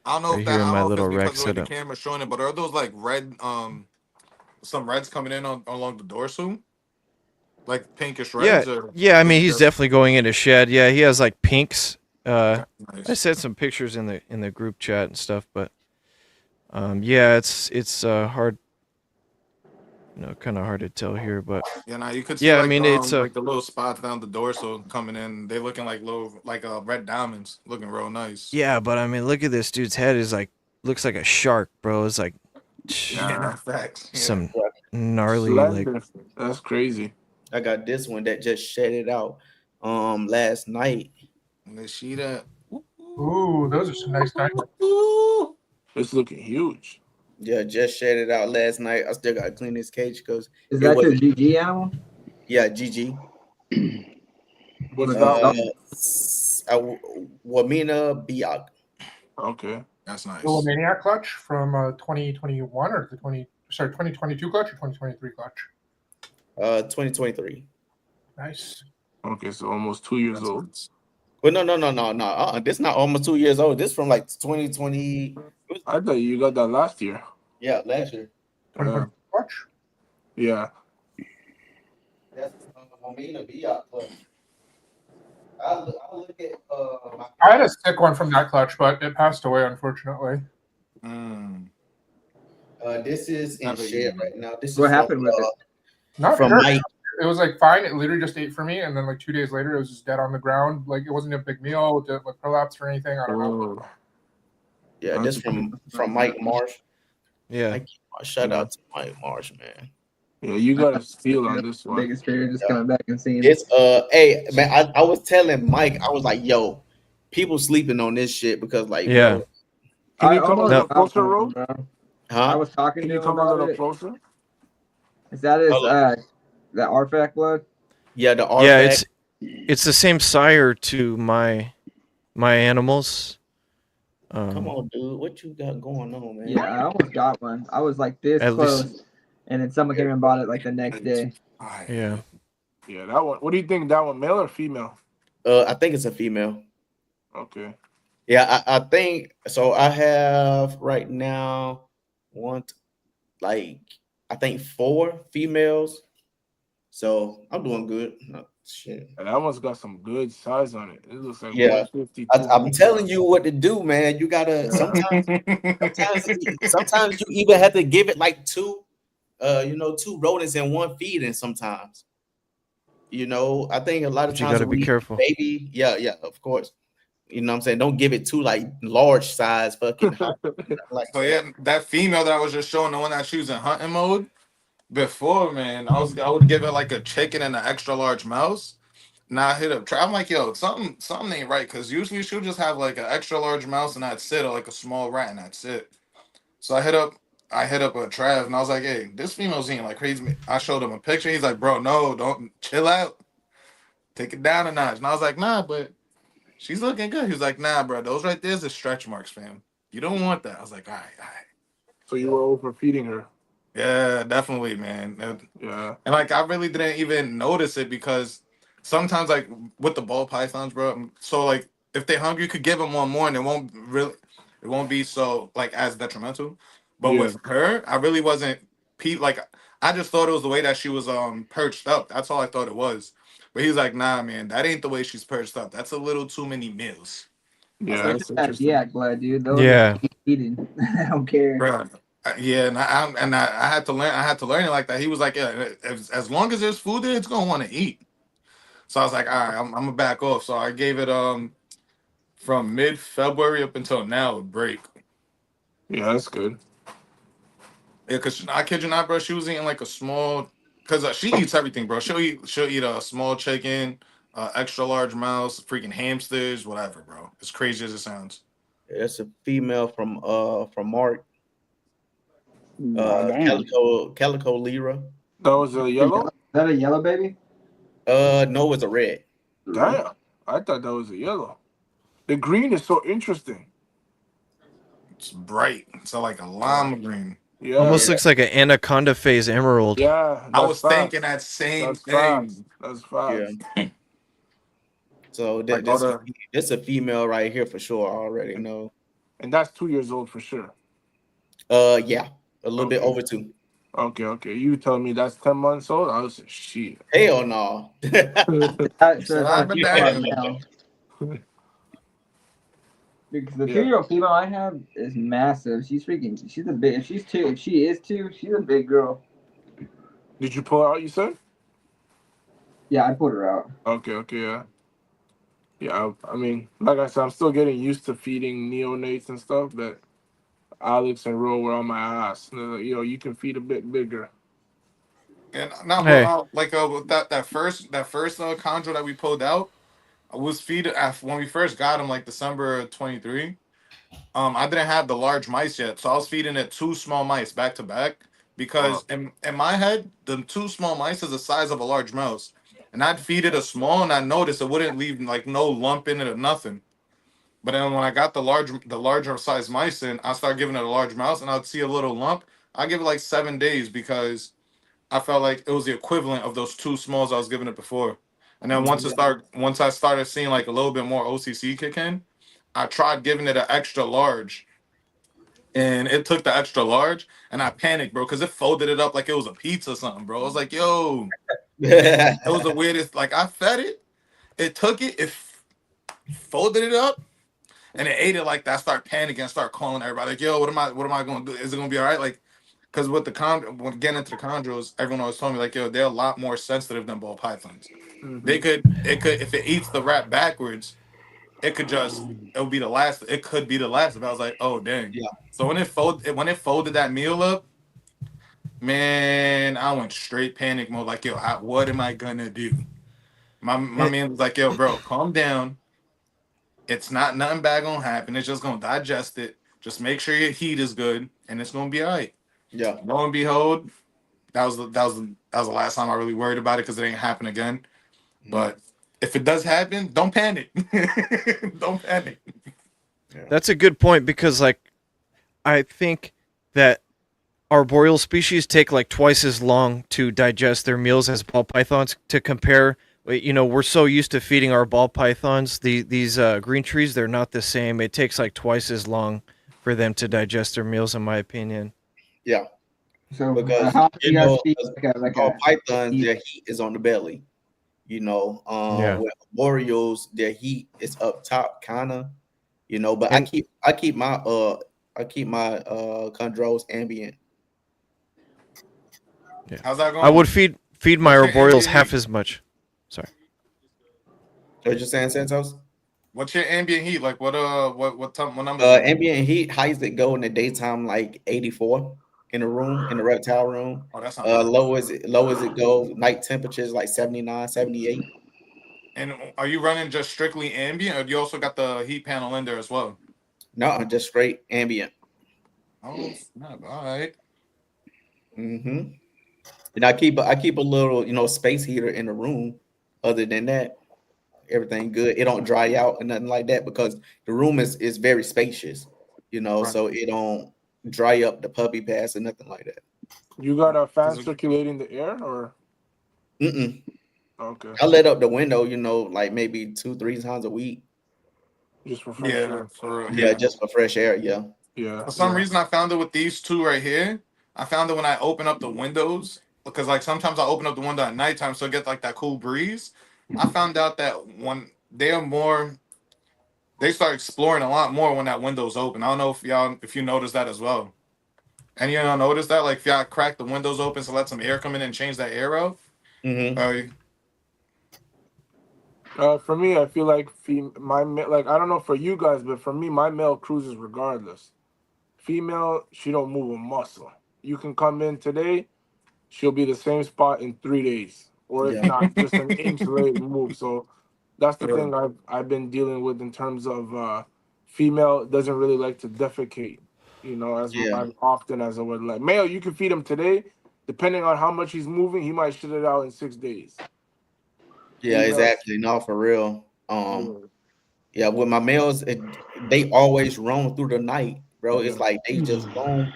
I don't know Right if here that in my I don't know little if it's rack because of the way the setup. camera's showing it, but are those like red some reds coming in along the dorsal? Like pinkish reds or Yeah, I mean he's definitely going into shed. Yeah, he has like pinks. I nice. sent some pictures in the group chat and stuff, but yeah, it's hard, kind of hard to tell here, but Yeah, now you could see yeah, like, I mean it's like the little spots down the dorsal coming in. They looking like little red diamonds, looking real nice. yeah, but I mean look at this dude's head is like looks like a shark, bro. It's like Yeah, facts. Yeah. some gnarly Slender. That's crazy. I got this one that just shedded out last night. Let's see that. Ooh, those are some nice diamonds. It's looking huge. Yeah, just shedded out last night. I still gotta clean this cage because is that your GG animal? yeah, GG. What's that? Wamina Biak. Okay. That's nice. Little Maniac clutch from 2021 or the 20. sorry, 2022 clutch or 2023 clutch? 2023. Nice. Okay, so almost 2 years old. Well, no. This not almost 2 years old. This from like 2020. I thought you got that last year. Yeah, last year. 2022 clutch. Yeah. That's Momina Biot clutch. I'll look at I had a sick one from that clutch, but it passed away, unfortunately. This is in share right now. This What is happened from, with it? Not from sure. Mike. It was like fine. It literally just ate for me, and then like 2 days later, it was just dead on the ground. Like it wasn't a big meal. It didn't like prolapse or anything. I don't know. Yeah, this from Mike Marsh. Yeah. Shout out to Mike Marsh, man. Yeah, you got a steal on this one. Biggest fear just coming back and seeing It's hey man, I was telling Mike, I was like, yo, people sleeping on this shit because like Yeah. Can you come a little closer, Ro? I was talking Can to you him come a about little it. closer? Is that his that artifact blood? Yeah, the artifact. Yeah, it's the same sire to my animals. Come on, dude. What you got going on, man? Yeah, I almost got one. I was like this At close, least- and then someone came and bought it like the next day. Yeah. Yeah, that one. What do you think? That one, male or female? I think it's a female. Okay. Yeah, I think so. I have right now I think 4 females. So I'm doing good. No, shit. And that one's got some good size on it. It looks like Yeah, 150. I'm telling you what to do, man. You gotta sometimes you even have to give it like 2 rodents in one feeding sometimes. I think a lot of You times gotta be careful. baby, yeah, of course. You know what I'm saying? Don't give it 2 like large size fucking like So yeah, that female that I was just showing, the one that she was in hunting mode before, man, I would give it like a chicken and an extra large mouse. Now I hit up I'm like, yo, something ain't right, because usually she'll just have like an extra large mouse and that's it, or like a small rat and that's it. So I hit up a Trav and I was like, hey, this female's eating like crazy. I showed him a picture. He's like, bro, no, don't, chill out. Take it down a notch. And I was like, nah, but she's looking good. He was like, nah, bro, those right there's the stretch marks, fam. You don't want that. I was like, all right. So you were overfeeding her. Yeah, definitely, man. Yeah. And like I really didn't even notice it, because sometimes like with the ball pythons, bro, so like if they're hungry, you could give them one more and it won't be so like as detrimental. But with her, I really wasn't like I just thought it was the way that she was perched up. That's all I thought it was. But he's like, nah, man, that ain't the way she's perched up. That's a little too many meals. Yeah, That's interesting. Yeah, blood, dude. Those Yeah. eating. I don't care. Bro, yeah, and I had to learn it like that. He was like, yeah, as long as there's food there, it's gonna want to eat. So I was like, all right, I'm gonna back off. So I gave it from mid-February up until now a break. Yeah, that's good. Yeah, cause I kid you not, bro, she was eating like a small, cause she eats everything, bro. She'll eat a small chicken, extra large mouse, freaking hamsters, whatever, bro. As crazy as it sounds. That's a female from Mark. Damn. Calico Lyra. That was a yellow? Is that a yellow baby? No, it's a red. Damn. I thought that was a yellow. The green is so interesting. It's bright. It's like a lima green. Yeah. Almost looks like an anaconda phase emerald. Yeah. I was thinking that same thing. That's fast. Yeah. So this a female right here for sure. I already know. And that's 2 years old for sure. Yeah, a little bit over 2. Okay. You telling me that's 10 months old? I was like, shit. Hell no. Because the 2-year-old female I have is massive. She's a big. If she is 2, she's a big girl. Did you pull her out, you said? Yeah, I pulled her out. Okay, yeah. Yeah, I mean, like I said, I'm still getting used to feeding neonates and stuff, but Alex and Ro were on my ass. You can feed a bit bigger. And now, like that first chondro that we pulled out, I was feeding when we first got him, like December 23. I didn't have the large mice yet, so I was feeding it 2 small mice back to back, because in my head, the 2 small mice is the size of a large mouse, and I'd feed it a small, and I noticed it wouldn't leave like no lump in it or nothing. But then when I got the larger size mice in, I started giving it a large mouse, and I'd see a little lump. I give it like 7 days because I felt like it was the equivalent of those 2 smalls I was giving it before. And then once I started seeing like a little bit more OCC kick in, I tried giving it an extra large, and it took the extra large, and I panicked, bro, because it folded it up like it was a pizza or something, bro. I was like, yo, it was the weirdest. Like I fed it, it took it, folded it up, and it ate it like that. I start panicking, start calling everybody like, yo, what am I going to do? Is it going to be all right? Like, because with when getting into the chondros, everyone always told me like, yo, they're a lot more sensitive than ball pythons. They could if it eats the rat backwards, it would be the last. It could be the last. But I was like, oh dang. Yeah. So when it folded that meal up, man, I went straight panic mode. Like, yo, what am I gonna do? My man was like, yo, bro, calm down. It's nothing bad gonna happen. It's just gonna digest it. Just make sure your heat is good, and it's gonna be all right. Yeah. Lo and behold, that was the last time I really worried about it because it ain't happen again. But if it does happen, don't panic. Don't panic. Yeah. That's a good point because, like, I think that arboreal species take like twice as long to digest their meals as ball pythons. To compare, you know, we're so used to feeding our ball pythons these green trees. They're not the same. It takes like twice as long for them to digest their meals, in my opinion. Yeah. So Because how do you guys feed ball pythons, their heat is on the belly. You know, with arboreals, their heat is up top, kinda. You know, but I keep my chondros ambient. Yeah. How's that going? I would feed my arboreals half as much. Sorry. What you saying, Santos? What's your ambient heat? Like what number? Ambient heat, highest it go in the daytime, like 84 in the room, in the reptile room. Oh, that's not bad. Low as it go, night temperatures like 79, 78. And are you running just strictly ambient, or do you also got the heat panel in there as well? No, just straight ambient. Oh, not all right. Mm-hmm. And I keep a little, you know, space heater in the room. Other than that, everything good. It don't dry out and nothing like that because the room is very spacious, you know, so it don't dry up the puppy pass or nothing like that. You got a fan circulating the air, or? Okay. I let up the window, you know, like maybe 2-3 times a week. Just for fresh air. Yeah, just for fresh air. Yeah. Yeah. For some reason, I found it with these two right here. I found it when I open up the windows because, like, sometimes I open up the window at nighttime, so I get like that cool breeze. I found out that when they start exploring a lot more when that window's open. I don't know if you noticed that as well. And you don't notice that, like, if y'all crack the windows open to let some air come in and change that air out. For me, I feel like I don't know for you guys, but for me, my male cruises regardless. Female, she don't move a muscle. You can come in today, she'll be the same spot in 3 days, or if not, just an inch late move. So that's the thing I've been dealing with in terms of female doesn't really like to defecate, you know, as often as I would like. Male, you can feed him today, depending on how much he's moving, he might shit it out in 6 days. Yeah, exactly. No, for real. Yeah, with my males, they always roam through the night, bro. It's like they just run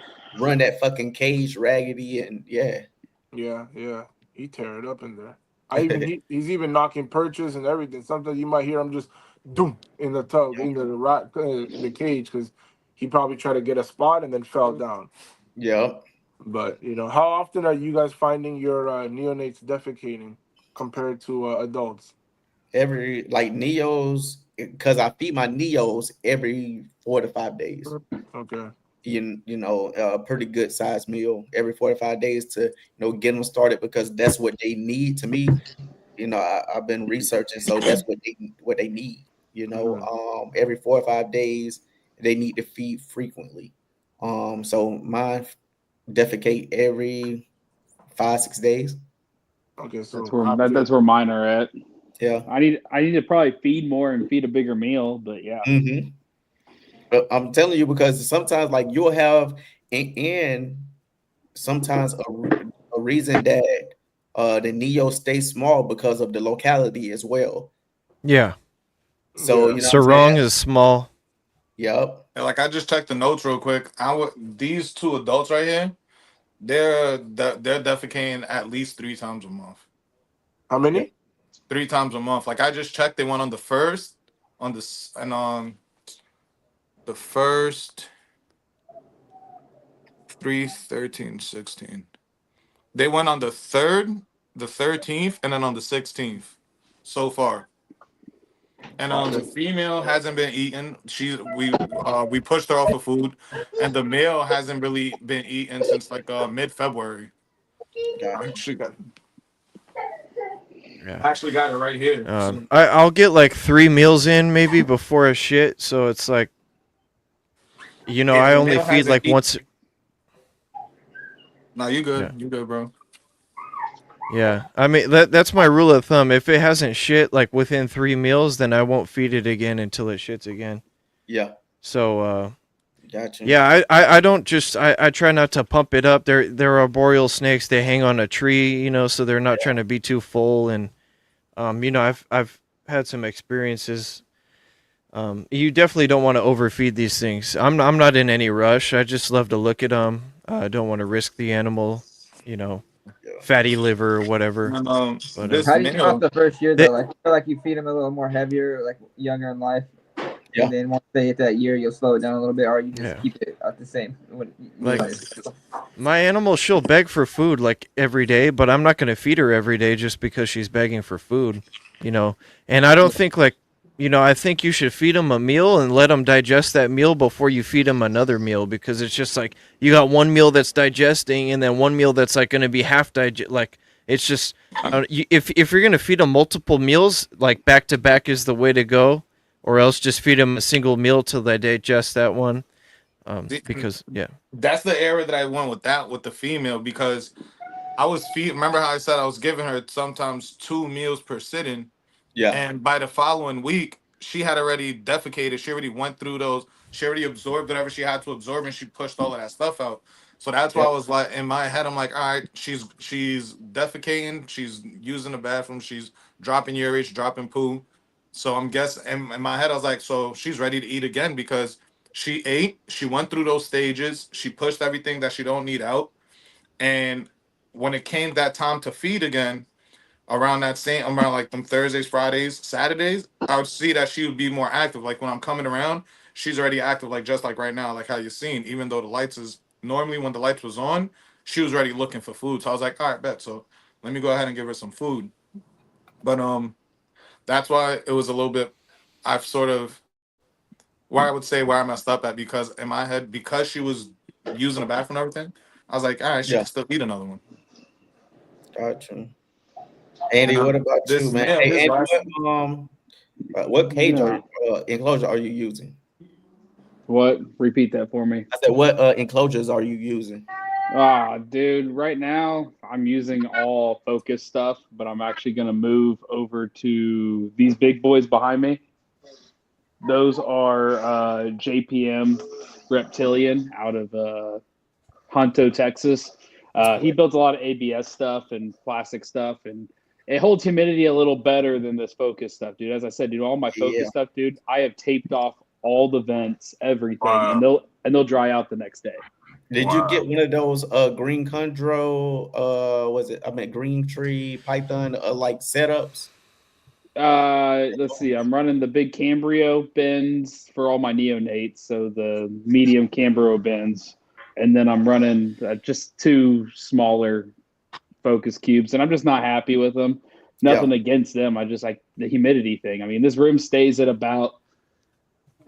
that fucking cage raggedy, and yeah. He tear it up in there. He's even knocking perches and everything. Sometimes you might hear him just doom in the tub, into the cage, because he probably tried to get a spot and then fell down. Yeah. But you know, how often are you guys finding your neonates defecating compared to adults? Every neos, because I feed my neos every 4 to 5 days. Okay. You know, a pretty good sized meal every 4 to 5 days to, you know, get them started, because that's what they need. To me, you know, I've been researching, so that's what they need. You know, every 4 or 5 days they need to feed frequently. So mine defecate every 5-6 days. Okay, so that's where mine are at. Yeah, I need to probably feed more and feed a bigger meal, but yeah. But I'm telling you, because sometimes like you'll have and sometimes a reason that the neo stays small because of the locality as well. Yeah. So you know, sarong is small. Yep. Like I just checked the notes real quick. These two adults right here, They're defecating at least 3 times a month. How many? 3 times a month. Like I just checked, they went on the first, and on the first 3, 13, 16. They went on the 3rd, the 13th, and then on the 16th so far. And the female hasn't been eating. We pushed her off of food, and the male hasn't really been eating since like mid-February. I actually got it right here. I'll get like 3 meals in maybe before a shit, so it's like, you know, If I the only male feed hasn't like eat- once. No, you good. Yeah. You good, bro. Yeah, I mean that's my rule of thumb. If it hasn't shit like within 3 meals, then I won't feed it again until it shits again. Yeah. So Gotcha. yeah, I don't just I try not to pump it up. There are boreal snakes. They hang on a tree, you know, so they're not trying to be too full. And you know, I've had some experiences. You definitely don't want to overfeed these things. I'm not in any rush. I just love to look at them. I don't want to risk the animal, you know, fatty liver or whatever. But, This How do you start off male, the first year though? Like, I feel like you feed them a little more heavier, like younger in life. Yeah. And then once they hit that year, you'll slow it down a little bit, or you just Yeah. keep it at the same. Like, my animal, she'll beg for food like every day, but I'm not going to feed her every day just because she's begging for food, you know. And I don't think like, you know, I think you should feed them a meal and let them digest that meal before you feed them another meal, because it's just like you got one meal that's digesting and then one meal that's like going to be half digest. Like it's just if you're going to feed them multiple meals, like back to back is the way to go, or else just feed them a single meal till they digest that one. Because yeah, that's the area that I went with the female, because I was remember how I said I was giving her sometimes 2 meals per sitting. Yeah. And by the following week, she had already defecated. She already went through those. She already absorbed whatever she had to absorb, and she pushed all of that stuff out. So that's why I was like, in my head, I'm like, all right, she's defecating, she's using the bathroom, she's dropping urine, dropping poo. So I'm guessing in my head, I was like, so she's ready to eat again, because she ate, she went through those stages, she pushed everything that she don't need out, and when it came that time to feed again, around like them Thursdays, Fridays, Saturdays, I would see that she would be more active. Like when I'm coming around, she's already active, like just like right now, like how you're seeing. Even though the lights is normally when the lights was on, she was already looking for food. So I was like, all right, bet. So let me go ahead and give her some food. But that's why it was a little bit. I've sort of where I would say where I messed up at, because in my head, because she was using the bathroom and everything, I was like, all right, she can still eat another one. Gotcha. Andy, what about you, man? Hey, Andy, what cage enclosure are you using? What? Repeat that for me. I said, what enclosures are you using? Dude, right now I'm using all focus stuff, but I'm actually going to move over to these big boys behind me. Those are JPM Reptilian out of Honto, Texas. He built a lot of ABS stuff and plastic stuff, and it holds humidity a little better than this focus stuff, dude. As I said, dude, all my focus stuff, dude, I have taped off all the vents, everything, and they'll dry out the next day. Did you get one of those green Chondro, green tree python like setups? Let's see. I'm running the big Cambrio bins for all my neonates, so the medium Cambrio bins, and then I'm running just 2 smaller focus cubes, and I'm just not happy with them. Nothing against them. I just like the humidity thing. I mean, this room stays at about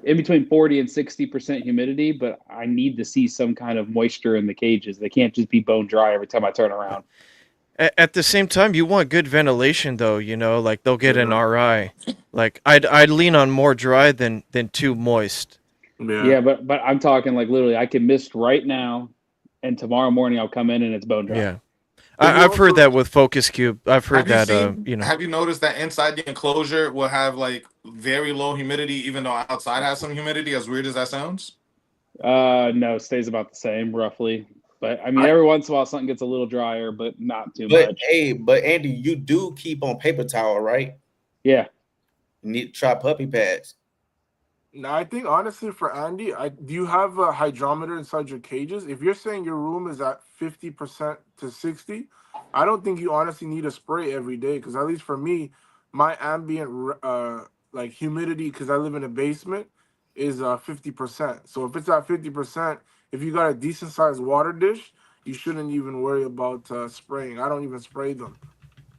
in between 40 and 60% humidity, but I need to see some kind of moisture in the cages. They can't just be bone dry every time I turn around. At the same time, you want good ventilation, though. You know, like they'll get an RI. Like I'd lean on more dry than too moist. Yeah, but I'm talking like literally, I can mist right now, and tomorrow morning I'll come in and it's bone dry. Yeah, I've heard that with Focus Cube. I've heard that. Have you noticed that inside the enclosure will have like very low humidity, even though outside has some humidity? As weird as that sounds. No, it stays about the same roughly. But I mean, every once in a while something gets a little drier, but not too much. Hey, but Andy, you do keep on paper towel, right? Yeah. You need to try puppy pads. Now, I think honestly for Andy, do you have a hydrometer inside your cages? If you're saying your room is at 50% to 60, I don't think you honestly need a spray every day. Because at least for me, my ambient like humidity, because I live in a basement, is 50%. So if it's at 50%, if you got a decent sized water dish, you shouldn't even worry about spraying. I don't even spray them.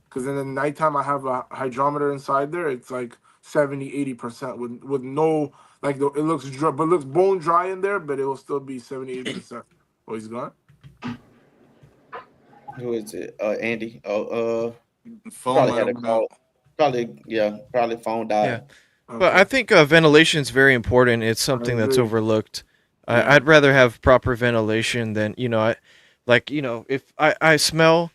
Because in the nighttime, I have a hydrometer inside there. It's like 70-80% with no, like, it looks dry, but it looks bone dry in there, but it will still be 70-80%. Oh, he's gone? Who is it? Andy. Phone Probably might had have a went call. out. Probably phone died. Yeah. But I think ventilation is very important. It's something that's agree. overlooked. Yeah. I'd rather have proper ventilation than, if I smell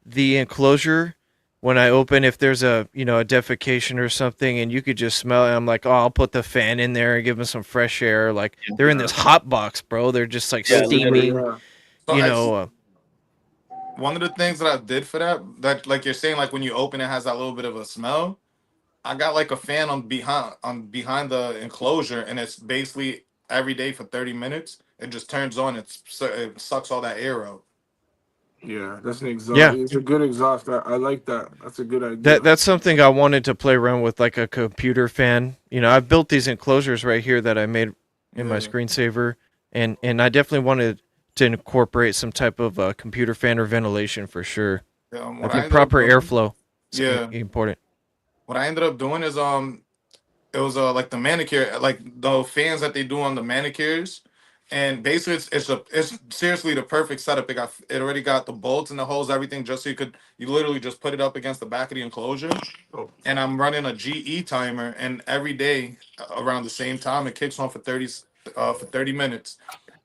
the enclosure when I open, if there's a defecation or something, and you could just smell it, I'm like, oh, I'll put the fan in there and give them some fresh air. Like, they're in this hot box, bro. They're just like Yeah, steaming, So one of the things that I did for that like you're saying, like when you open it has that little bit of a smell. I got like a fan on behind the enclosure, and it's basically every day for 30 minutes. It just turns on. It sucks all that air out. Yeah, that's an exhaust. Yeah. It's a good exhaust. I like that. That's a good idea. That's something I wanted to play around with, like a computer fan. I've built these enclosures right here that I made in my screensaver, and I definitely wanted to incorporate some type of computer fan or ventilation for sure. I think proper airflow is important. What I ended up doing is it was like the manicure, like the fans that they do on the manicures, and basically it's seriously the perfect setup. It already got the bolts and the holes, everything, just so you literally just put it up against the back of the enclosure. And I'm running a GE timer, and every day around the same time it kicks on for 30 minutes.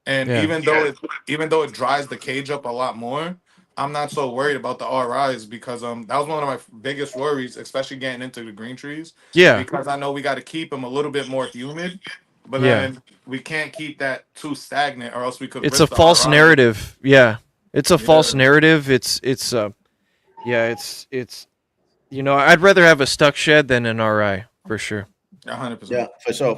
And even though it dries the cage up a lot more, I'm not so worried about the RIs because that was one of my biggest worries, especially getting into the green trees. Yeah. Because I know we got to keep them a little bit more humid, but then we can't keep that too stagnant, or else we could. It's a false narrative. Yeah, it's a false narrative. It's I'd rather have a stuck shed than an RI for sure. 100%. Yeah, for sure.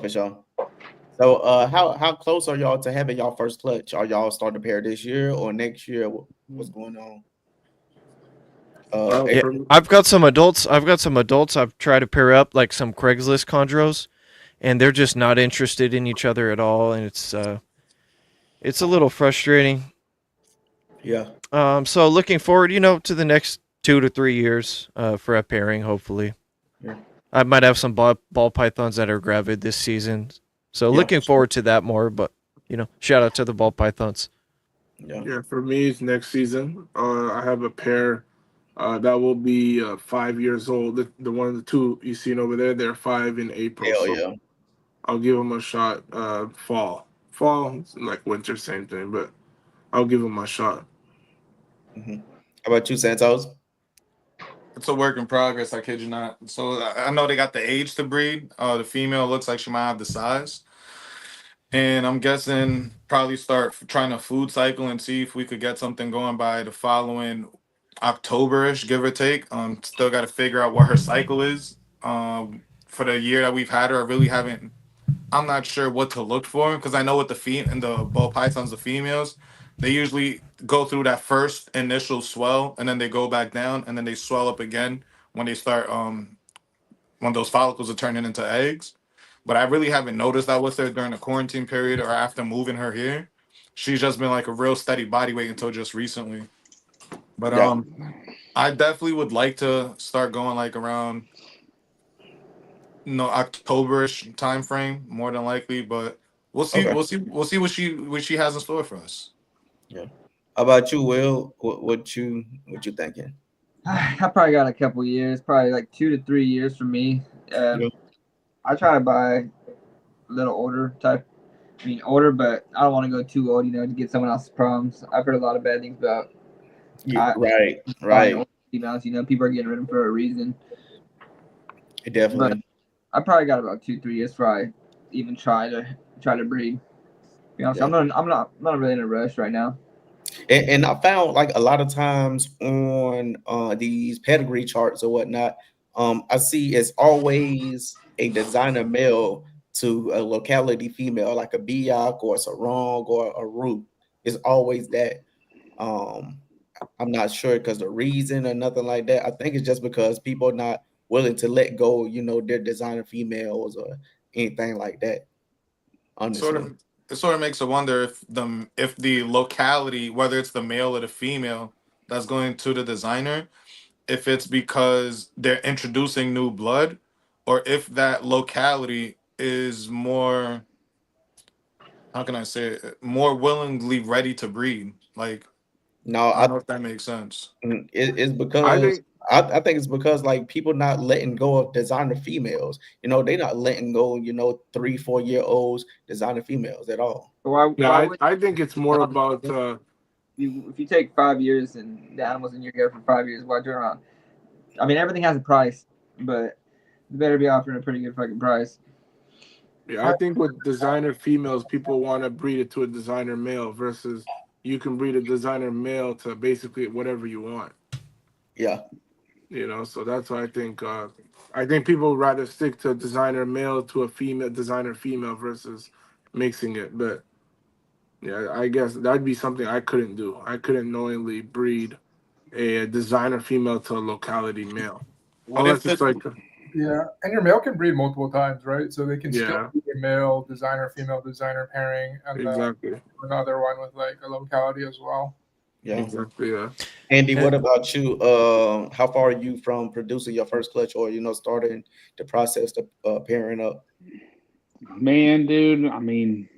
So, how close are y'all to having y'all first clutch? Are y'all starting to pair this year or next year? What's going on? I've got some adults. I've tried to pair up like some Craigslist chondros, and they're just not interested in each other at all, and it's a little frustrating. Yeah. So looking forward, to the next 2 to 3 years for a pairing, hopefully. Yeah. I might have some ball pythons that are gravid this season. So looking forward to that more, but shout out to the ball pythons. Yeah, for me it's next season. I have a pair that will be 5 years old. The one of the two you seen over there, they're 5 in April. Yeah. I'll give them a shot. Fall, like winter, same thing, but I'll give them a shot. Mm-hmm. How about you, Santos? It's a work in progress. I kid you not. So I know they got the age to breed. The female looks like she might have the size. And I'm guessing probably start trying to food cycle and see if we could get something going by the following October-ish, give or take. Still got to figure out what her cycle is. For the year that we've had her, I really haven't. I'm not sure what to look for because I know with the ball pythons, the females, they usually go through that first initial swell and then they go back down and then they swell up again when they start when those follicles are turning into eggs. But I really haven't noticed that with her during the quarantine period or after moving her here. She's just been like a real steady body weight until just recently. But I definitely would like to start going like around October-ish time frame, more than likely. But we'll see. Okay. We'll see what she has in store for us. Yeah. How about you, Will? What you thinking? I probably got a couple years, probably like 2 to 3 years for me. I try to buy a little older, but I don't want to go too old, to get someone else's problems. I've heard a lot of bad things about. Yeah, right. Females, people are getting rid of them for a reason. Definitely. But I probably got about 2-3 years before I even try to breed. To be honest, I'm not really in a rush right now. And I found like a lot of times on these pedigree charts or whatnot, I see it's always a designer male to a locality female, like a Biak or a Sarong or a Root. It's always that. I'm not sure because the reason or nothing like that. I think it's just because people are not willing to let go, their designer females or anything like that. Sort Honestly. of, it sort of makes a wonder if the locality, whether it's the male or the female that's going to the designer, if it's because they're introducing new blood, or if that locality is more, how can I say it, more willingly ready to breed. Like, No, I don't know if that makes sense. it's I because think I think it's because like people not letting go of designer females. They not letting go, 3-4 year olds designer females at all. yeah, Would I think it's more about if you take 5 years and the animals in your care for 5 years, why turn around? I mean, everything has a price, but you better be offering a pretty good fucking price. yeah, I think with designer females, people want to breed it to a designer male versus you can breed a designer male to basically whatever you want. Yeah. So that's why I think people would rather stick to designer male to a female designer female versus mixing it. But yeah, I guess that'd be something I couldn't do. I couldn't knowingly breed a designer female to a locality male. What if Unless it's the like Yeah, and your male can breed multiple times, right? So they can still yeah, be a male designer, female designer pairing, and then exactly. another one with like a locality as well. Yeah. Exactly, yeah. Andy, what about you? How far are you from producing your first clutch or starting the process to pairing up? Man, dude, I mean,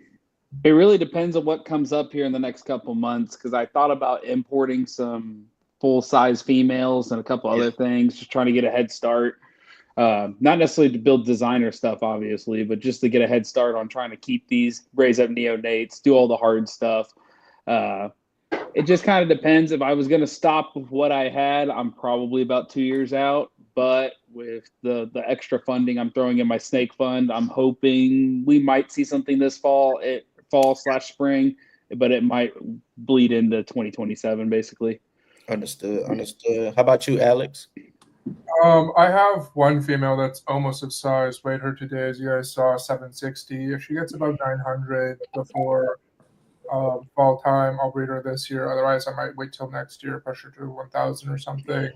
it really depends on what comes up here in the next couple months because I thought about importing some full size females and a couple other things, just trying to get a head start. Not necessarily to build designer stuff, obviously, but just to get a head start on trying to keep these, raise up neonates, do all the hard stuff. It just kind of depends. If I was going to stop with what I had, I'm probably about 2 years out. But with the extra funding I'm throwing in my snake fund, I'm hoping we might see something this fall/spring, but it might bleed into 2027, basically. Understood. How about you, Alex? I have one female that's almost of size. Weighed her today, as you guys saw, 760. If she gets above 900 before fall time, I'll breed her this year. Otherwise, I might wait till next year, push her to 1,000 or something.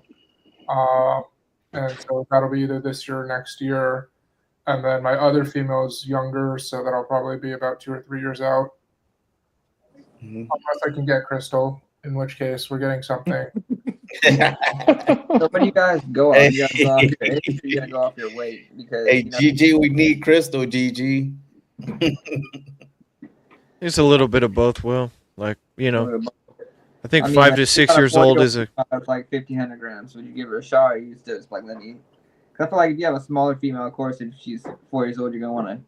And so that'll be either this year or next year. And then my other female is younger, so that'll probably be about 2 or 3 years out. Mm-hmm. Unless I can get Crystal, in which case we're getting something. So what do you guys go off? You guys go off your age or you gotta go off your weight? Because Hey, GG, we need Crystal, GG. It's a little bit of both, Will. Like, I think I mean, 5 to 6 years old is a. It's like 1,500 grams. Would you give her a shot or you still just like letting you? Because I feel like if you have a smaller female, of course, if she's 4 years old, you're going to want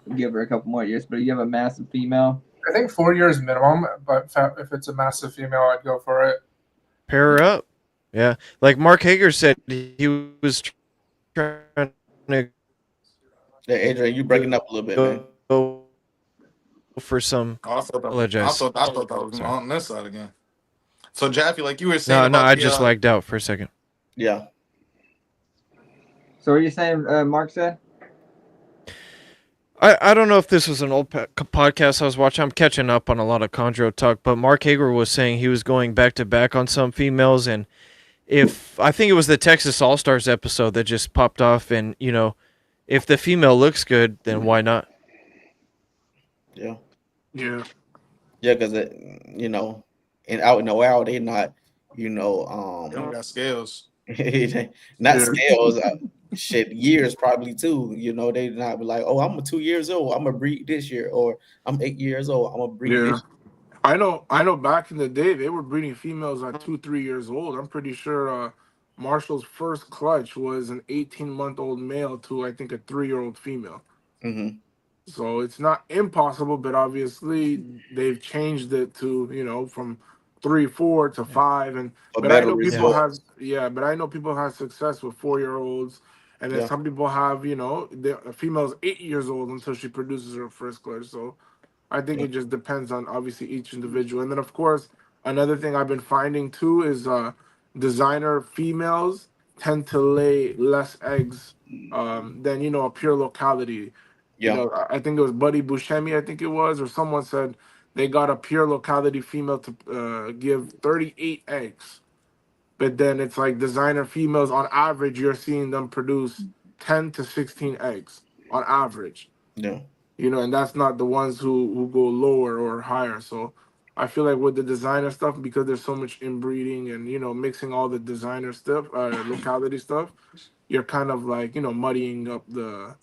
to give her a couple more years. But if you have a massive female, I think 4 years minimum, but if it's a massive female, I'd go for it. Pair her up. Yeah. Like Mark Hager said, he was trying to. Hey, Adrian, you breaking up a little bit, man. Go for some. I thought Apologize. that was Sorry. on this side again. So Jaffy, like you were saying, No, about I the, just lagged out for a second. Yeah. so what are you saying? Mark said. I don't know if this was an old podcast I was watching. I'm catching up on a lot of Chondro talk, but Mark Hager was saying he was going back to back on some females, and if I think it was the Texas All Stars episode that just popped off, and if the female looks good, then why not? Yeah. Yeah. Yeah, because and out in the wild, they not, they don't got scales. not scales. Shit, years probably too. They not be like, oh, I'm 2 years old, I'm gonna breed this year, or I'm 8 years old, I'm gonna breed this year. I know back in the day they were breeding females at 2-3 years old. I'm pretty sure Marshall's first clutch was an 18-month-old male to I think a 3-year-old female. Mm-hmm. So it's not impossible, but obviously they've changed it to from 3, 4 to 5, but I know people have success with 4-year-olds, and then some people have the female's 8 years old until she produces her first clutch. So I think it just depends on obviously each individual, and then of course another thing I've been finding too is designer females tend to lay less eggs than a pure locality. You Yeah. know, I think it was Buddy Buscemi, I think it was, or someone said they got a pure locality female to give 38 eggs. But then it's like designer females on average, you're seeing them produce 10 to 16 eggs on average. Yeah. You know, and that's not the ones who go lower or higher. So I feel like with the designer stuff, because there's so much inbreeding and, you know, mixing all the designer stuff, locality stuff, you're kind of like, you know, muddying up the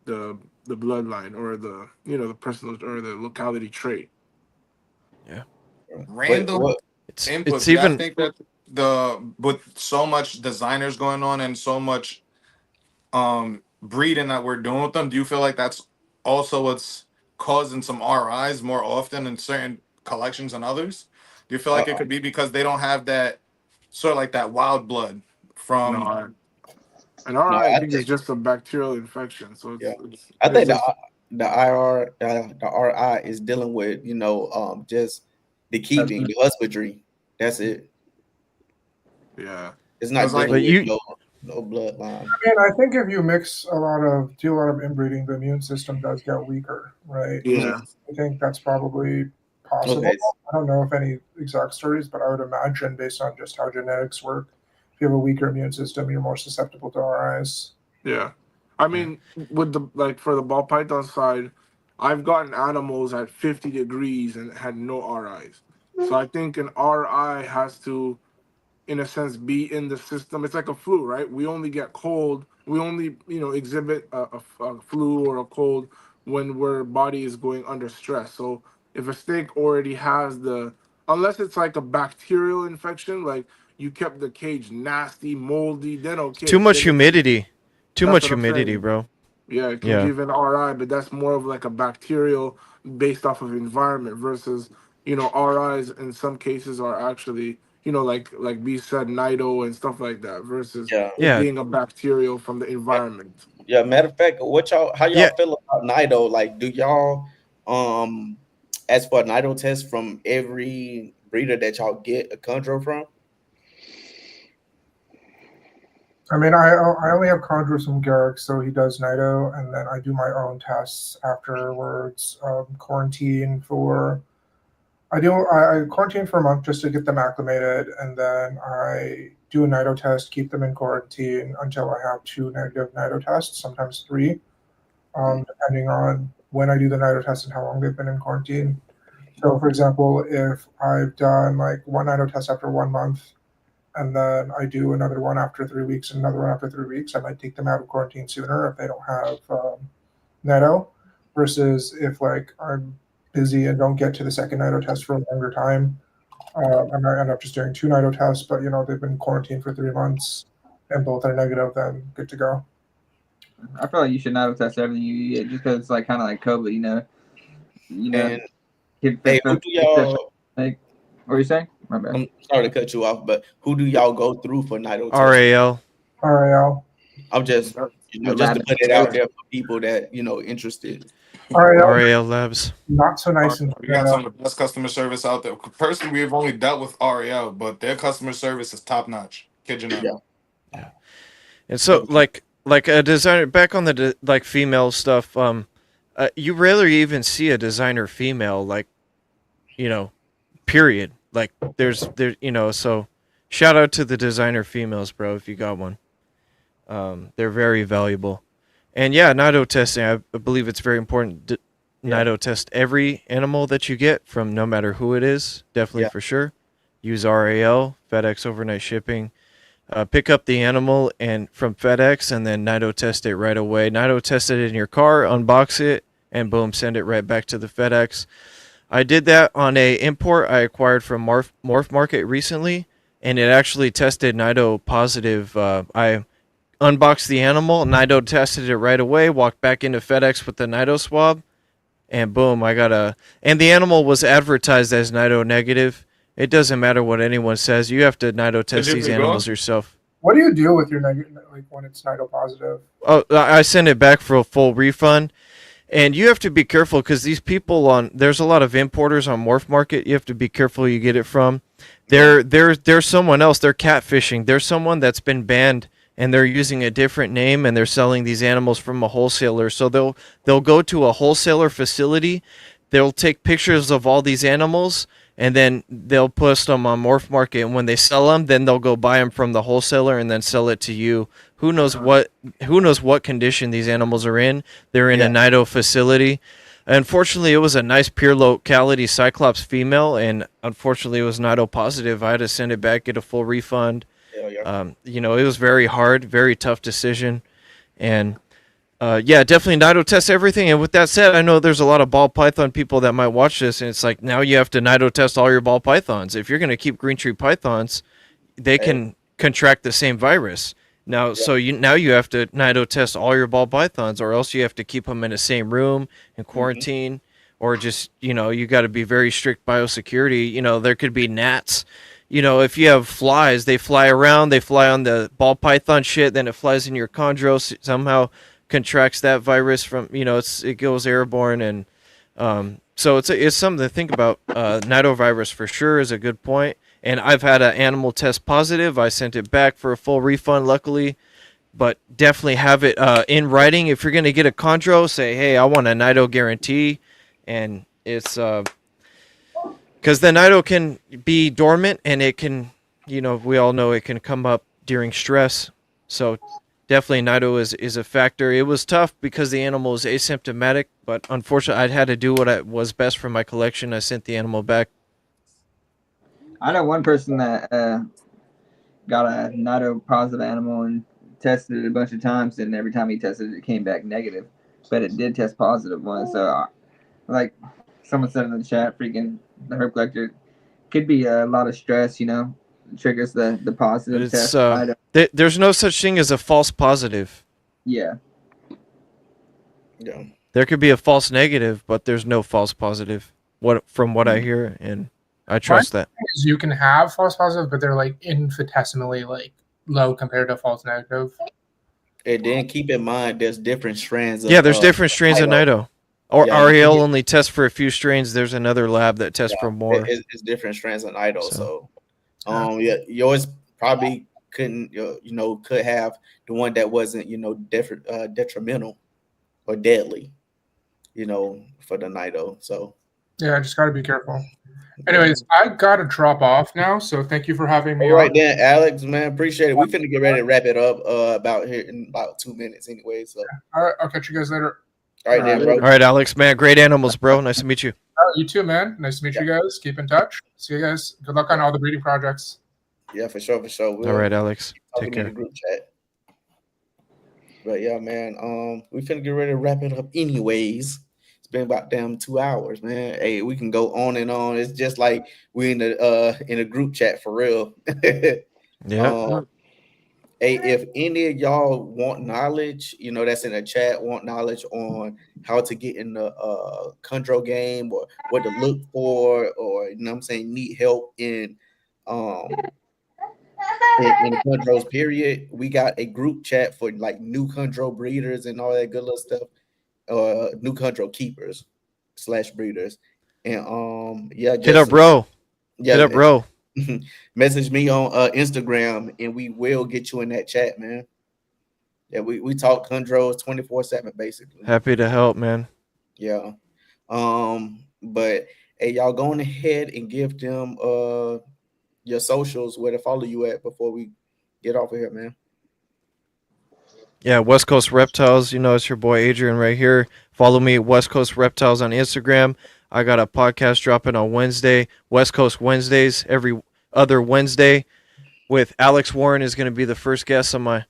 the bloodline or the, you know, the personal or the locality trait. Yeah. Random It's inputs. Yeah, I even think that with so much designers going on and so much breeding that we're doing with them, do you feel like that's also what's causing some RIs more often in certain collections than others? Do you feel like it could be because they don't have that sort of like that wild blood No, from and all No, right, I I think it's think just a bacterial infection. So yeah. it's I there's think just the IR the RI is dealing with, you know, just the keeping, the husbandry. That's it. yeah. It's not It's like- dealing But with you- no bloodline. And I think if you mix do a lot of inbreeding, the immune system does get weaker, right? Yeah. I think that's probably possible. Okay. I don't know if any exact stories, but I would imagine based on just how genetics work, if you have a weaker immune system, you're more susceptible to RIs. Yeah. I mean, with the like for the ball python side, I've gotten animals at 50 degrees and had no RIs. So I think an RI has to, in a sense, be in the system. It's like a flu, right? We only get cold. We only, you know, exhibit a flu or a cold when our body is going under stress. So if a steak already has unless it's like a bacterial infection, like you kept the cage nasty, moldy, then okay. too much then humidity. Too That's much what I'm humidity, saying. bro. yeah, it can Yeah. give an RI, but that's more of like a bacterial based off of environment versus, you know, RIs in some cases are actually, you know, like B said, nido and stuff like that versus Yeah. it Yeah. being a bacterial from the environment. Yeah. Matter of fact, how y'all Yeah. feel about Nido? Like, do y'all as for Nido test from every breeder that y'all get a Chondro from? I mean, I only have Chondro from Garrick, so he does Nido, and then I do my own tests afterwards. Quarantine for I quarantine for a month just to get them acclimated, and then I do a Nido test, keep them in quarantine until I have 2 negative Nido tests, sometimes 3, depending on when I do the Nido test and how long they've been in quarantine. So, for example, if I've done like 1 Nido test after 1 month, and then I do another one after 3 weeks and another one after 3 weeks, I might take them out of quarantine sooner if they don't have Nido, versus if like I'm busy and don't get to the second Nido test for a longer time, I might end up just doing 2 Nido tests, but you know they've been quarantined for 3 months and both are negative, then good to go. I feel like you should not test everything you get just because it's like kind of like COVID, you know. And If hey, who do y'all? like, what are you saying? My bad. I'm sorry to cut you off, but who do y'all go through for Nido test? RAL. RAL. I'm just, you know, just to put it out there for people that, you know, interested. RAL Labs. Not so nice. And we got some of the best customer service out there. Personally, we've only dealt with REL, but their customer service is top notch. Kid you not. Yeah. And so, like a designer, back on the like female stuff, you rarely even see a designer female, like, you know, period. Like there's you know, so shout out to the designer females, bro, if you got one. They're very valuable. And yeah, Nido testing, I believe it's very important to Nido test every animal that you get from no matter who it is, definitely for sure. Use RAL, FedEx overnight shipping. Pick up the animal and from FedEx and then Nido test it right away. Nido test it in your car, unbox it, and boom, send it right back to the FedEx. I did that on a import I acquired from Morph Market recently, and it actually tested Nido positive. I unboxed the animal, Nido tested it right away, walked back into FedEx with the Nido swab, and boom, and the animal was advertised as Nido negative. It doesn't matter what anyone says. You have to Nido test these animals yourself. What do you do with your negative, like when it's Nido positive? Oh, I send it back for a full refund. And you have to be careful because these people there's a lot of importers on Morph Market. You have to be careful who you get it from. They're someone else. They're catfishing. There's someone that's been banned and they're using a different name, and they're selling these animals from a wholesaler. So they'll go to a wholesaler facility, they'll take pictures of all these animals, and then they'll post them on Morph Market. And when they sell them, then they'll go buy them from the wholesaler and then sell it to you. Who knows what condition these animals are in? They're in a Nido facility. Unfortunately, it was a nice pure locality Cyclops female, and unfortunately, it was Nido positive. I had to send it back, get a full refund. You know, it was very hard, very tough decision, and definitely Nido test everything. And with that said, I know there's a lot of ball python people that might watch this, and it's like now you have to Nido test all your ball pythons. If you're going to keep green tree pythons, they can contract the same virus. Now, so you have to Nido test all your ball pythons, or else you have to keep them in the same room and quarantine, or just, you know, you got to be very strict biosecurity. You know, there could be gnats. You know, if you have flies, they fly around, they fly on the ball python shit, then it flies in your chondro, somehow contracts that virus from, you know, it goes airborne, and so it's something to think about. Nido virus for sure is a good point. And I've had an animal test positive. I sent it back for a full refund, luckily. But definitely have it in writing. If you're going to get a chondro, say, hey, I want a Nido guarantee. And it's because the Nido can be dormant, and it can, you know, we all know it can come up during stress. So definitely Nido is a factor. It was tough because the animal is asymptomatic. But unfortunately, I had to do what was best for my collection. I sent the animal back. I know one person that got a Nido positive animal and tested it a bunch of times, and every time he tested it, it came back negative. But it did test positive once. So, like someone said in the chat, freaking the Herp Collector, could be a lot of stress, you know, triggers the positive test. There's no such thing as a false positive. Yeah. Yeah. There could be a false negative, but there's no false positive. From what I hear, and I trust that. You can have false positive, but they're like infinitesimally like low compared to false negative. And then keep in mind, there's different strands. There's different strains of Nido. Or REL only tests for a few strains. There's another lab that tests for more. It's different strands of Nido. So yours probably couldn't, could have the one that wasn't, detrimental or deadly, for the Nido. So yeah, I just got to be careful. Anyways, I got to drop off now, so thank you for having me. All right, then, Alex, man, appreciate it. We finna get ready to wrap it up about here in about 2 minutes anyway. So, all right, I'll catch you guys later. All right, then, bro. All right, Alex, man, great animals, bro. Nice to meet you. You too, man. Nice to meet you guys. Keep in touch. See you guys. Good luck on all the breeding projects. Yeah, for sure, for sure. All right, Alex, take care. In the group chat. But yeah, man, we finna get ready to wrap it up anyways. Been about damn 2 hours, man. Hey, we can go on and on. It's just like we in a group chat for real. Yeah. Hey, if any of y'all want knowledge, that's in the chat, want knowledge on how to get in the Chondro game or what to look for, or need help in Chondros period, we got a group chat for like new Chondro breeders and all that good little stuff. New Chondro keepers / breeders, and hit up bro. Hit up bro. Message me on Instagram and we will get you in that chat, man. Yeah, we talk Chondros 24/7 basically. Happy to help, man. Yeah. But hey, y'all going ahead and give them your socials, where to follow you at before we get off of here, man. Yeah, West Coast Reptiles. It's your boy Adrian right here. Follow me at West Coast Reptiles on Instagram. I got a podcast dropping on Wednesday, West Coast Wednesdays, every other Wednesday, with Alex Warren is going to be the first guest on my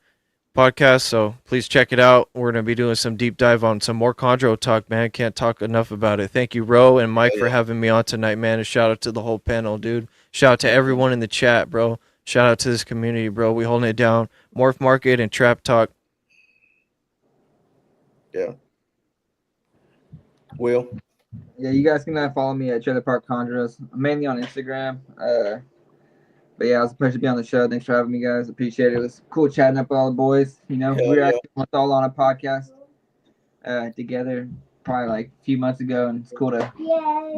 podcast. So please check it out. We're going to be doing some deep dive on some more Chondro talk, man. Can't talk enough about it. Thank you, Ro and Mike, for having me on tonight, man. And shout out to the whole panel, dude. Shout out to everyone in the chat, bro. Shout out to this community, bro. We holding it down. Morph Market and Trap Talk. Yeah. Will? Yeah, you guys can follow me at Trailer Park Chondros. I'm mainly on Instagram. But yeah, it was a pleasure to be on the show. Thanks for having me, guys. Appreciate it. It was cool chatting up with all the boys. We were actually all on a podcast together probably like a few months ago, and it's cool to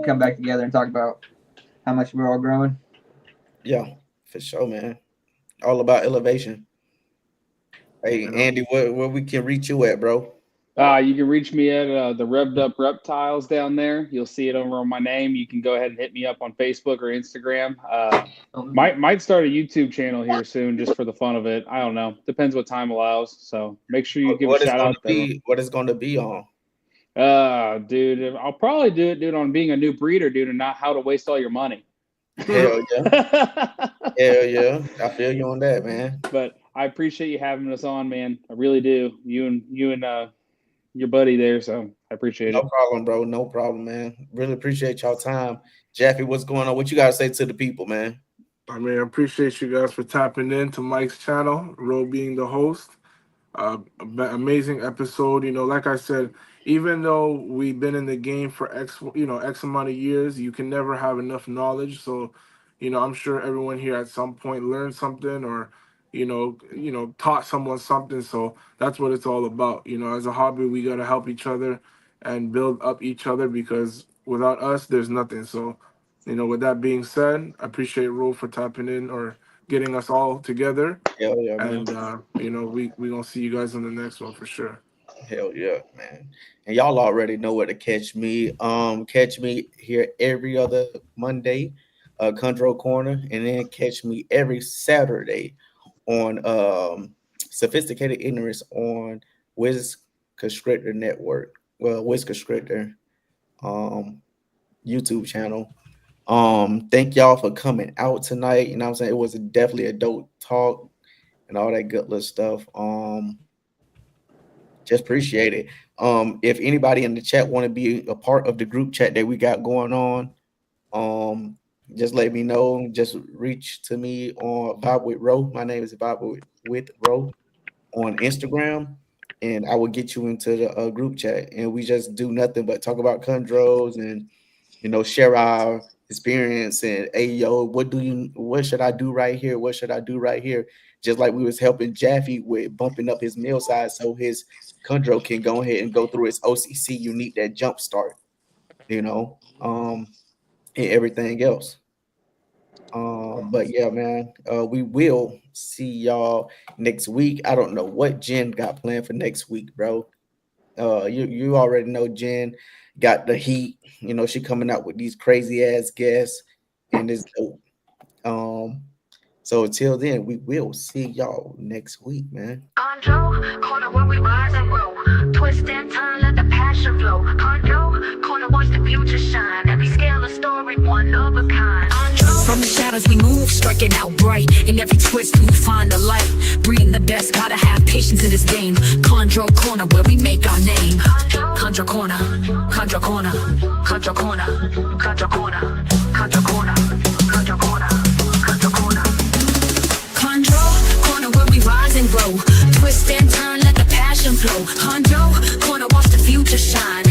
come back together and talk about how much we're all growing. Yeah, for sure, man. All about elevation. Hey, Andy, where we can reach you at, bro? You can reach me at the Revved Up Reptiles down there. You'll see it over on my name. You can go ahead and hit me up on Facebook or Instagram. Might start a YouTube channel here soon just for the fun of it. I don't know. Depends what time allows. So make sure you give a shout out there. What is going to be on? Dude, I'll probably do it, dude, on being a new breeder, dude, and not how to waste all your money. Hell yeah. Hell yeah. I feel you on that, man. But I appreciate you having us on, man. I really do. You and your buddy there, so I appreciate it. No problem, bro. No problem, man. Really appreciate y'all time. Jaffy, what's going on? What you got to say to the people, man? I mean, I appreciate you guys for tapping in to Mike's channel, Ro being the host. Amazing episode. You know, like I said, even though we've been in the game for X amount of years, you can never have enough knowledge. So, you know, I'm sure everyone here at some point learned something or, you know, taught someone something. So that's what it's all about. You know, as a hobby, we got to help each other and build up each other, because without us, there's nothing. So, you know, with that being said, I appreciate Ro for tapping in or getting us all together. Hell yeah, man. And, you know, we going to see you guys on the next one for sure. Hell yeah, man. And y'all already know where to catch me. Catch me here every other Monday, Chondro Corner, and then catch me every Saturday on Sophisticated Ignorance on Wiz Constrictor Network. Well, Wiz Constrictor YouTube channel. Thank y'all for coming out tonight. You know what I'm saying? It was definitely a dope talk and all that good little stuff. Just appreciate it. If anybody in the chat want to be a part of the group chat that we got going on, just let me know. Just reach to me on Vibe with Ro. My name is Vibe with Ro on Instagram, and I will get you into the group chat. And we just do nothing but talk about chondros and, you know, share our experience and, hey, yo, what should I do right here? What should I do right here? Just like we was helping Jaffy with bumping up his meal size so his chondro can go ahead and go through its OCC. You need that jump start, you know, and everything else. But yeah, man, we will see y'all next week. I don't know what Jen got planned for next week, bro. You already know Jen got the heat. You know, she coming out with these crazy ass guests, and it's dope. So until then, we will see y'all next week, man. Chondro, corner where we rise and grow. Twist and turn, let the passion flow. Chondro, corner watch the future shine. Every scale a story, one of a kind. From the shadows we move, striking out bright. In every twist we find the light. Breeding the best, gotta have patience in this game. Chondro Corner, where we make our name. Chondro Corner, Chondro Corner, Chondro Corner, Chondro Corner, Chondro Corner, Chondro Corner, Chondro Corner. Chondro Corner, where we rise and grow. Twist and turn, let the passion flow. Chondro Corner, watch the future shine.